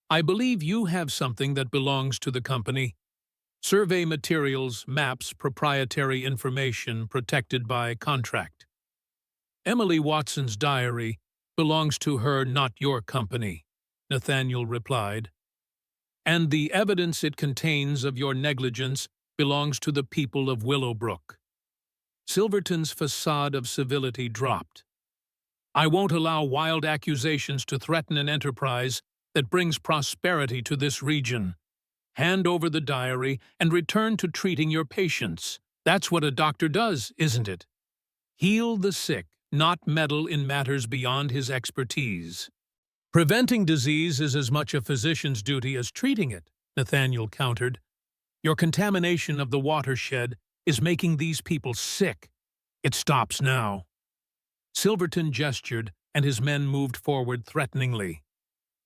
"I believe you have something that belongs to the company. Survey materials, maps, proprietary information protected by contract. Emily Watson's diary belongs to her, not your company," Nathaniel replied. "And the evidence it contains of your negligence belongs to the people of Willowbrook." Silverton's facade of civility dropped. "I won't allow wild accusations to threaten an enterprise that brings prosperity to this region. Hand over the diary and return to treating your patients. That's what a doctor does, isn't it? Heal the sick, not meddle in matters beyond his expertise." "Preventing disease is as much a physician's duty as treating it," Nathaniel countered. "Your contamination of the watershed is making these people sick. It stops now." Silverton gestured, and his men moved forward threateningly.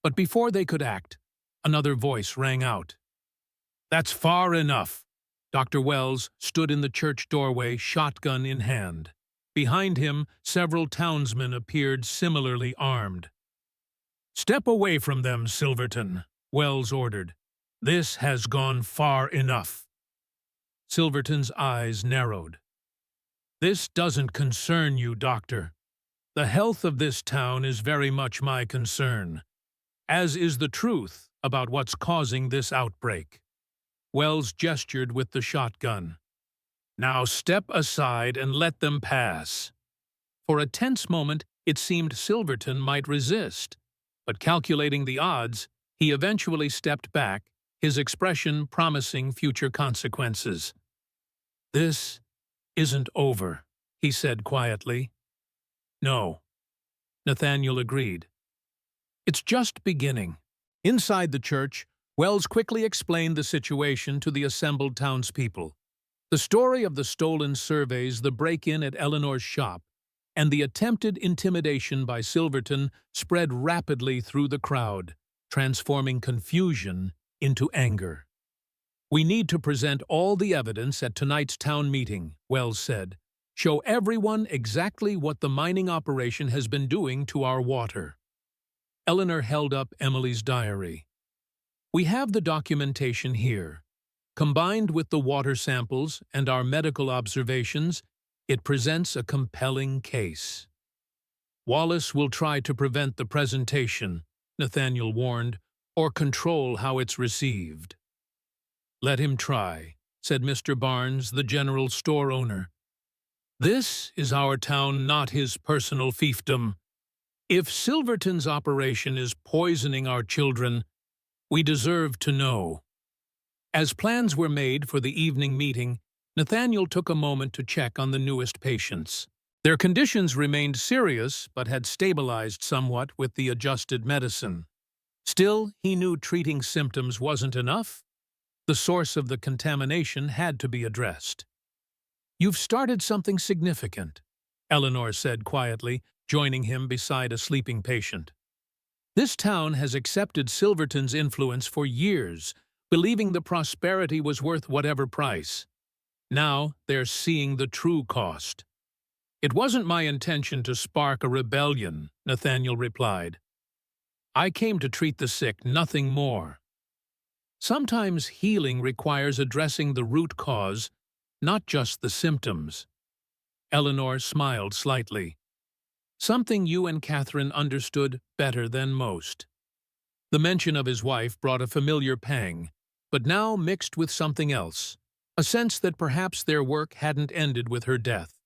But before they could act, another voice rang out. "That's far enough." Dr. Wells stood in the church doorway, shotgun in hand. Behind him, several townsmen appeared similarly armed. "Step away from them, Silverton," Wells ordered. "This has gone far enough." Silverton's eyes narrowed. "This doesn't concern you, Doctor. The health of this town is very much my concern, as is the truth about what's causing this outbreak." Wells gestured with the shotgun. "Now step aside and let them pass." For a tense moment, it seemed Silverton might resist, but calculating the odds, he eventually stepped back, his expression promising future consequences. "This isn't over," he said quietly. "No," Nathaniel agreed. "It's just beginning." Inside the church, Wells quickly explained the situation to the assembled townspeople. The story of the stolen surveys, the break-in at Eleanor's shop, and the attempted intimidation by Silverton spread rapidly through the crowd, transforming confusion into anger. "We need to present all the evidence at tonight's town meeting," Wells said. "Show everyone exactly what the mining operation has been doing to our water." Eleanor held up Emily's diary. "We have the documentation here. Combined with the water samples and our medical observations, it presents a compelling case." "Wallace will try to prevent the presentation," Nathaniel warned, "or control how it's received." "Let him try," said Mr. Barnes, the general store owner. "This is our town, not his personal fiefdom. If Silverton's operation is poisoning our children, we deserve to know." As plans were made for the evening meeting, Nathaniel took a moment to check on the newest patients. Their conditions remained serious but had stabilized somewhat with the adjusted medicine. Still, he knew treating symptoms wasn't enough. The source of the contamination had to be addressed. "You've started something significant," Eleanor said quietly, joining him beside a sleeping patient. "This town has accepted Silverton's influence for years, believing the prosperity was worth whatever price. Now they're seeing the true cost." "It wasn't my intention to spark a rebellion," Nathaniel replied. "I came to treat the sick, nothing more." Sometimes healing requires addressing the root cause, not just the symptoms. Eleanor smiled slightly. "Something you and Catherine understood better than most." The mention of his wife brought a familiar pang, but now mixed with something else, a sense that perhaps their work hadn't ended with her death.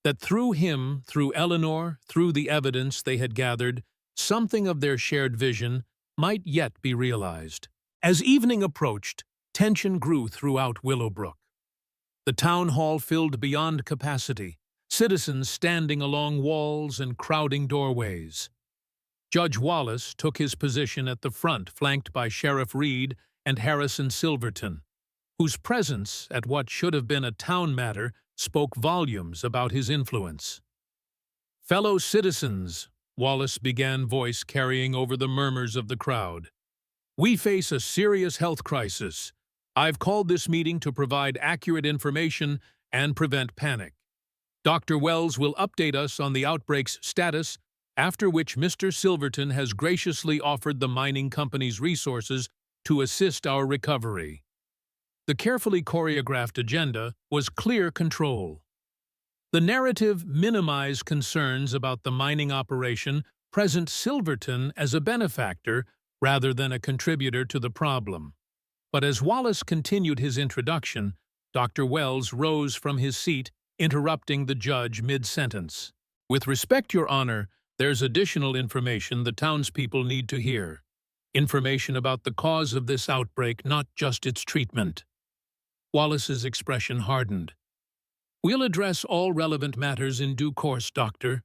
That through him, through Eleanor, through the evidence they had gathered, something of their shared vision might yet be realized. As evening approached, tension grew throughout Willowbrook. The town hall filled beyond capacity, citizens standing along walls and crowding doorways. Judge Wallace took his position at the front, flanked by Sheriff Reed and Harrison Silverton, whose presence at what should have been a town matter spoke volumes about his influence. "Fellow citizens," Wallace began, voice carrying over the murmurs of the crowd, "we face a serious health crisis. I've called this meeting to provide accurate information and prevent panic. Dr. Wells will update us on the outbreak's status, after which Mr. Silverton has graciously offered the mining company's resources to assist our recovery." The carefully choreographed agenda was clear control. The narrative minimized concerns about the mining operation, present Silverton as a benefactor rather than a contributor to the problem. But as Wallace continued his introduction, Dr. Wells rose from his seat, interrupting the judge mid-sentence. "With respect, Your Honor, there's additional information the townspeople need to hear. Information about the cause of this outbreak, not just its treatment." Wallace's expression hardened. "We'll address all relevant matters in due course, Doctor."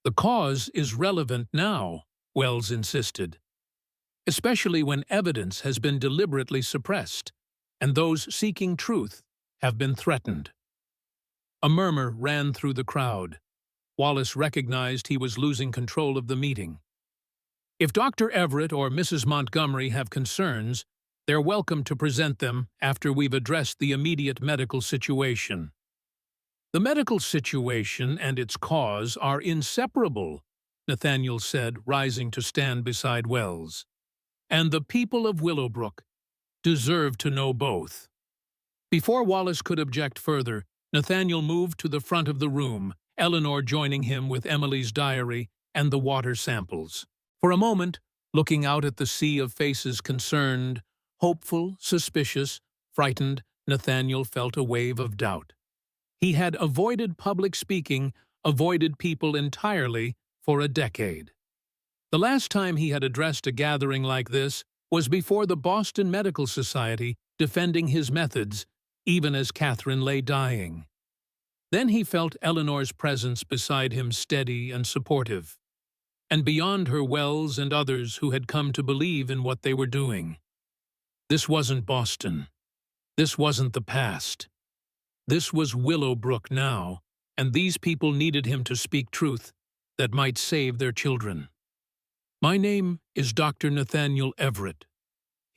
"The cause is relevant now," Wells insisted, "especially when evidence has been deliberately suppressed and those seeking truth have been threatened." A murmur ran through the crowd. Wallace recognized he was losing control of the meeting. "If Dr. Everett or Mrs. Montgomery have concerns, they're welcome to present them after we've addressed the immediate medical situation." "The medical situation and its cause are inseparable," Nathaniel said, rising to stand beside Wells. "And the people of Willowbrook deserve to know both." Before Wallace could object further, Nathaniel moved to the front of the room, Eleanor joining him with Emily's diary and the water samples. For a moment, looking out at the sea of faces concerned, hopeful, suspicious, frightened, Nathaniel felt a wave of doubt. He had avoided public speaking, avoided people entirely, for a decade. The last time he had addressed a gathering like this was before the Boston Medical Society, defending his methods, even as Catherine lay dying. Then he felt Eleanor's presence beside him, steady and supportive. And beyond her, Wells and others who had come to believe in what they were doing. This wasn't Boston. This wasn't the past. This was Willowbrook now, and these people needed him to speak truth that might save their children. "My name is Dr. Nathaniel Everett,"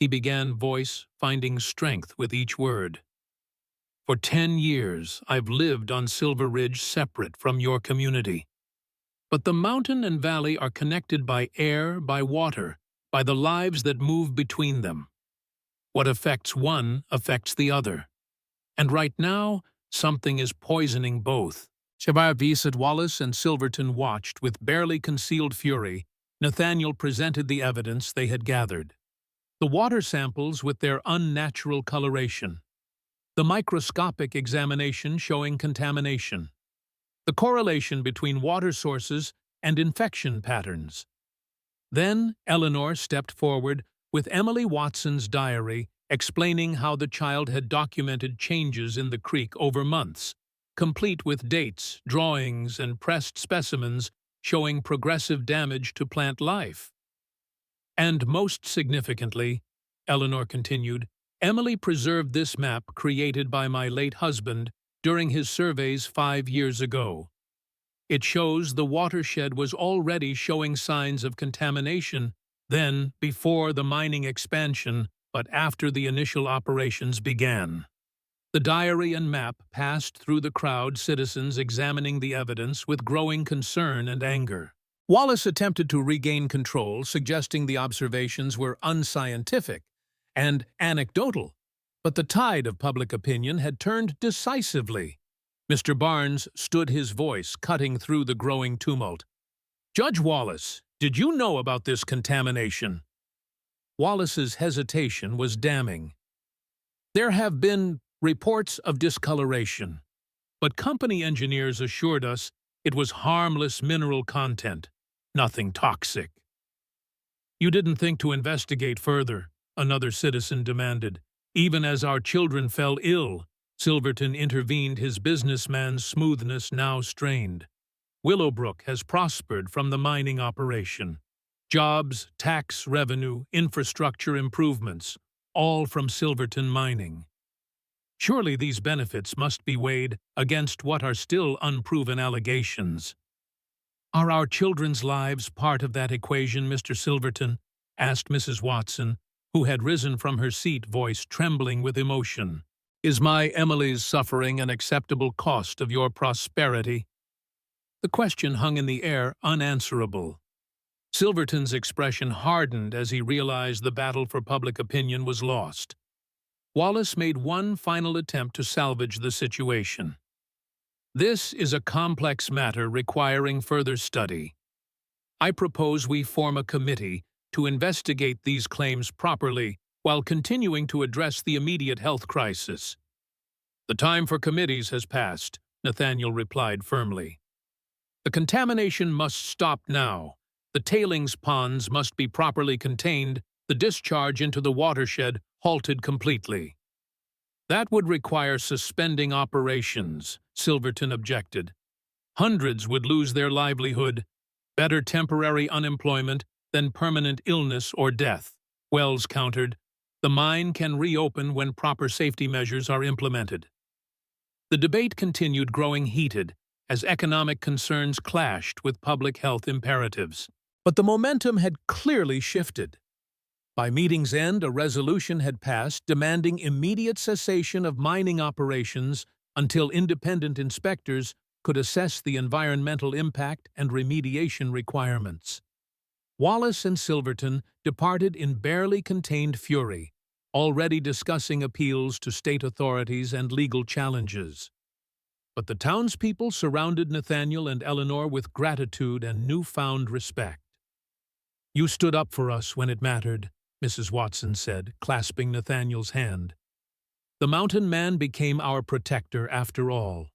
he began, voice finding strength with each word. "For 10 years, I've lived on Silver Ridge separate from your community. But the mountain and valley are connected by air, by water, by the lives that move between them. What affects one affects the other. And right now, something is poisoning both." As Wallace and Silverton watched with barely concealed fury, Nathaniel presented the evidence they had gathered. The water samples with their unnatural coloration. The microscopic examination showing contamination. The correlation between water sources and infection patterns. Then Eleanor stepped forward with Emily Watson's diary explaining how the child had documented changes in the creek over months, complete with dates, drawings, and pressed specimens showing progressive damage to plant life. And most significantly, Eleanor continued, Emily preserved this map created by my late husband during his surveys 5 years ago. It shows the watershed was already showing signs of contamination, then before the mining expansion, but after the initial operations began. The diary and map passed through the crowd, citizens examining the evidence with growing concern and anger. Wallace attempted to regain control, suggesting the observations were unscientific and anecdotal, but the tide of public opinion had turned decisively. Mr. Barnes stood, his voice cutting through the growing tumult. "Judge Wallace, did you know about this contamination?" Wallace's hesitation was damning. "There have been reports of discoloration, but company engineers assured us it was harmless mineral content, nothing toxic." "You didn't think to investigate further," another citizen demanded. "Even as our children fell ill," Silverton intervened, his businessman's smoothness now strained. "Willowbrook has prospered from the mining operation. Jobs, tax revenue, infrastructure improvements, all from Silverton mining. Surely these benefits must be weighed against what are still unproven allegations." "Are our children's lives part of that equation, Mr. Silverton?" asked Mrs. Watson, who had risen from her seat, voice trembling with emotion. "Is my Emily's suffering an acceptable cost of your prosperity?" The question hung in the air, unanswerable. Silverton's expression hardened as he realized the battle for public opinion was lost. Wallace made one final attempt to salvage the situation. "This is a complex matter requiring further study. I propose we form a committee to investigate these claims properly while continuing to address the immediate health crisis." "The time for committees has passed," Nathaniel replied firmly. "The contamination must stop now. The tailings ponds must be properly contained, the discharge into the watershed halted completely." "That would require suspending operations," Silverton objected. "Hundreds would lose their livelihood. Better temporary unemployment than permanent illness or death," Wells countered. "The mine can reopen when proper safety measures are implemented." The debate continued, growing heated, as economic concerns clashed with public health imperatives. But the momentum had clearly shifted. By meeting's end, a resolution had passed demanding immediate cessation of mining operations until independent inspectors could assess the environmental impact and remediation requirements. Wallace and Silverton departed in barely contained fury, already discussing appeals to state authorities and legal challenges. But the townspeople surrounded Nathaniel and Eleanor with gratitude and newfound respect. "You stood up for us when it mattered," Mrs. Watson said, clasping Nathaniel's hand. "The mountain man became our protector after all."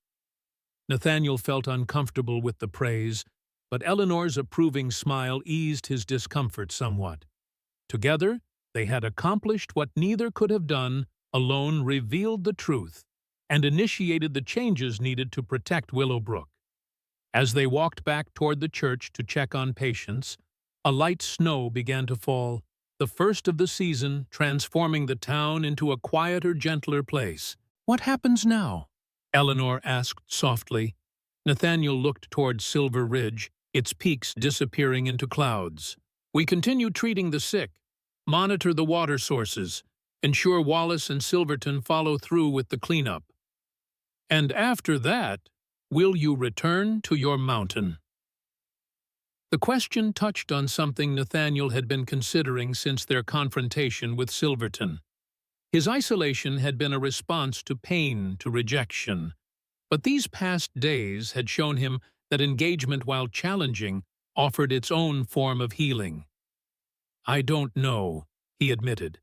Nathaniel felt uncomfortable with the praise, but Eleanor's approving smile eased his discomfort somewhat. Together, they had accomplished what neither could have done, alone revealed the truth, and initiated the changes needed to protect Willowbrook. As they walked back toward the church to check on patients, a light snow began to fall, the first of the season, transforming the town into a quieter, gentler place. "What happens now?" Eleanor asked softly. Nathaniel looked toward Silver Ridge, its peaks disappearing into clouds. "We continue treating the sick, monitor the water sources, ensure Wallace and Silverton follow through with the cleanup. And after that, will you return to your mountain?" The question touched on something Nathaniel had been considering since their confrontation with Silverton. His isolation had been a response to pain, to rejection. But these past days had shown him that engagement, while challenging, offered its own form of healing. "I don't know," he admitted.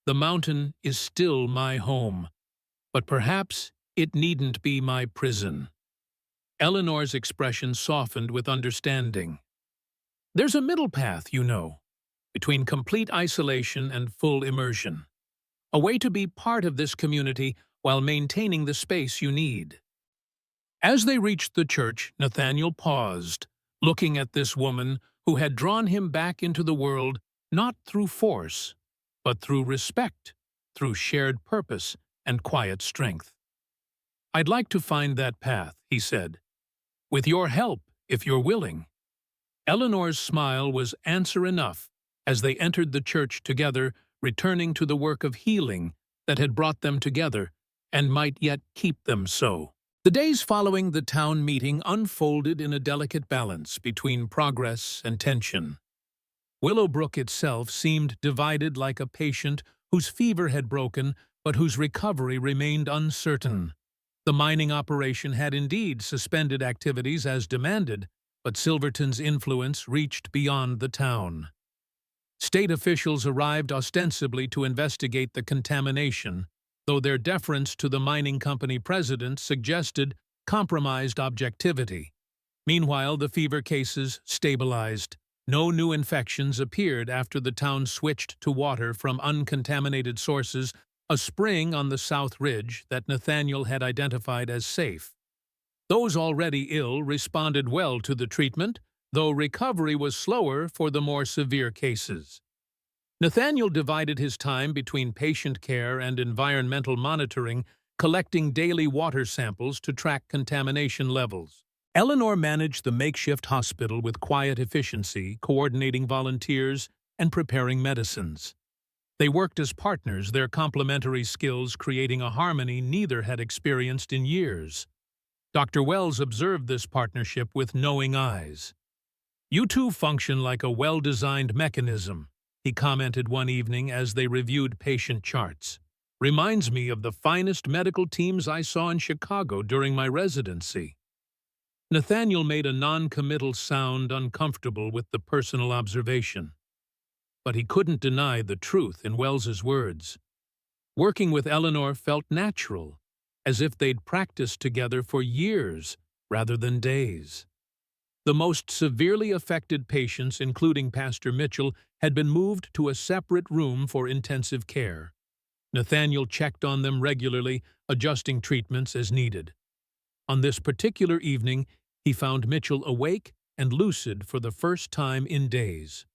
"The mountain is still my home, but perhaps it needn't be my prison." Eleanor's expression softened with understanding. "There's a middle path, you know, between complete isolation and full immersion. a way to be part of this community while maintaining the space you need. As they reached the church, Nathaniel paused, looking at this woman who had drawn him back into the world not through force, but through respect, through shared purpose and quiet strength. "I'd like to find that path," he said. "With your help, if you're willing." Eleanor's smile was answer enough as they entered the church together, returning to the work of healing that had brought them together and might yet keep them so. The days following the town meeting unfolded in a delicate balance between progress and tension. Willowbrook itself seemed divided like a patient whose fever had broken but whose recovery remained uncertain. The mining operation had indeed suspended activities as demanded, but Silverton's influence reached beyond the town. State officials arrived ostensibly to investigate the contamination, though their deference to the mining company president suggested compromised objectivity. Meanwhile, the fever cases stabilized. No new infections appeared after the town switched to water from uncontaminated sources, a spring on the South Ridge that Nathaniel had identified as safe. Those already ill responded well to the treatment, though recovery was slower for the more severe cases. Nathaniel divided his time between patient care and environmental monitoring, collecting daily water samples to track contamination levels. Eleanor managed the makeshift hospital with quiet efficiency, coordinating volunteers and preparing medicines. They worked as partners, their complementary skills creating a harmony neither had experienced in years. Dr. Wells observed this partnership with knowing eyes. "You two function like a well-designed mechanism," he commented one evening as they reviewed patient charts. "Reminds me of the finest medical teams I saw in Chicago during my residency." Nathaniel made a non-committal sound, uncomfortable with the personal observation. But he couldn't deny the truth in Wells's words. Working with Eleanor felt natural, as if they'd practiced together for years rather than days. The most severely affected patients, including Pastor Mitchell, had been moved to a separate room for intensive care. Nathaniel checked on them regularly, adjusting treatments as needed. On this particular evening, he found Mitchell awake and lucid for the first time in days.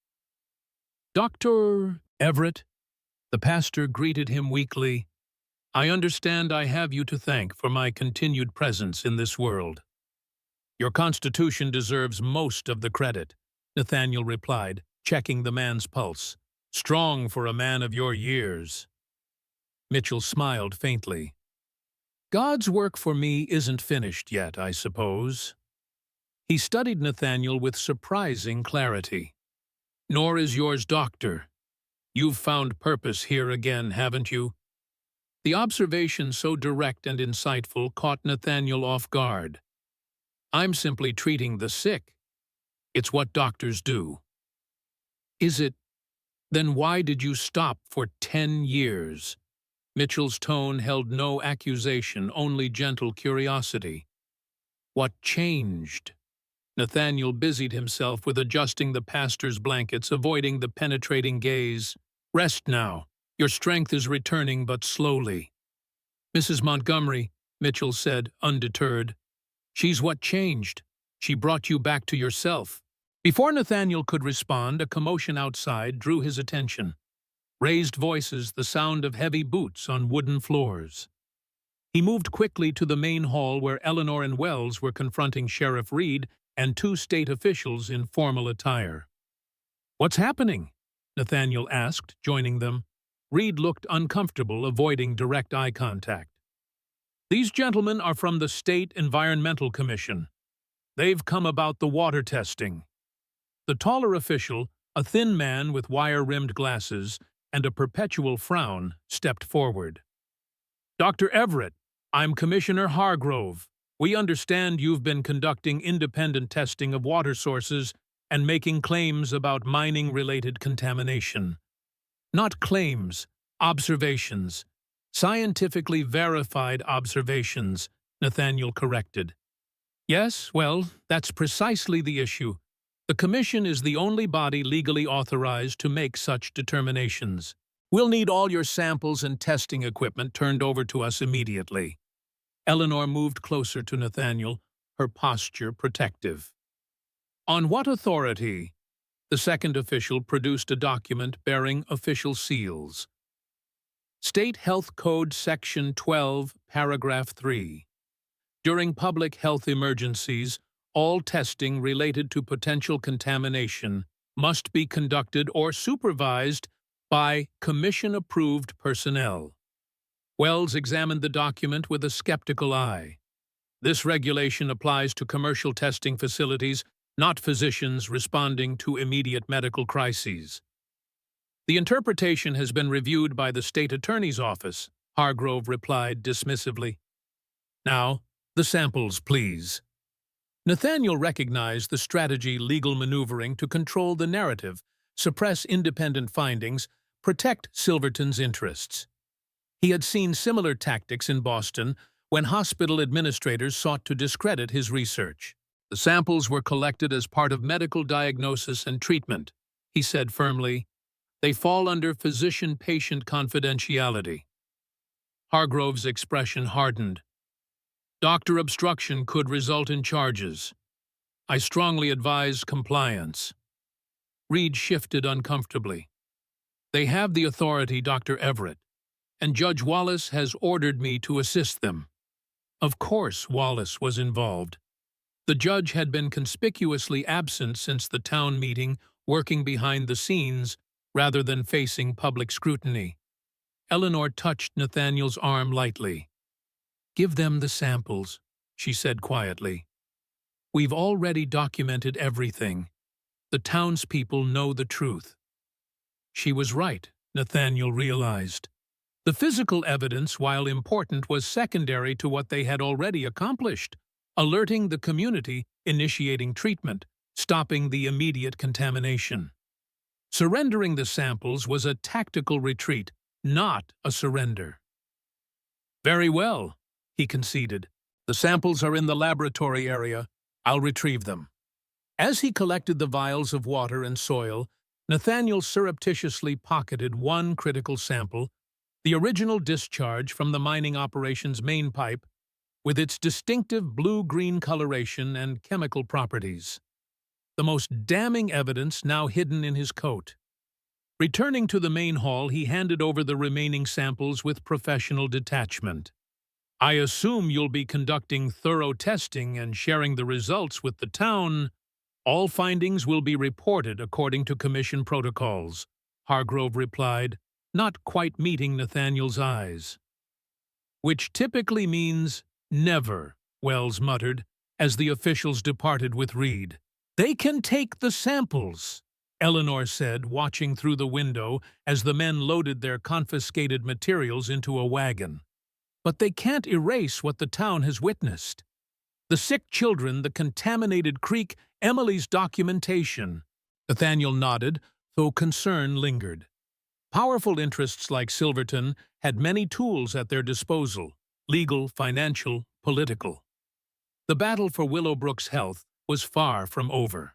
"Dr. Everett," the pastor greeted him weakly, "I understand I have you to thank for my continued presence in this world." "Your constitution deserves most of the credit," Nathaniel replied, checking the man's pulse. "Strong for a man of your years." Mitchell smiled faintly. "God's work for me isn't finished yet, I suppose." He studied Nathaniel with surprising clarity. "Nor is yours, doctor. You've found purpose here again, haven't you?" The observation, so direct and insightful, caught Nathaniel off guard. "I'm simply treating the sick. It's what doctors do." "Is it? Then why did you stop for 10 years? Mitchell's tone held no accusation, only gentle curiosity. "What changed?" Nathaniel busied himself with adjusting the pastor's blankets, avoiding the penetrating gaze. "Rest now. Your strength is returning, but slowly." "Mrs. Montgomery," Mitchell said, undeterred. "She's what changed. She brought you back to yourself." Before Nathaniel could respond, a commotion outside drew his attention. Raised voices, the sound of heavy boots on wooden floors. He moved quickly to the main hall where Eleanor and Wells were confronting Sheriff Reed and 2 state officials in formal attire. "What's happening?" Nathaniel asked, joining them. Reed looked uncomfortable, avoiding direct eye contact. "These gentlemen are from the State Environmental Commission. They've come about the water testing." The taller official, a thin man with wire-rimmed glasses and a perpetual frown, stepped forward. "Dr. Everett, I'm Commissioner Hargrove. We understand you've been conducting independent testing of water sources and making claims about mining-related contamination." "Not claims, observations. Scientifically verified observations," Nathaniel corrected. "Yes, well, that's precisely the issue. The Commission is the only body legally authorized to make such determinations. We'll need all your samples and testing equipment turned over to us immediately. Eleanor moved closer to Nathaniel, her posture protective. On what authority? The second official produced a document bearing official seals. State Health Code Section 12, Paragraph 3. During public health emergencies, all testing related to potential contamination must be conducted or supervised by commission-approved personnel. Wells examined the document with a skeptical eye. This regulation applies to commercial testing facilities, not physicians responding to immediate medical crises. The interpretation has been reviewed by the state attorney's office, Hargrove replied dismissively. Now, the samples, please. Nathaniel recognized the strategy legal maneuvering to control the narrative, suppress independent findings, protect Silverton's interests. He had seen similar tactics in Boston when hospital administrators sought to discredit his research. The samples were collected as part of medical diagnosis and treatment, he said firmly. They fall under physician-patient confidentiality. Hargrove's expression hardened. Doctor obstruction could result in charges. I strongly advise compliance. Reed shifted uncomfortably. They have the authority, Dr. Everett, and Judge Wallace has ordered me to assist them. Of course Wallace was involved. The judge had been conspicuously absent since the town meeting, working behind the scenes rather than facing public scrutiny. Eleanor touched Nathaniel's arm lightly. Give them the samples, she said quietly. We've already documented everything. The townspeople know the truth. She was right, Nathaniel realized. The physical evidence, while important, was secondary to what they had already accomplished, alerting the community, initiating treatment, stopping the immediate contamination. Surrendering the samples was a tactical retreat, not a surrender. Very well, he conceded. The samples are in the laboratory area. I'll retrieve them. As he collected the vials of water and soil, Nathaniel surreptitiously pocketed one critical sample, the original discharge from the mining operation's main pipe, with its distinctive blue-green coloration and chemical properties. The most damning evidence now hidden in his coat. Returning to the main hall, he handed over the remaining samples with professional detachment. I assume you'll be conducting thorough testing and sharing the results with the town. All findings will be reported according to commission protocols, Hargrove replied, not quite meeting Nathaniel's eyes. Which typically means never, Wells muttered, as the officials departed with Reed. They can take the samples, Eleanor said, watching through the window as the men loaded their confiscated materials into a wagon. But they can't erase what the town has witnessed. The sick children, the contaminated creek, Emily's documentation. Nathaniel nodded, though concern lingered. Powerful interests like Silverton had many tools at their disposal, legal, financial, political. The battle for Willowbrook's health was far from over.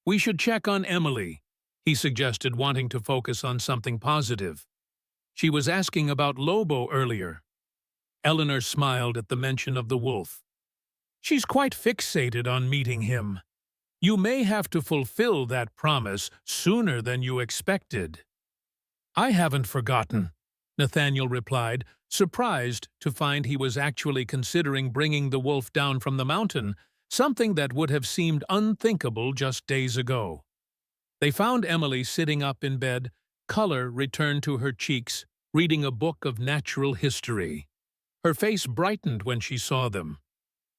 We should check on Emily, he suggested, wanting to focus on something positive. She was asking about Lobo earlier. Eleanor smiled at the mention of the wolf. She's quite fixated on meeting him. You may have to fulfill that promise sooner than you expected. I haven't forgotten, Nathaniel replied, surprised to find he was actually considering bringing the wolf down from the mountain, something that would have seemed unthinkable just days ago. They found Emily sitting up in bed, color returned to her cheeks, reading a book of natural history. Her face brightened when she saw them.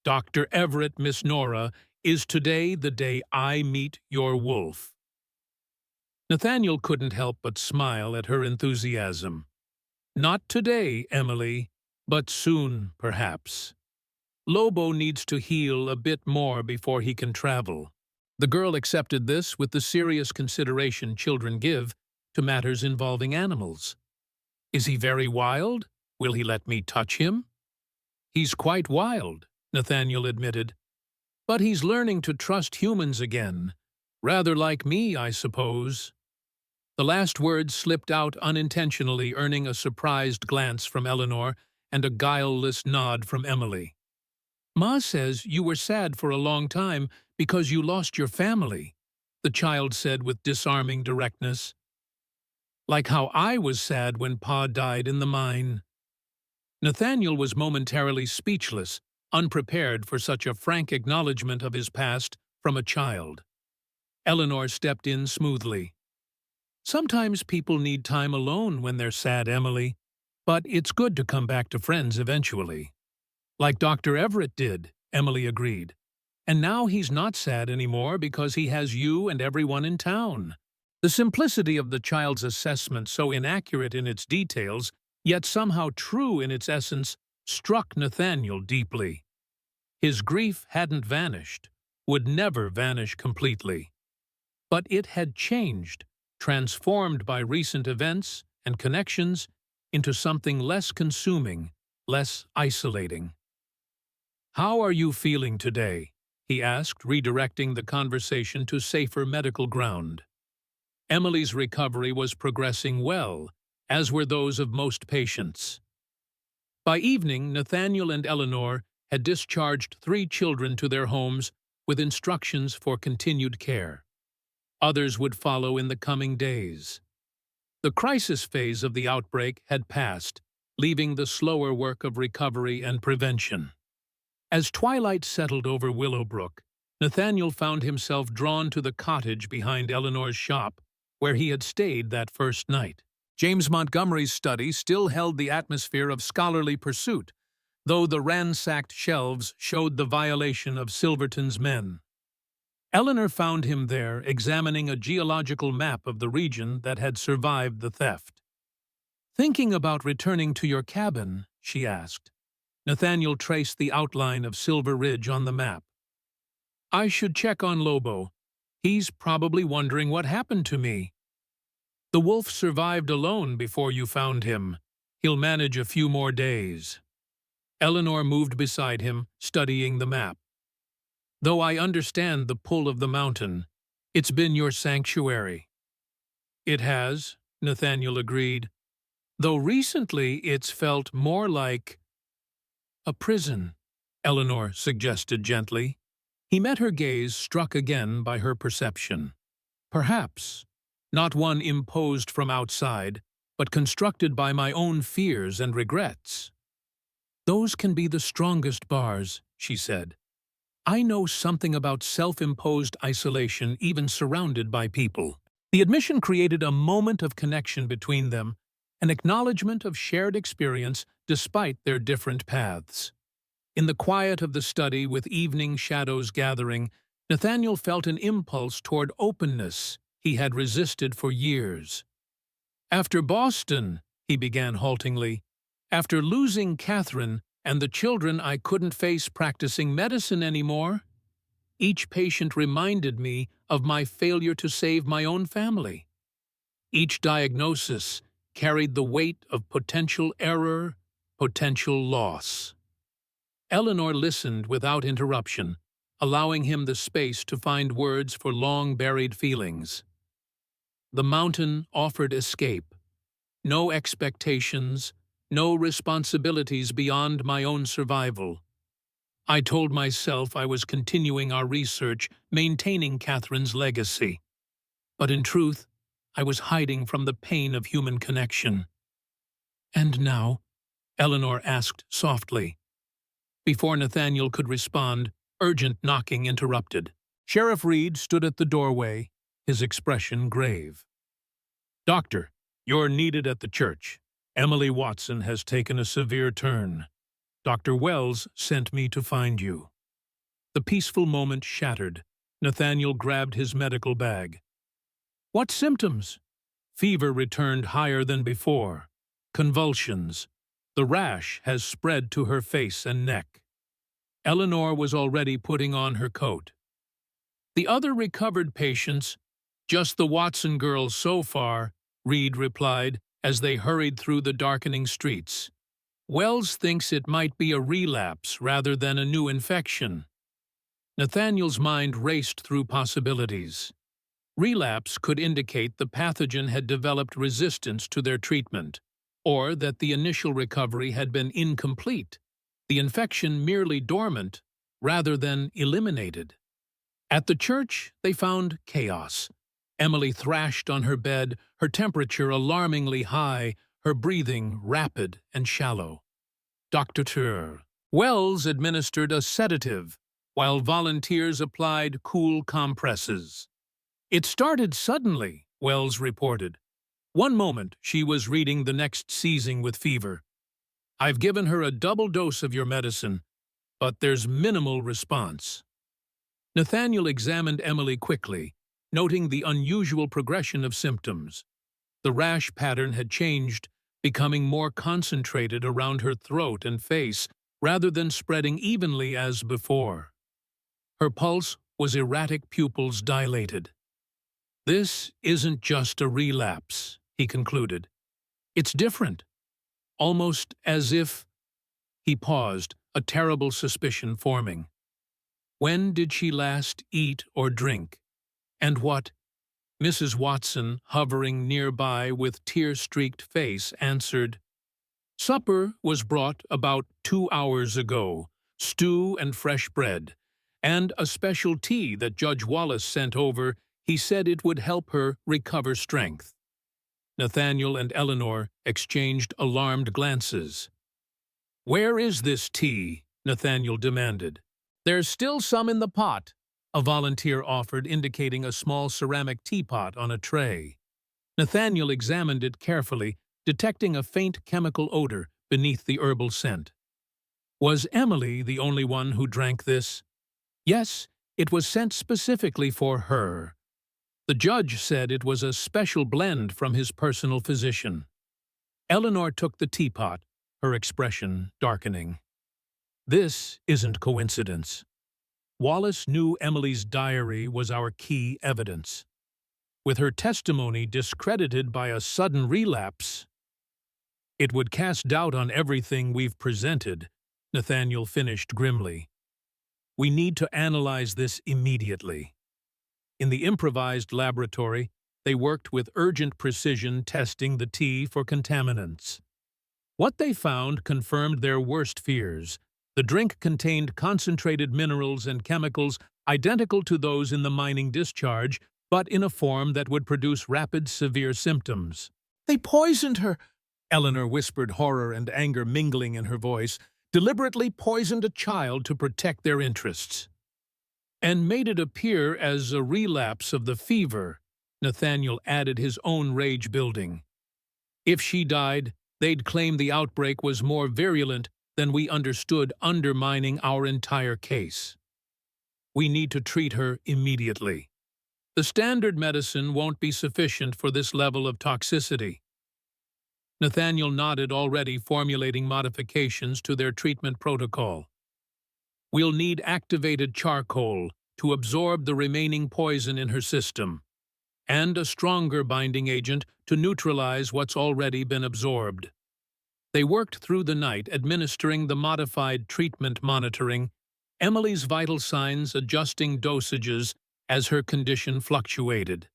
Dr. Everett, Miss Nora, is today the day I meet your wolf. Nathaniel couldn't help but smile at her enthusiasm. Not today, Emily, but soon, perhaps. Lobo needs to heal a bit more before he can travel. The girl accepted this with the serious consideration children give to matters involving animals. Is he very wild? Will he let me touch him? He's quite wild, Nathaniel admitted. But he's learning to trust humans again. Rather like me, I suppose. The last words slipped out unintentionally, earning a surprised glance from Eleanor and a guileless nod from Emily. "Ma says you were sad for a long time because you lost your family," the child said with disarming directness. "Like how I was sad when Pa died in the mine." Nathaniel was momentarily speechless, unprepared for such a frank acknowledgement of his past from a child. Eleanor stepped in smoothly. "Sometimes people need time alone when they're sad, Emily, but it's good to come back to friends eventually." "Like Dr. Everett did," Emily agreed. "And now he's not sad anymore because he has you and everyone in town." The simplicity of the child's assessment, so inaccurate in its details, yet somehow true in its essence, struck Nathaniel deeply. His grief hadn't vanished, would never vanish completely. But it had changed, transformed by recent events and connections into something less consuming, less isolating. "How are you feeling today?" he asked, redirecting the conversation to safer medical ground. Emily's recovery was progressing well, as were those of most patients. By evening, Nathaniel and Eleanor had discharged 3 children to their homes with instructions for continued care. Others would follow in the coming days. The crisis phase of the outbreak had passed, leaving the slower work of recovery and prevention. As twilight settled over Willowbrook, Nathaniel found himself drawn to the cottage behind Eleanor's shop, where he had stayed that first night. James Montgomery's study still held the atmosphere of scholarly pursuit, though the ransacked shelves showed the violation of Silverton's men. Eleanor found him there, examining a geological map of the region that had survived the theft. "Thinking about returning to your cabin?" she asked. Nathaniel traced the outline of Silver Ridge on the map. "I should check on Lobo. He's probably wondering what happened to me." "The wolf survived alone before you found him. He'll manage a few more days." Eleanor moved beside him, studying the map. "Though I understand the pull of the mountain, it's been your sanctuary." "It has," Nathaniel agreed, "though recently it's felt more like a prison," Eleanor suggested gently. He met her gaze, struck again by her perception. "Perhaps. Not one imposed from outside, but constructed by my own fears and regrets." "Those can be the strongest bars," she said. "I know something about self-imposed isolation even surrounded by people." The admission created a moment of connection between them, an acknowledgement of shared experience despite their different paths. In the quiet of the study, with evening shadows gathering, Nathaniel felt an impulse toward openness he had resisted for years. "After Boston," he began haltingly, "after losing Catherine and the children, I couldn't face practicing medicine anymore. Each patient reminded me of my failure to save my own family. Each diagnosis carried the weight of potential error, potential loss." Eleanor listened without interruption, allowing him the space to find words for long-buried feelings. "The mountain offered escape. No expectations, no responsibilities beyond my own survival. I told myself I was continuing our research, maintaining Catherine's legacy. But in truth, I was hiding from the pain of human connection." "And now?" Eleanor asked softly. Before Nathaniel could respond, urgent knocking interrupted. Sheriff Reed stood at the doorway, his expression grave. "Doctor, you're needed at the church. Emily Watson has taken a severe turn. Dr. Wells sent me to find you." The peaceful moment shattered. Nathaniel grabbed his medical bag. "What symptoms?" "Fever returned higher than before. Convulsions. The rash has spread to her face and neck." Eleanor was already putting on her coat. "The other recovered patients, just the Watson girls so far," Reed replied as they hurried through the darkening streets. "Wells thinks it might be a relapse rather than a new infection." Nathaniel's mind raced through possibilities. Relapse could indicate the pathogen had developed resistance to their treatment, or that the initial recovery had been incomplete, the infection merely dormant rather than eliminated. At the church, they found chaos. Emily thrashed on her bed, her temperature alarmingly high, her breathing rapid and shallow. Dr. Wells administered a sedative, while volunteers applied cool compresses. It started suddenly, Wells reported. One moment she was reading, the next seizing with fever. I've given her a double dose of your medicine, but there's minimal response. Nathaniel examined Emily quickly, noting the unusual progression of symptoms. The rash pattern had changed, becoming more concentrated around her throat and face rather than spreading evenly as before. Her pulse was erratic, pupils dilated. This isn't just a relapse, he concluded. It's different, almost as if— He paused, a terrible suspicion forming. When did she last eat or drink? And what? Mrs. Watson, hovering nearby with tear-streaked face, answered, Supper was brought about 2 hours ago, stew and fresh bread, and a special tea that Judge Wallace sent over. He said it would help her recover strength. Nathaniel and Eleanor exchanged alarmed glances. Where is this tea? Nathaniel demanded. There's still some in the pot, a volunteer offered, indicating a small ceramic teapot on a tray. Nathaniel examined it carefully, detecting a faint chemical odor beneath the herbal scent. Was Emily the only one who drank this? Yes, it was sent specifically for her. The judge said it was a special blend from his personal physician. Eleanor took the teapot, her expression darkening. This isn't coincidence. Wallace knew Emily's diary was our key evidence. With her testimony discredited by a sudden relapse, it would cast doubt on everything we've presented, Nathaniel finished grimly. We need to analyze this immediately. In the improvised laboratory, they worked with urgent precision, testing the tea for contaminants. What they found confirmed their worst fears. The drink contained concentrated minerals and chemicals identical to those in the mining discharge, but in a form that would produce rapid, severe symptoms. They poisoned her, Eleanor whispered, horror and anger mingling in her voice. Deliberately poisoned a child to protect their interests. And made it appear as a relapse of the fever, Nathaniel added, his own rage building. If she died, they'd claim the outbreak was more virulent than we understood, undermining our entire case. We need to treat her immediately. The standard medicine won't be sufficient for this level of toxicity. Nathaniel nodded, already formulating modifications to their treatment protocol. We'll need activated charcoal to absorb the remaining poison in her system, and a stronger binding agent to neutralize what's already been absorbed. They worked through the night, administering the modified treatment, monitoring Emily's vital signs, adjusting dosages as her condition fluctuated.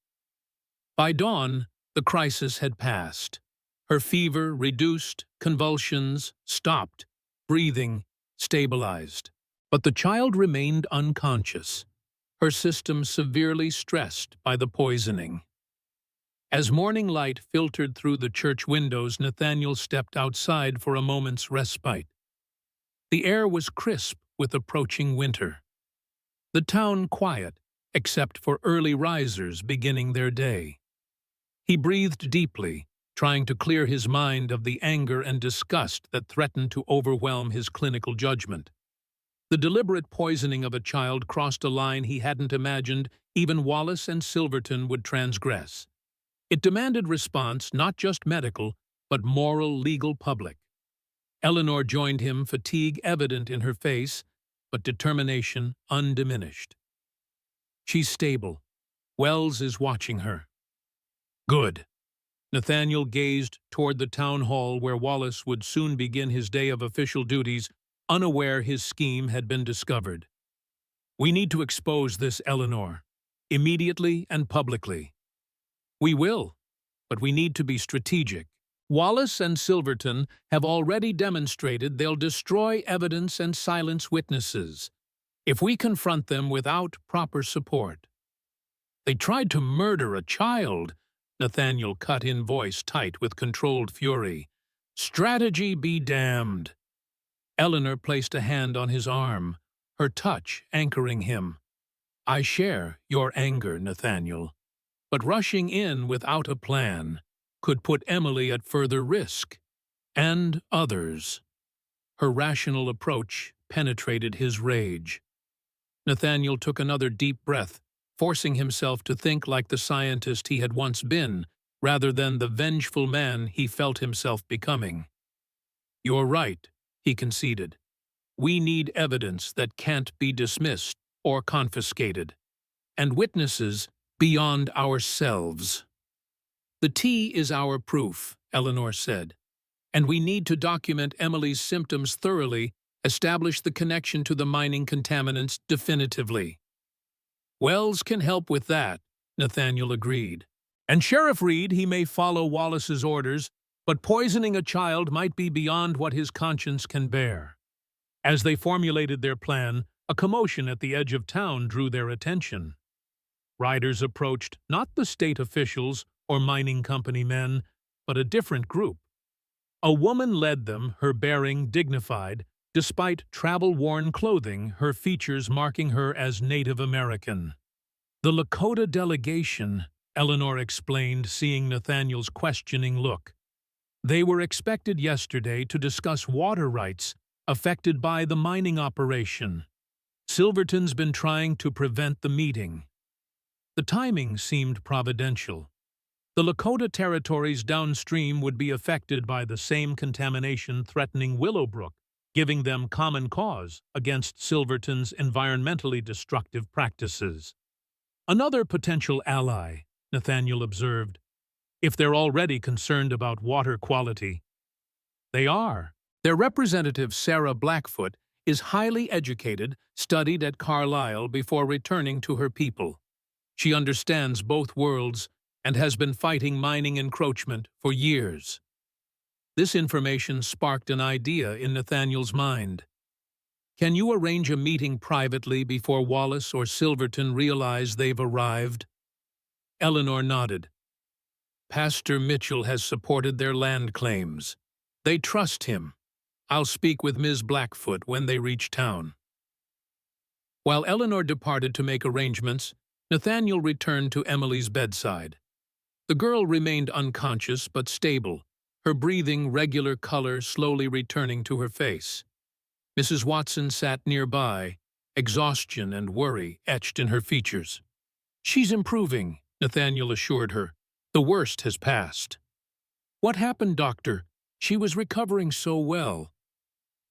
By dawn, the crisis had passed. Her fever reduced, convulsions stopped, breathing stabilized. But the child remained unconscious, her system severely stressed by the poisoning. As morning light filtered through the church windows, Nathaniel stepped outside for a moment's respite. The air was crisp with approaching winter. The town quiet, except for early risers beginning their day. He breathed deeply, trying to clear his mind of the anger and disgust that threatened to overwhelm his clinical judgment. The deliberate poisoning of a child crossed a line he hadn't imagined even Wallace and Silverton would transgress. It demanded response, not just medical, but moral, legal, public. Eleanor joined him, fatigue evident in her face, but determination undiminished. She's stable. Wells is watching her. Good. Nathaniel gazed toward the town hall where Wallace would soon begin his day of official duties, unaware his scheme had been discovered. We need to expose this, Eleanor. immediately and publicly. We will, but we need to be strategic. Wallace and Silverton have already demonstrated they'll destroy evidence and silence witnesses if we confront them without proper support. They tried to murder a child, Nathaniel cut in, voice tight with controlled fury. Strategy be damned. Eleanor placed a hand on his arm, her touch anchoring him. I share your anger, Nathaniel, but rushing in without a plan could put Emily at further risk, and others. Her rational approach penetrated his rage. Nathaniel took another deep breath, forcing himself to think like the scientist he had once been, rather than the vengeful man he felt himself becoming. You're right, he conceded. We need evidence that can't be dismissed or confiscated, and witnesses beyond ourselves. The tea is our proof, Eleanor said, and we need to document Emily's symptoms thoroughly, establish the connection to the mining contaminants definitively. Wells can help with that, Nathaniel agreed. And Sheriff Reed, he may follow Wallace's orders, but poisoning a child might be beyond what his conscience can bear. As they formulated their plan, a commotion at the edge of town drew their attention. Riders approached not the state officials or mining company men, but a different group. A woman led them, her bearing dignified, despite travel-worn clothing, her features marking her as Native American. The Lakota delegation, Eleanor explained, seeing Nathaniel's questioning look. They were expected yesterday to discuss water rights affected by the mining operation. Silverton's been trying to prevent the meeting. The timing seemed providential. The Lakota territories downstream would be affected by the same contamination threatening Willowbrook, giving them common cause against Silverton's environmentally destructive practices. Another potential ally, Nathaniel observed, if they're already concerned about water quality. They are. Their representative, Sarah Blackfoot, is highly educated, studied at Carlisle before returning to her people. She understands both worlds and has been fighting mining encroachment for years. This information sparked an idea in Nathaniel's mind. Can you arrange a meeting privately before Wallace or Silverton realize they've arrived? Eleanor nodded. Pastor Mitchell has supported their land claims. They trust him. I'll speak with Ms. Blackfoot when they reach town. While Eleanor departed to make arrangements, Nathaniel returned to Emily's bedside. The girl remained unconscious but stable, her breathing regular color slowly returning to her face. Mrs. Watson sat nearby, exhaustion and worry etched in her features. She's improving, Nathaniel assured her. The worst has passed. What happened, doctor? She was recovering so well.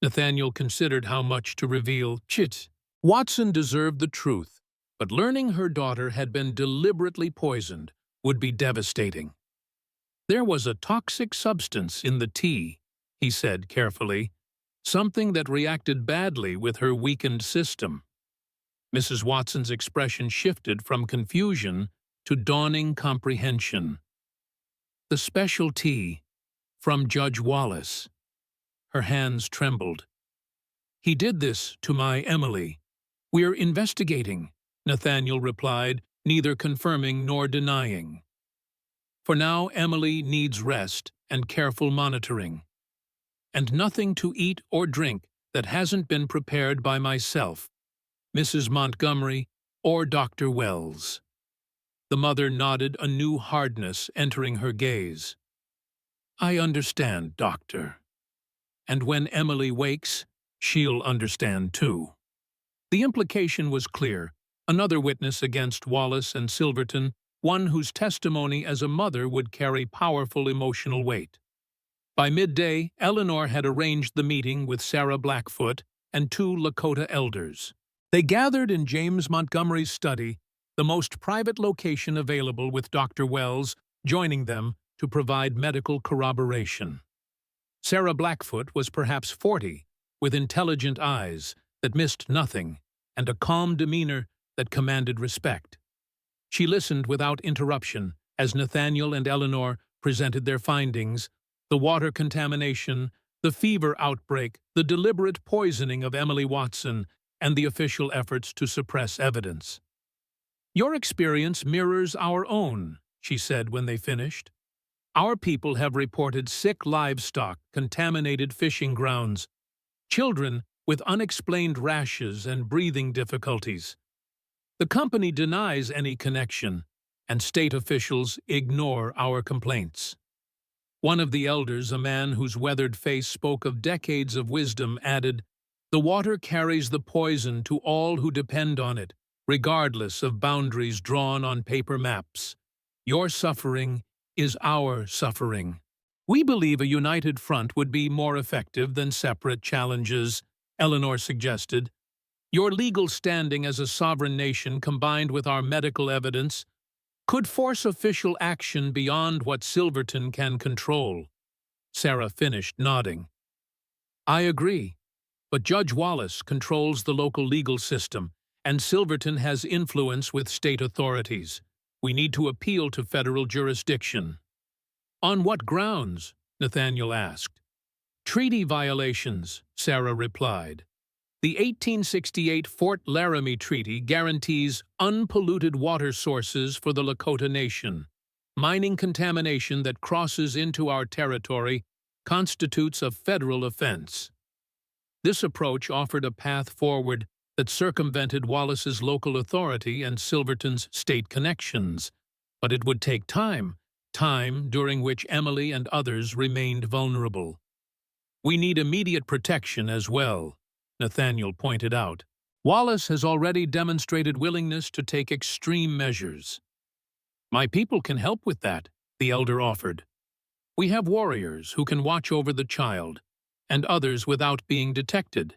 Nathaniel considered how much to reveal. Chit. Watson deserved the truth, but learning her daughter had been deliberately poisoned would be devastating. There was a toxic substance in the tea, he said carefully, something that reacted badly with her weakened system. Mrs. Watson's expression shifted from confusion to dawning comprehension. The special tea from Judge Wallace. Her hands trembled. He did this to my Emily. We're investigating, Nathaniel replied, neither confirming nor denying. For now, Emily needs rest and careful monitoring, and nothing to eat or drink that hasn't been prepared by myself, Mrs. Montgomery, or Dr. Wells. The mother nodded, a new hardness entering her gaze. I understand, Doctor. And when Emily wakes, she'll understand too. The implication was clear. Another witness against Wallace and Silverton, one whose testimony as a mother would carry powerful emotional weight. By midday, Eleanor had arranged the meeting with Sarah Blackfoot and 2 Lakota elders. They gathered in James Montgomery's study, the most private location available, with Dr. Wells joining them to provide medical corroboration. Sarah Blackfoot was perhaps 40, with intelligent eyes that missed nothing and a calm demeanor that commanded respect. She listened without interruption as Nathaniel and Eleanor presented their findings: the water contamination, the fever outbreak, the deliberate poisoning of Emily Watson, and the official efforts to suppress evidence. "Your experience mirrors our own," she said when they finished. "Our people have reported sick livestock, contaminated fishing grounds, children with unexplained rashes and breathing difficulties. The company denies any connection, and state officials ignore our complaints." One of the elders, a man whose weathered face spoke of decades of wisdom, added, "The water carries the poison to all who depend on it, regardless of boundaries drawn on paper maps. Your suffering is our suffering." "We believe a united front would be more effective than separate challenges," Eleanor suggested. "Your legal standing as a sovereign nation combined with our medical evidence could force official action beyond what Silverton can control." Sarah finished, nodding. "I agree, but Judge Wallace controls the local legal system, and Silverton has influence with state authorities. We need to appeal to federal jurisdiction." "On what grounds?" Nathaniel asked. "Treaty violations," Sarah replied. "The 1868 Fort Laramie Treaty guarantees unpolluted water sources for the Lakota Nation. Mining contamination that crosses into our territory constitutes a federal offense." This approach offered a path forward that circumvented Wallace's local authority and Silverton's state connections. But it would take time during which Emily and others remained vulnerable. "We need immediate protection as well," Nathaniel pointed out. "Wallace has already demonstrated willingness to take extreme measures." "My people can help with that," the elder offered. "We have warriors who can watch over the child, and others without being detected.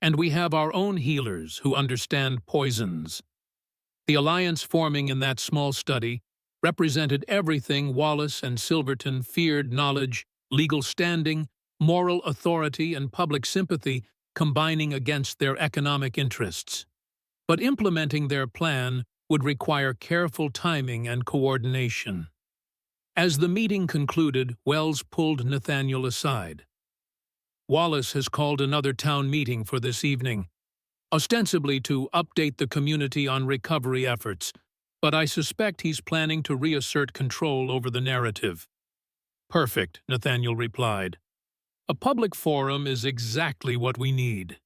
And we have our own healers who understand poisons." The alliance forming in that small study represented everything Wallace and Silverton feared: knowledge, legal standing, moral authority, and public sympathy combining against their economic interests. But implementing their plan would require careful timing and coordination. As the meeting concluded, Wells pulled Nathaniel aside. "Wallace has called another town meeting for this evening, ostensibly to update the community on recovery efforts, but I suspect he's planning to reassert control over the narrative." "Perfect," Nathaniel replied. "A public forum is exactly what we need."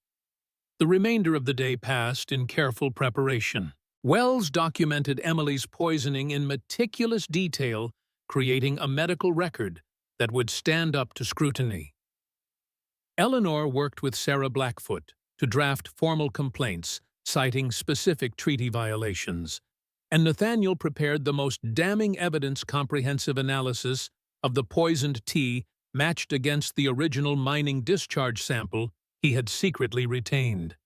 The remainder of the day passed in careful preparation. Wells documented Emily's poisoning in meticulous detail, creating a medical record that would stand up to scrutiny. Eleanor worked with Sarah Blackfoot to draft formal complaints citing specific treaty violations, and Nathaniel prepared the most damning evidence comprehensive analysis of the poisoned tea matched against the original mining discharge sample he had secretly retained.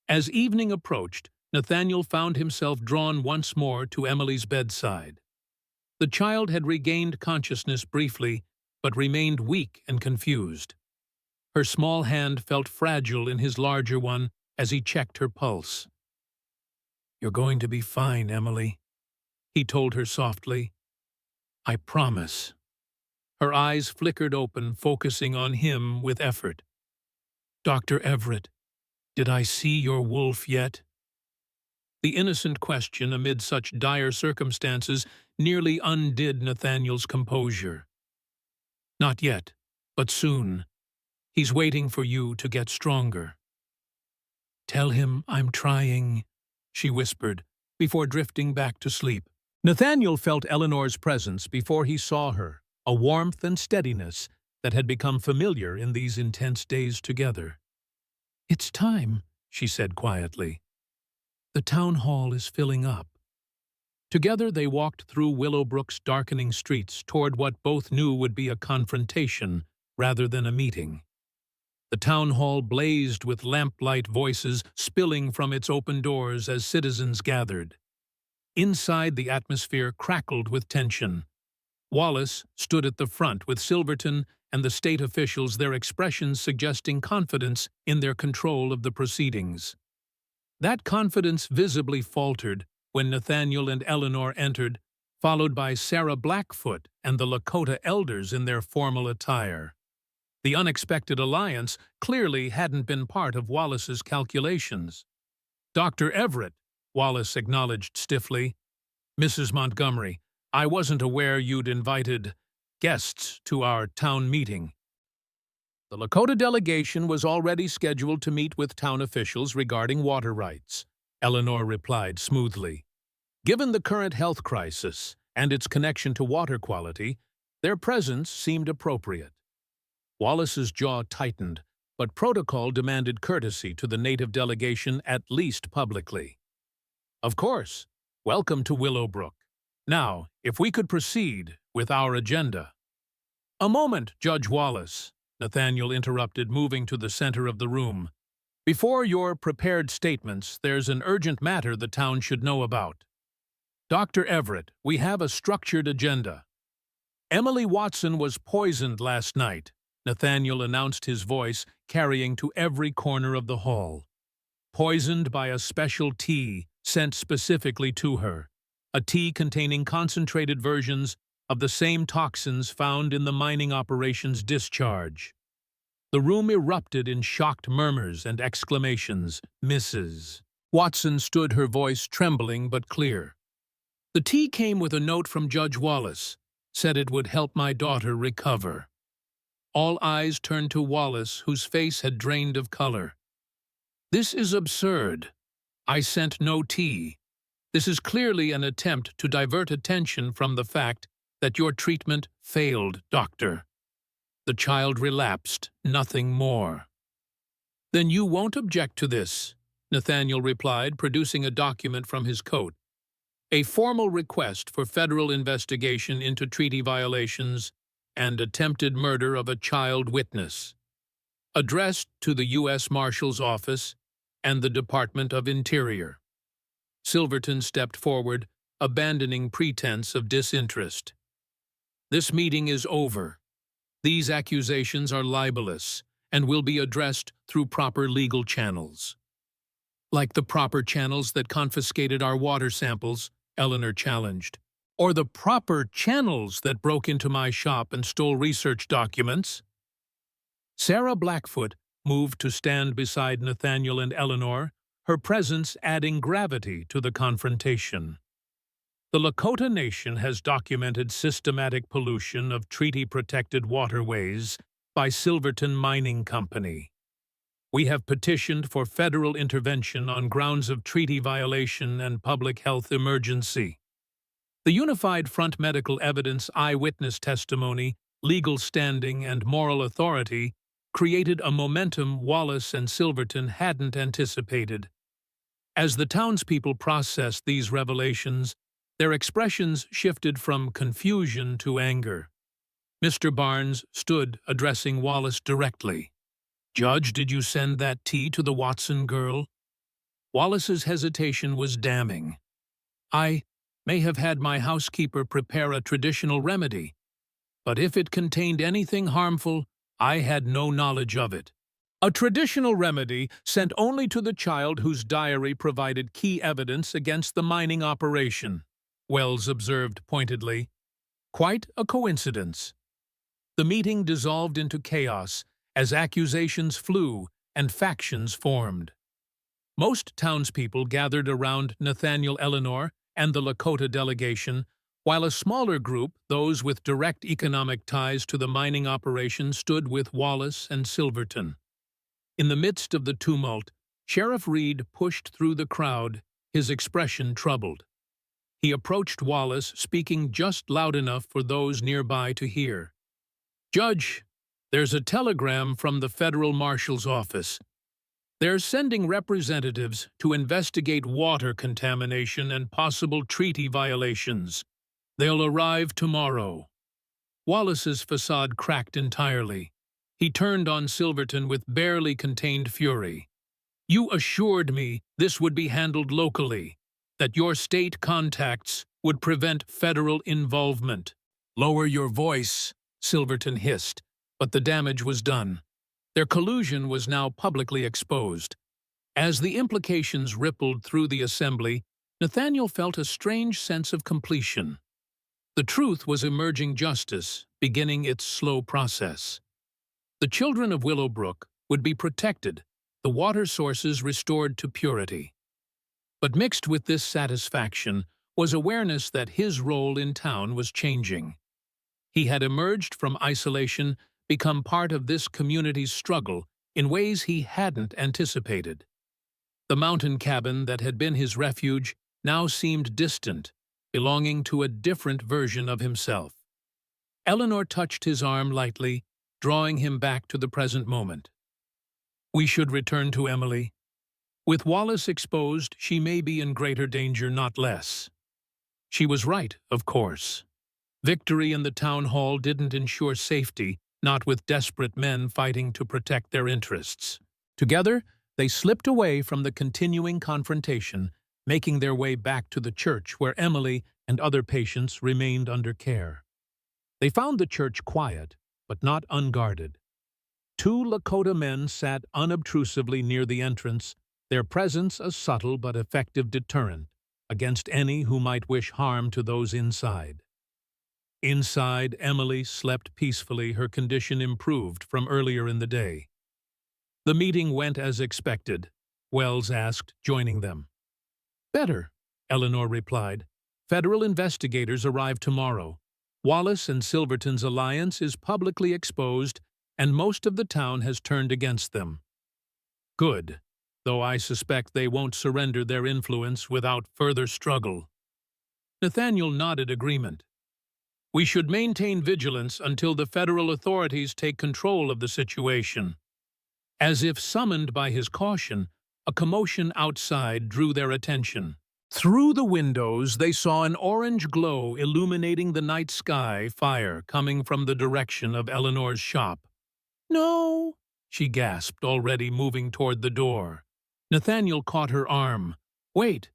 As evening approached, Nathaniel found himself drawn once more to Emily's bedside. The child had regained consciousness briefly, but remained weak and confused. Her small hand felt fragile in his larger one as he checked her pulse. "You're going to be fine, Emily," he told her softly. "I promise." Her eyes flickered open, focusing on him with effort. "Dr. Everett, did I see your wolf yet?" The innocent question amid such dire circumstances nearly undid Nathaniel's composure. "Not yet, but soon. He's waiting for you to get stronger." "Tell him I'm trying," she whispered, before drifting back to sleep. Nathaniel felt Eleanor's presence before he saw her, a warmth and steadiness that had become familiar in these intense days together. "It's time," she said quietly. "The town hall is filling up." Together they walked through Willowbrook's darkening streets toward what both knew would be a confrontation rather than a meeting. The town hall blazed with lamplight voices spilling from its open doors as citizens gathered. Inside, the atmosphere crackled with tension. Wallace stood at the front with Silverton and the state officials, their expressions suggesting confidence in their control of the proceedings. That confidence visibly faltered when Nathaniel and Eleanor entered, followed by Sarah Blackfoot and the Lakota elders in their formal attire. The unexpected alliance clearly hadn't been part of Wallace's calculations. "Dr. Everett," Wallace acknowledged stiffly. "Mrs. Montgomery, I wasn't aware you'd invited guests to our town meeting." The Lakota delegation was already scheduled to meet with town officials regarding water rights, Eleanor replied smoothly. Given the current health crisis and its connection to water quality, their presence seemed appropriate. Wallace's jaw tightened, but protocol demanded courtesy to the native delegation, at least publicly. "Of course. Welcome to Willowbrook. Now, if we could proceed with our agenda." "A moment, Judge Wallace," Nathaniel interrupted, moving to the center of the room. "Before your prepared statements, there's an urgent matter the town should know about. Dr. Everett, we have a structured agenda." "Emily Watson was poisoned last night," Nathaniel announced, his voice carrying to every corner of the hall. "Poisoned by a special tea sent specifically to her, a tea containing concentrated versions of the same toxins found in the mining operation's discharge." The room erupted in shocked murmurs and exclamations. "Mrs. Watson stood, her voice trembling but clear. The tea came with a note from Judge Wallace, said it would help my daughter recover." All eyes turned to Wallace, whose face had drained of color. "This is absurd. I sent no tea. This is clearly an attempt to divert attention from the fact that your treatment failed, Doctor. The child relapsed, nothing more." "Then you won't object to this," Nathaniel replied, producing a document from his coat. "A formal request for federal investigation into treaty violations and attempted murder of a child witness, addressed to the U.S. Marshal's Office and the Department of Interior." Silverton stepped forward, abandoning pretense of disinterest. "This meeting is over. These accusations are libelous and will be addressed through proper legal channels." "Like the proper channels that confiscated our water samples," Eleanor challenged. "Or the proper channels that broke into my shop and stole research documents?" Sarah Blackfoot moved to stand beside Nathaniel and Eleanor, her presence adding gravity to the confrontation. "The Lakota Nation has documented systematic pollution of treaty-protected waterways by Silverton Mining Company. We have petitioned for federal intervention on grounds of treaty violation and public health emergency. The Unified Front medical evidence, eyewitness testimony, legal standing, and moral authority created a momentum Wallace and Silverton hadn't anticipated. As the townspeople processed these revelations, their expressions shifted from confusion to anger. Mr. Barnes stood, addressing Wallace directly. "Judge, did you send that tea to the Watson girl?" Wallace's hesitation was damning. "I may have had my housekeeper prepare a traditional remedy, but if it contained anything harmful, I had no knowledge of it." "A traditional remedy sent only to the child whose diary provided key evidence against the mining operation," Wells observed pointedly. "Quite a coincidence." The meeting dissolved into chaos as accusations flew and factions formed. Most townspeople gathered around Nathaniel, Eleanor, and the Lakota delegation, while a smaller group, those with direct economic ties to the mining operation, stood with Wallace and Silverton. In the midst of the tumult, Sheriff Reed pushed through the crowd, his expression troubled. He approached Wallace, speaking just loud enough for those nearby to hear. "Judge, there's a telegram from the Federal Marshal's Office. They're sending representatives to investigate water contamination and possible treaty violations. They'll arrive tomorrow." Wallace's facade cracked entirely. He turned on Silverton with barely contained fury. "You assured me this would be handled locally, that your state contacts would prevent federal involvement." "Lower your voice," Silverton hissed, but the damage was done. Their collusion was now publicly exposed. As the implications rippled through the assembly, Nathaniel felt a strange sense of completion. The truth was emerging justice, beginning its slow process. The children of Willowbrook would be protected, the water sources restored to purity. But mixed with this satisfaction was awareness that his role in town was changing. He had emerged from isolation, become part of this community's struggle in ways he hadn't anticipated. The mountain cabin that had been his refuge now seemed distant, belonging to a different version of himself. Eleanor touched his arm lightly, drawing him back to the present moment. "We should return to Emily. With Wallace exposed, she may be in greater danger, not less." She was right, of course. Victory in the town hall didn't ensure safety, not with desperate men fighting to protect their interests. Together, they slipped away from the continuing confrontation, making their way back to the church where Emily and other patients remained under care. They found the church quiet, but not unguarded. 2 Lakota men sat unobtrusively near the entrance, their presence a subtle but effective deterrent against any who might wish harm to those inside. Inside, Emily slept peacefully, her condition improved from earlier in the day. The meeting went as expected, Wells asked, joining them. "Better," Eleanor replied. "Federal investigators arrive tomorrow. Wallace and Silverton's alliance is publicly exposed, and most of the town has turned against them. Good, though I suspect they won't surrender their influence without further struggle." Nathaniel nodded agreement. "We should maintain vigilance until the federal authorities take control of the situation." As if summoned by his caution, a commotion outside drew their attention. Through the windows, they saw an orange glow illuminating the night sky, fire coming from the direction of Eleanor's shop. "No," she gasped, already moving toward the door. Nathaniel caught her arm. "Wait,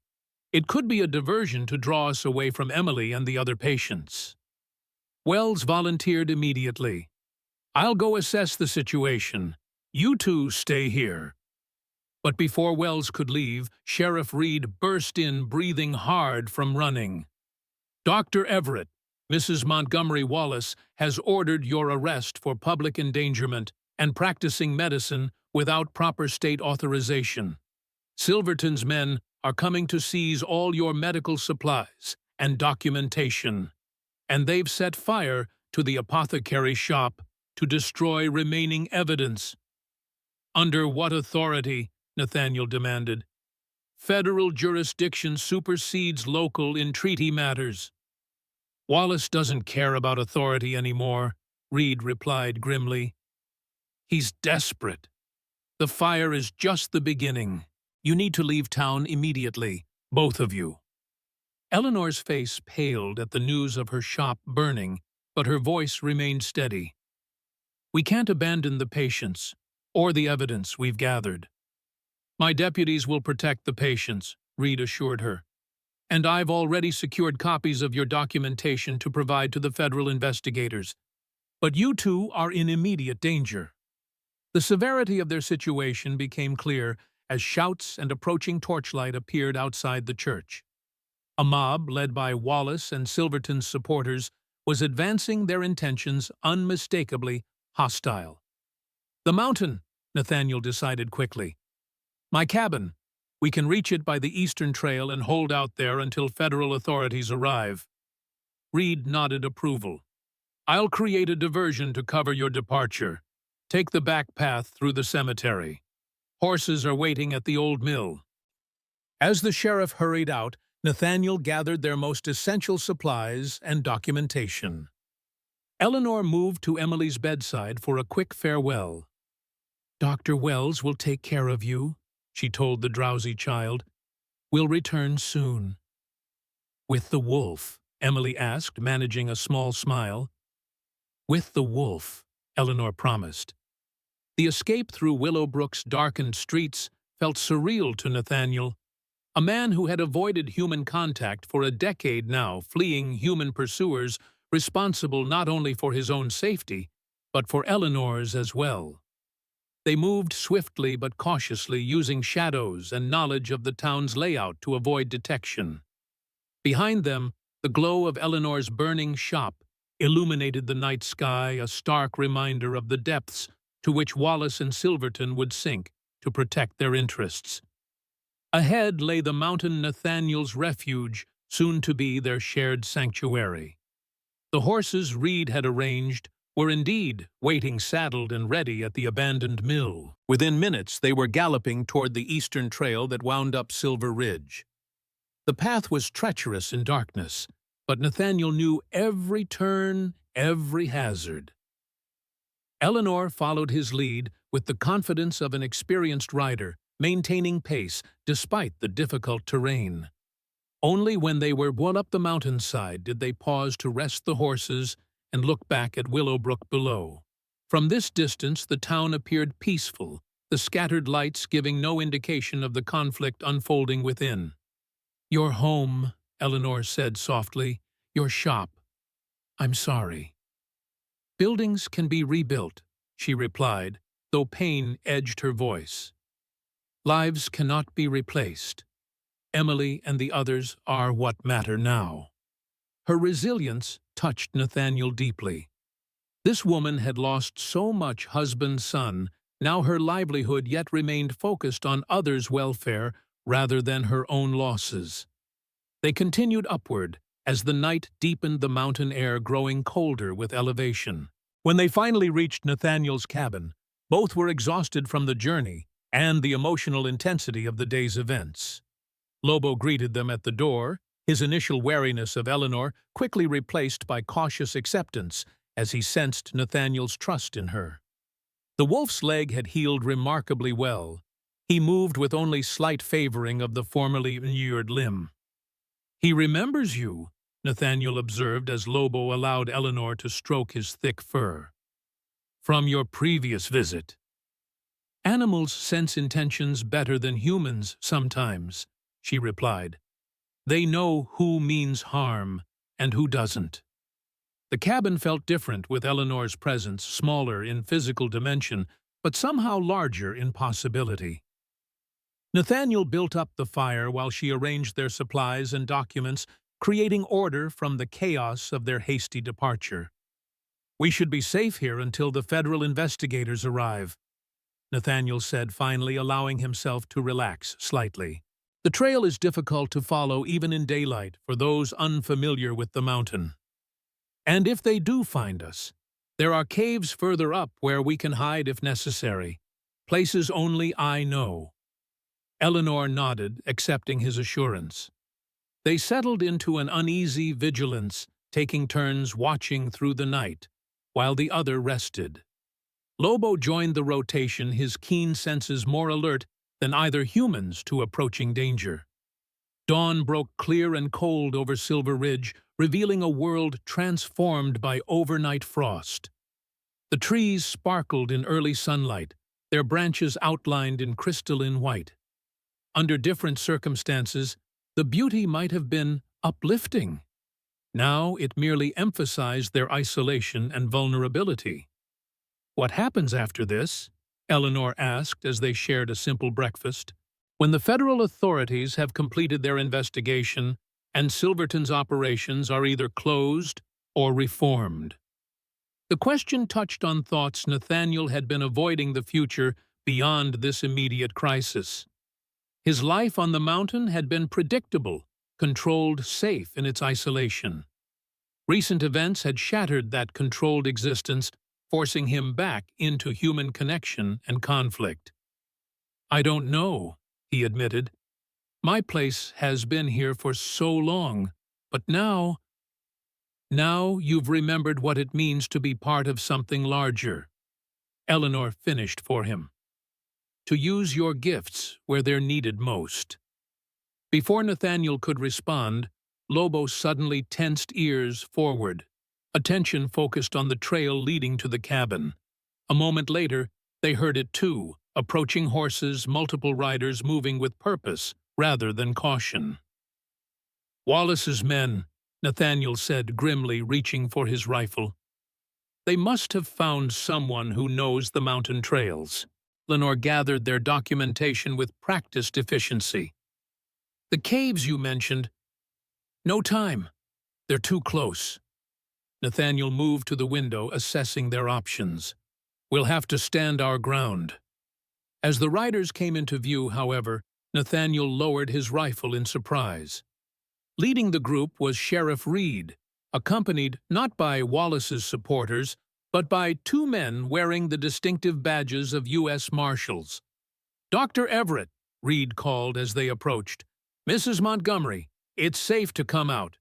it could be a diversion to draw us away from Emily and the other patients." Wells volunteered immediately. "I'll go assess the situation. You two stay here." But before Wells could leave, Sheriff Reed burst in, breathing hard from running. "Dr. Everett, Mrs. Montgomery Wallace has ordered your arrest for public endangerment and practicing medicine without proper state authorization. Silverton's men are coming to seize all your medical supplies and documentation, and they've set fire to the apothecary shop to destroy remaining evidence." "Under what authority?" Nathaniel demanded. "Federal jurisdiction supersedes local in treaty matters." "Wallace doesn't care about authority anymore," Reed replied grimly. "He's desperate. The fire is just the beginning. You need to leave town immediately, both of you." Eleanor's face paled at the news of her shop burning, but her voice remained steady. "We can't abandon the patients, or the evidence we've gathered." "My deputies will protect the patients," Reed assured her. "And I've already secured copies of your documentation to provide to the federal investigators. But you two are in immediate danger." The severity of their situation became clear as shouts and approaching torchlight appeared outside the church. A mob, led by Wallace and Silverton's supporters, was advancing, their intentions unmistakably hostile. "The mountain," Nathaniel decided quickly. "My cabin. We can reach it by the eastern trail and hold out there until federal authorities arrive." Reed nodded approval. "I'll create a diversion to cover your departure. Take the back path through the cemetery. Horses are waiting at the old mill." As the sheriff hurried out, Nathaniel gathered their most essential supplies and documentation. Eleanor moved to Emily's bedside for a quick farewell. "Dr. Wells will take care of you," she told the drowsy child. "We'll return soon." "With the wolf?" Emily asked, managing a small smile. "With the wolf," Eleanor promised. The escape through Willowbrook's darkened streets felt surreal to Nathaniel. A man who had avoided human contact for a decade now, fleeing human pursuers, responsible not only for his own safety, but for Eleanor's as well. They moved swiftly but cautiously, using shadows and knowledge of the town's layout to avoid detection. Behind them, the glow of Eleanor's burning shop illuminated the night sky, a stark reminder of the depths to which Wallace and Silverton would sink to protect their interests. Ahead lay the mountain Nathaniel's refuge, soon to be their shared sanctuary. The horses Reed had arranged were indeed waiting saddled and ready at the abandoned mill. Within minutes, they were galloping toward the eastern trail that wound up Silver Ridge. The path was treacherous in darkness, but Nathaniel knew every turn, every hazard. Eleanor followed his lead with the confidence of an experienced rider, maintaining pace despite the difficult terrain. Only when they were well up the mountainside did they pause to rest the horses and look back at Willowbrook below. From this distance, the town appeared peaceful, the scattered lights giving no indication of the conflict unfolding within. "Your home," Eleanor said softly. "Your shop. I'm sorry." "Buildings can be rebuilt," she replied, though pain edged her voice. "Lives cannot be replaced. Emily and the others are what matter now." Her resilience touched Nathaniel deeply. This woman had lost so much husband-son, now her livelihood yet remained focused on others' welfare rather than her own losses. They continued upward as the night deepened, the mountain air growing colder with elevation. When they finally reached Nathaniel's cabin, both were exhausted from the journey and the emotional intensity of the day's events. Lobo greeted them at the door, his initial wariness of Eleanor quickly replaced by cautious acceptance as he sensed Nathaniel's trust in her. The wolf's leg had healed remarkably well. He moved with only slight favoring of the formerly injured limb. "He remembers you," Nathaniel observed as Lobo allowed Eleanor to stroke his thick fur. "From your previous visit." "Animals sense intentions better than humans sometimes," she replied. "They know who means harm and who doesn't." The cabin felt different with Eleanor's presence, smaller in physical dimension, but somehow larger in possibility. Nathaniel built up the fire while she arranged their supplies and documents, creating order from the chaos of their hasty departure. "We should be safe here until the federal investigators arrive," Nathaniel said, finally allowing himself to relax slightly. "The trail is difficult to follow even in daylight for those unfamiliar with the mountain. And if they do find us, there are caves further up where we can hide if necessary, places only I know." Eleanor nodded, accepting his assurance. They settled into an uneasy vigilance, taking turns watching through the night, while the other rested. Lobo joined the rotation, his keen senses more alert than either humans to approaching danger. Dawn broke clear and cold over Silver Ridge, revealing a world transformed by overnight frost. The trees sparkled in early sunlight, their branches outlined in crystalline white. Under different circumstances, the beauty might have been uplifting. Now it merely emphasized their isolation and vulnerability. "What happens after this?" Eleanor asked as they shared a simple breakfast. "When the federal authorities have completed their investigation and Silverton's operations are either closed or reformed." The question touched on thoughts Nathaniel had been avoiding, the future beyond this immediate crisis. His life on the mountain had been predictable, controlled, safe in its isolation. Recent events had shattered that controlled existence, forcing him back into human connection and conflict. "I don't know," he admitted. "My place has been here for so long, but now you've remembered what it means to be part of something larger." Eleanor finished for him. "To use your gifts where they're needed most." Before Nathaniel could respond, Lobo suddenly tensed ears forward, attention focused on the trail leading to the cabin. A moment later, they heard it too, approaching horses, multiple riders moving with purpose rather than caution. "Wallace's men," Nathaniel said grimly, reaching for his rifle. "They must have found someone who knows the mountain trails." Eleanor gathered their documentation with practiced efficiency. The caves you mentioned. No time. They're too close. Nathaniel moved to the window, assessing their options. We'll have to stand our ground. As the riders came into view, however, Nathaniel lowered his rifle in surprise. Leading the group was Sheriff Reed, accompanied not by Wallace's supporters, but by two men wearing the distinctive badges of U.S. Marshals. "Dr. Everett," Reed called as they approached. "Mrs. Montgomery, it's safe to come out.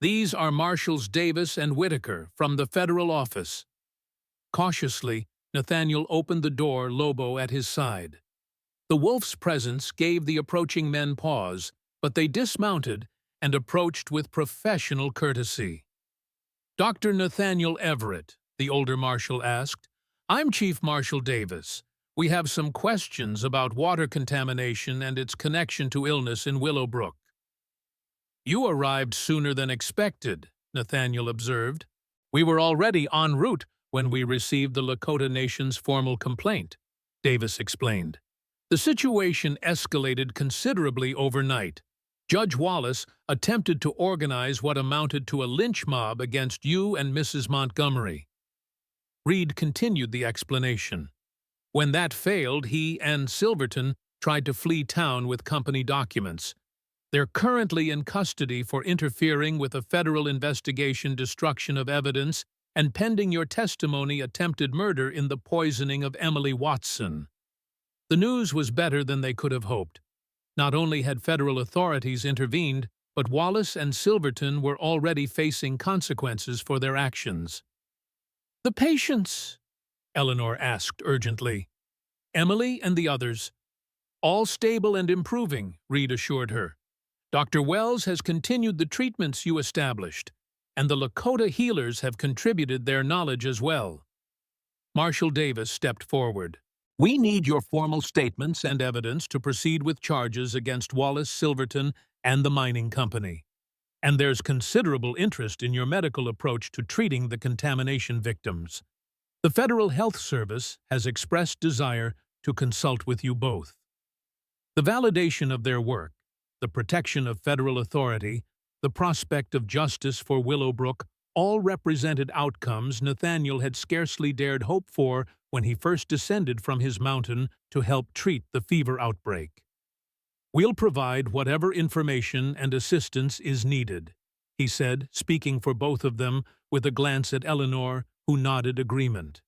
These are Marshals Davis and Whitaker from the federal office." Cautiously, Nathaniel opened the door, Lobo at his side. The wolf's presence gave the approaching men pause, but they dismounted and approached with professional courtesy. "Dr. Nathaniel Everett," the older marshal asked. "I'm Chief Marshal Davis. We have some questions about water contamination and its connection to illness in Willowbrook." "You arrived sooner than expected," Nathaniel observed. "We were already en route when we received the Lakota Nation's formal complaint," Davis explained. "The situation escalated considerably overnight. Judge Wallace attempted to organize what amounted to a lynch mob against you and Mrs. Montgomery." Reed continued the explanation. "When that failed, he and Silverton tried to flee town with company documents. They're currently in custody for interfering with a federal investigation, destruction of evidence, and pending your testimony, attempted murder in the poisoning of Emily Watson." The news was better than they could have hoped. Not only had federal authorities intervened, but Wallace and Silverton were already facing consequences for their actions. "The patients?" Eleanor asked urgently. "Emily and the others. All stable and improving," Reed assured her. "Dr. Wells has continued the treatments you established, and the Lakota healers have contributed their knowledge as well." Marshal Davis stepped forward. "We need your formal statements and evidence to proceed with charges against Wallace, Silverton, and the mining company. And there's considerable interest in your medical approach to treating the contamination victims. The Federal Health Service has expressed desire to consult with you both." The validation of their work, the protection of federal authority, the prospect of justice for Willowbrook all represented outcomes Nathaniel had scarcely dared hope for when he first descended from his mountain to help treat the fever outbreak. "We'll provide whatever information and assistance is needed," he said, speaking for both of them with a glance at Eleanor, who nodded agreement.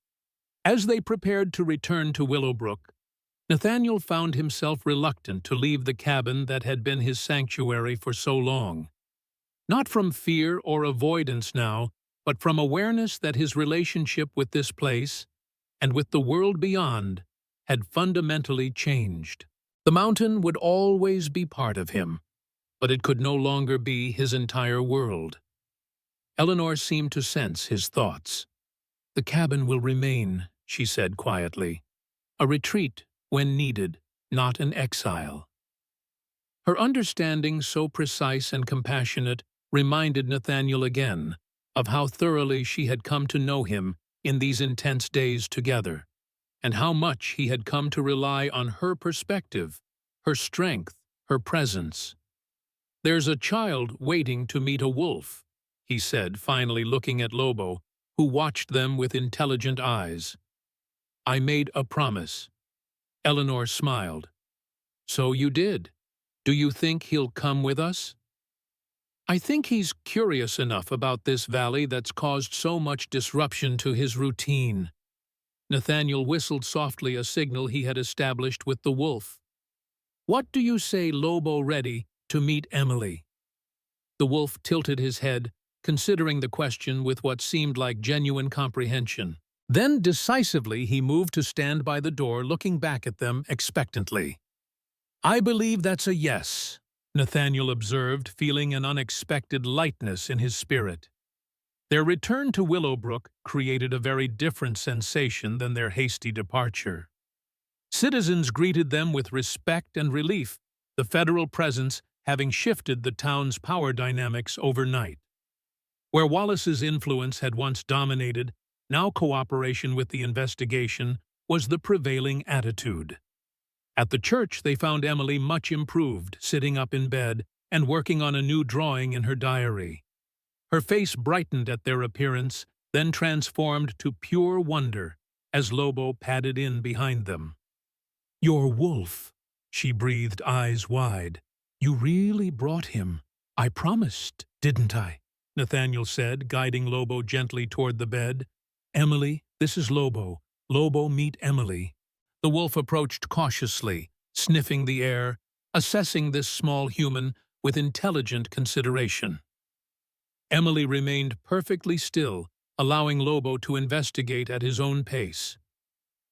As they prepared to return to Willowbrook, Nathaniel found himself reluctant to leave the cabin that had been his sanctuary for so long. Not from fear or avoidance now, but from awareness that his relationship with this place, and with the world beyond, had fundamentally changed. The mountain would always be part of him, but it could no longer be his entire world. Eleanor seemed to sense his thoughts. "The cabin will remain," she said quietly. "A retreat when needed, not an exile." Her understanding, so precise and compassionate, reminded Nathaniel again of how thoroughly she had come to know him in these intense days together, and how much he had come to rely on her perspective, her strength, her presence. "There's a child waiting to meet a wolf," he said, finally looking at Lobo, who watched them with intelligent eyes. "I made a promise." Eleanor smiled. "So you did. Do you think he'll come with us?" "I think he's curious enough about this valley that's caused so much disruption to his routine." Nathaniel whistled softly, a signal he had established with the wolf. "What do you say, Lobo, ready to meet Emily?" The wolf tilted his head, considering the question with what seemed like genuine comprehension. Then decisively he moved to stand by the door, looking back at them expectantly. "I believe that's a yes," Nathaniel observed, feeling an unexpected lightness in his spirit. Their return to Willowbrook created a very different sensation than their hasty departure. Citizens greeted them with respect and relief, the federal presence having shifted the town's power dynamics overnight. Where Wallace's influence had once dominated, now cooperation with the investigation was the prevailing attitude. At the church, they found Emily much improved, sitting up in bed and working on a new drawing in her diary. Her face brightened at their appearance, then transformed to pure wonder as Lobo padded in behind them. "Your wolf," she breathed, eyes wide. "You really brought him. I promised, didn't I?" Nathaniel said, guiding Lobo gently toward the bed. "Emily, this is Lobo. Lobo, meet Emily." The wolf approached cautiously, sniffing the air, assessing this small human with intelligent consideration. Emily remained perfectly still, allowing Lobo to investigate at his own pace.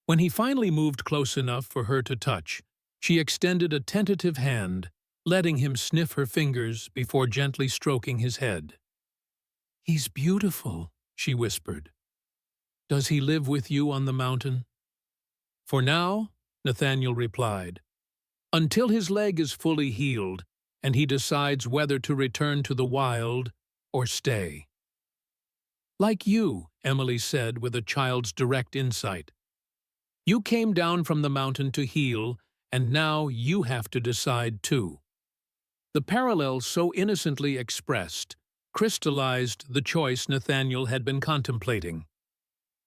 When he finally moved close enough for her to touch, she extended a tentative hand, letting him sniff her fingers before gently stroking his head. "He's beautiful," she whispered. "Does he live with you on the mountain?" "For now," Nathaniel replied, "until his leg is fully healed and he decides whether to return to the wild or stay." "Like you," Emily said with a child's direct insight. "You came down from the mountain to heal, and now you have to decide too." The parallel so innocently expressed crystallized the choice Nathaniel had been contemplating.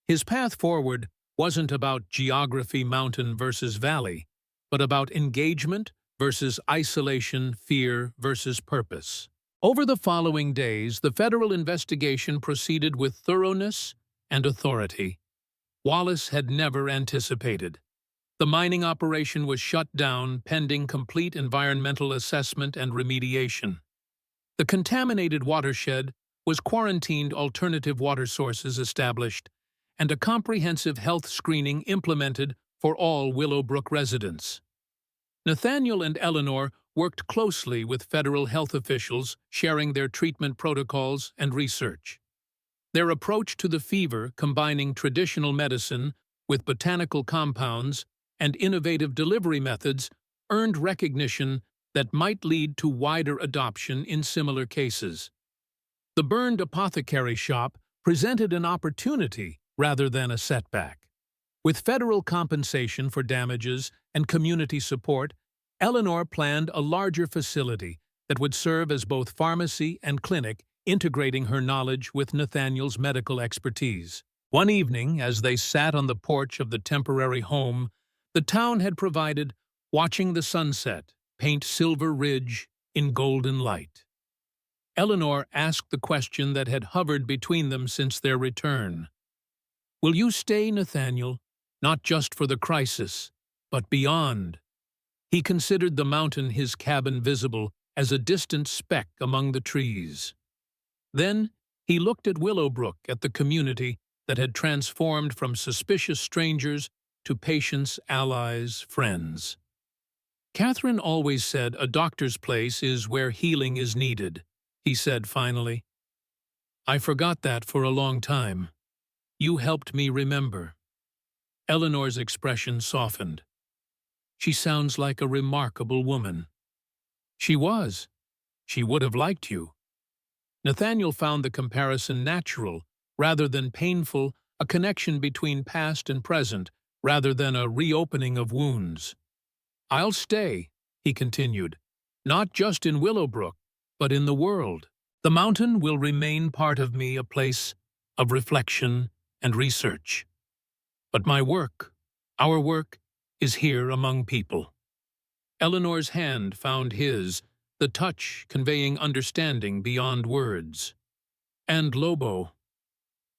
His path forward wasn't about geography, mountain versus valley, but about engagement versus isolation, fear versus purpose. Over the following days, the federal investigation proceeded with thoroughness and authority Wallace had never anticipated. The mining operation was shut down pending complete environmental assessment and remediation. The contaminated watershed was quarantined, alternative water sources established, and a comprehensive health screening implemented for all Willowbrook residents. Nathaniel and Eleanor worked closely with federal health officials, sharing their treatment protocols and research. Their approach to the fever, combining traditional medicine with botanical compounds and innovative delivery methods, earned recognition that might lead to wider adoption in similar cases. The burned apothecary shop presented an opportunity rather than a setback. With federal compensation for damages and community support, Eleanor planned a larger facility that would serve as both pharmacy and clinic, integrating her knowledge with Nathaniel's medical expertise. One evening, as they sat on the porch of the temporary home the town had provided, watching the sunset paint Silver Ridge in golden light, Eleanor asked the question that had hovered between them since their return. "Will you stay, Nathaniel, not just for the crisis, but beyond?" He considered the mountain, his cabin visible as a distant speck among the trees. Then he looked at Willowbrook, at the community that had transformed from suspicious strangers to patients, allies, friends. "Catherine always said a doctor's place is where healing is needed," he said finally. "I forgot that for a long time. You helped me remember." Eleanor's expression softened. "She sounds like a remarkable woman." "She was. She would have liked you." Nathaniel found the comparison natural rather than painful, a connection between past and present rather than a reopening of wounds. "I'll stay," he continued, "not just in Willowbrook, but in the world. The mountain will remain part of me, a place of reflection and research. But my work, our work, is here among people." Eleanor's hand found his, the touch conveying understanding beyond words. "And Lobo."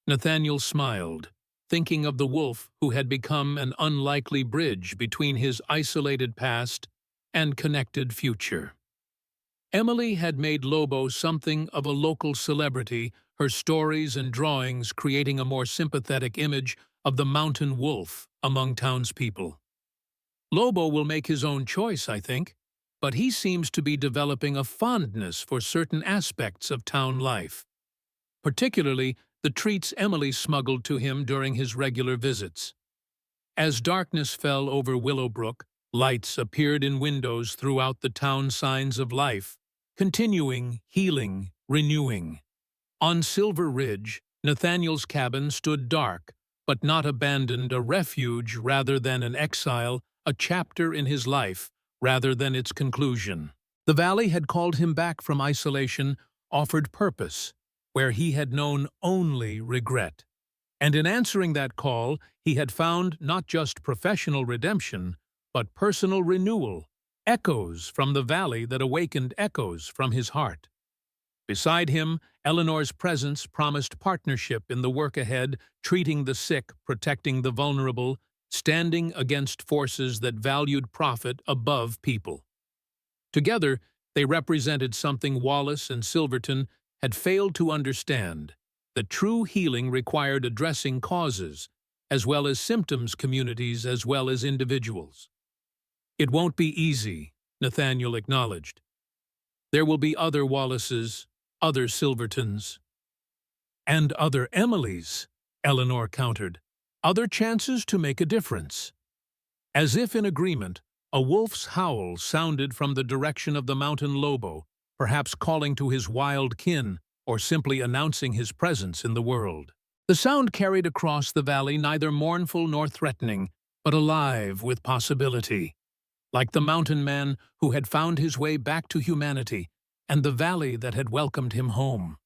Nathaniel smiled, thinking of the wolf who had become an unlikely bridge between his isolated past and connected future. Emily had made Lobo something of a local celebrity, her stories and drawings creating a more sympathetic image of the mountain wolf among townspeople. "Lobo will make his own choice, I think, but he seems to be developing a fondness for certain aspects of town life, particularly the treats Emily smuggled to him during his regular visits." As darkness fell over Willowbrook, lights appeared in windows throughout the town, signs of life, continuing, healing, renewing. On Silver Ridge, Nathaniel's cabin stood dark, but not abandoned, a refuge rather than an exile, a chapter in his life rather than its conclusion. The valley had called him back from isolation, offered purpose, where he had known only regret. And in answering that call, he had found not just professional redemption, but personal renewal, echoes from the valley that awakened echoes from his heart. Beside him, Eleanor's presence promised partnership in the work ahead, treating the sick, protecting the vulnerable, standing against forces that valued profit above people. Together, they represented something Wallace and Silverton had failed to understand, that true healing required addressing causes, as well as symptoms, communities as well as individuals. "It won't be easy," Nathaniel acknowledged. "There will be other Wallaces, other Silvertons, and other Emilys," Eleanor countered. "Other chances to make a difference." As if in agreement, a wolf's howl sounded from the direction of the mountain lobo, perhaps calling to his wild kin or simply announcing his presence in the world. The sound carried across the valley neither mournful nor threatening, but alive with possibility. Like the mountain man who had found his way back to humanity, and the valley that had welcomed him home.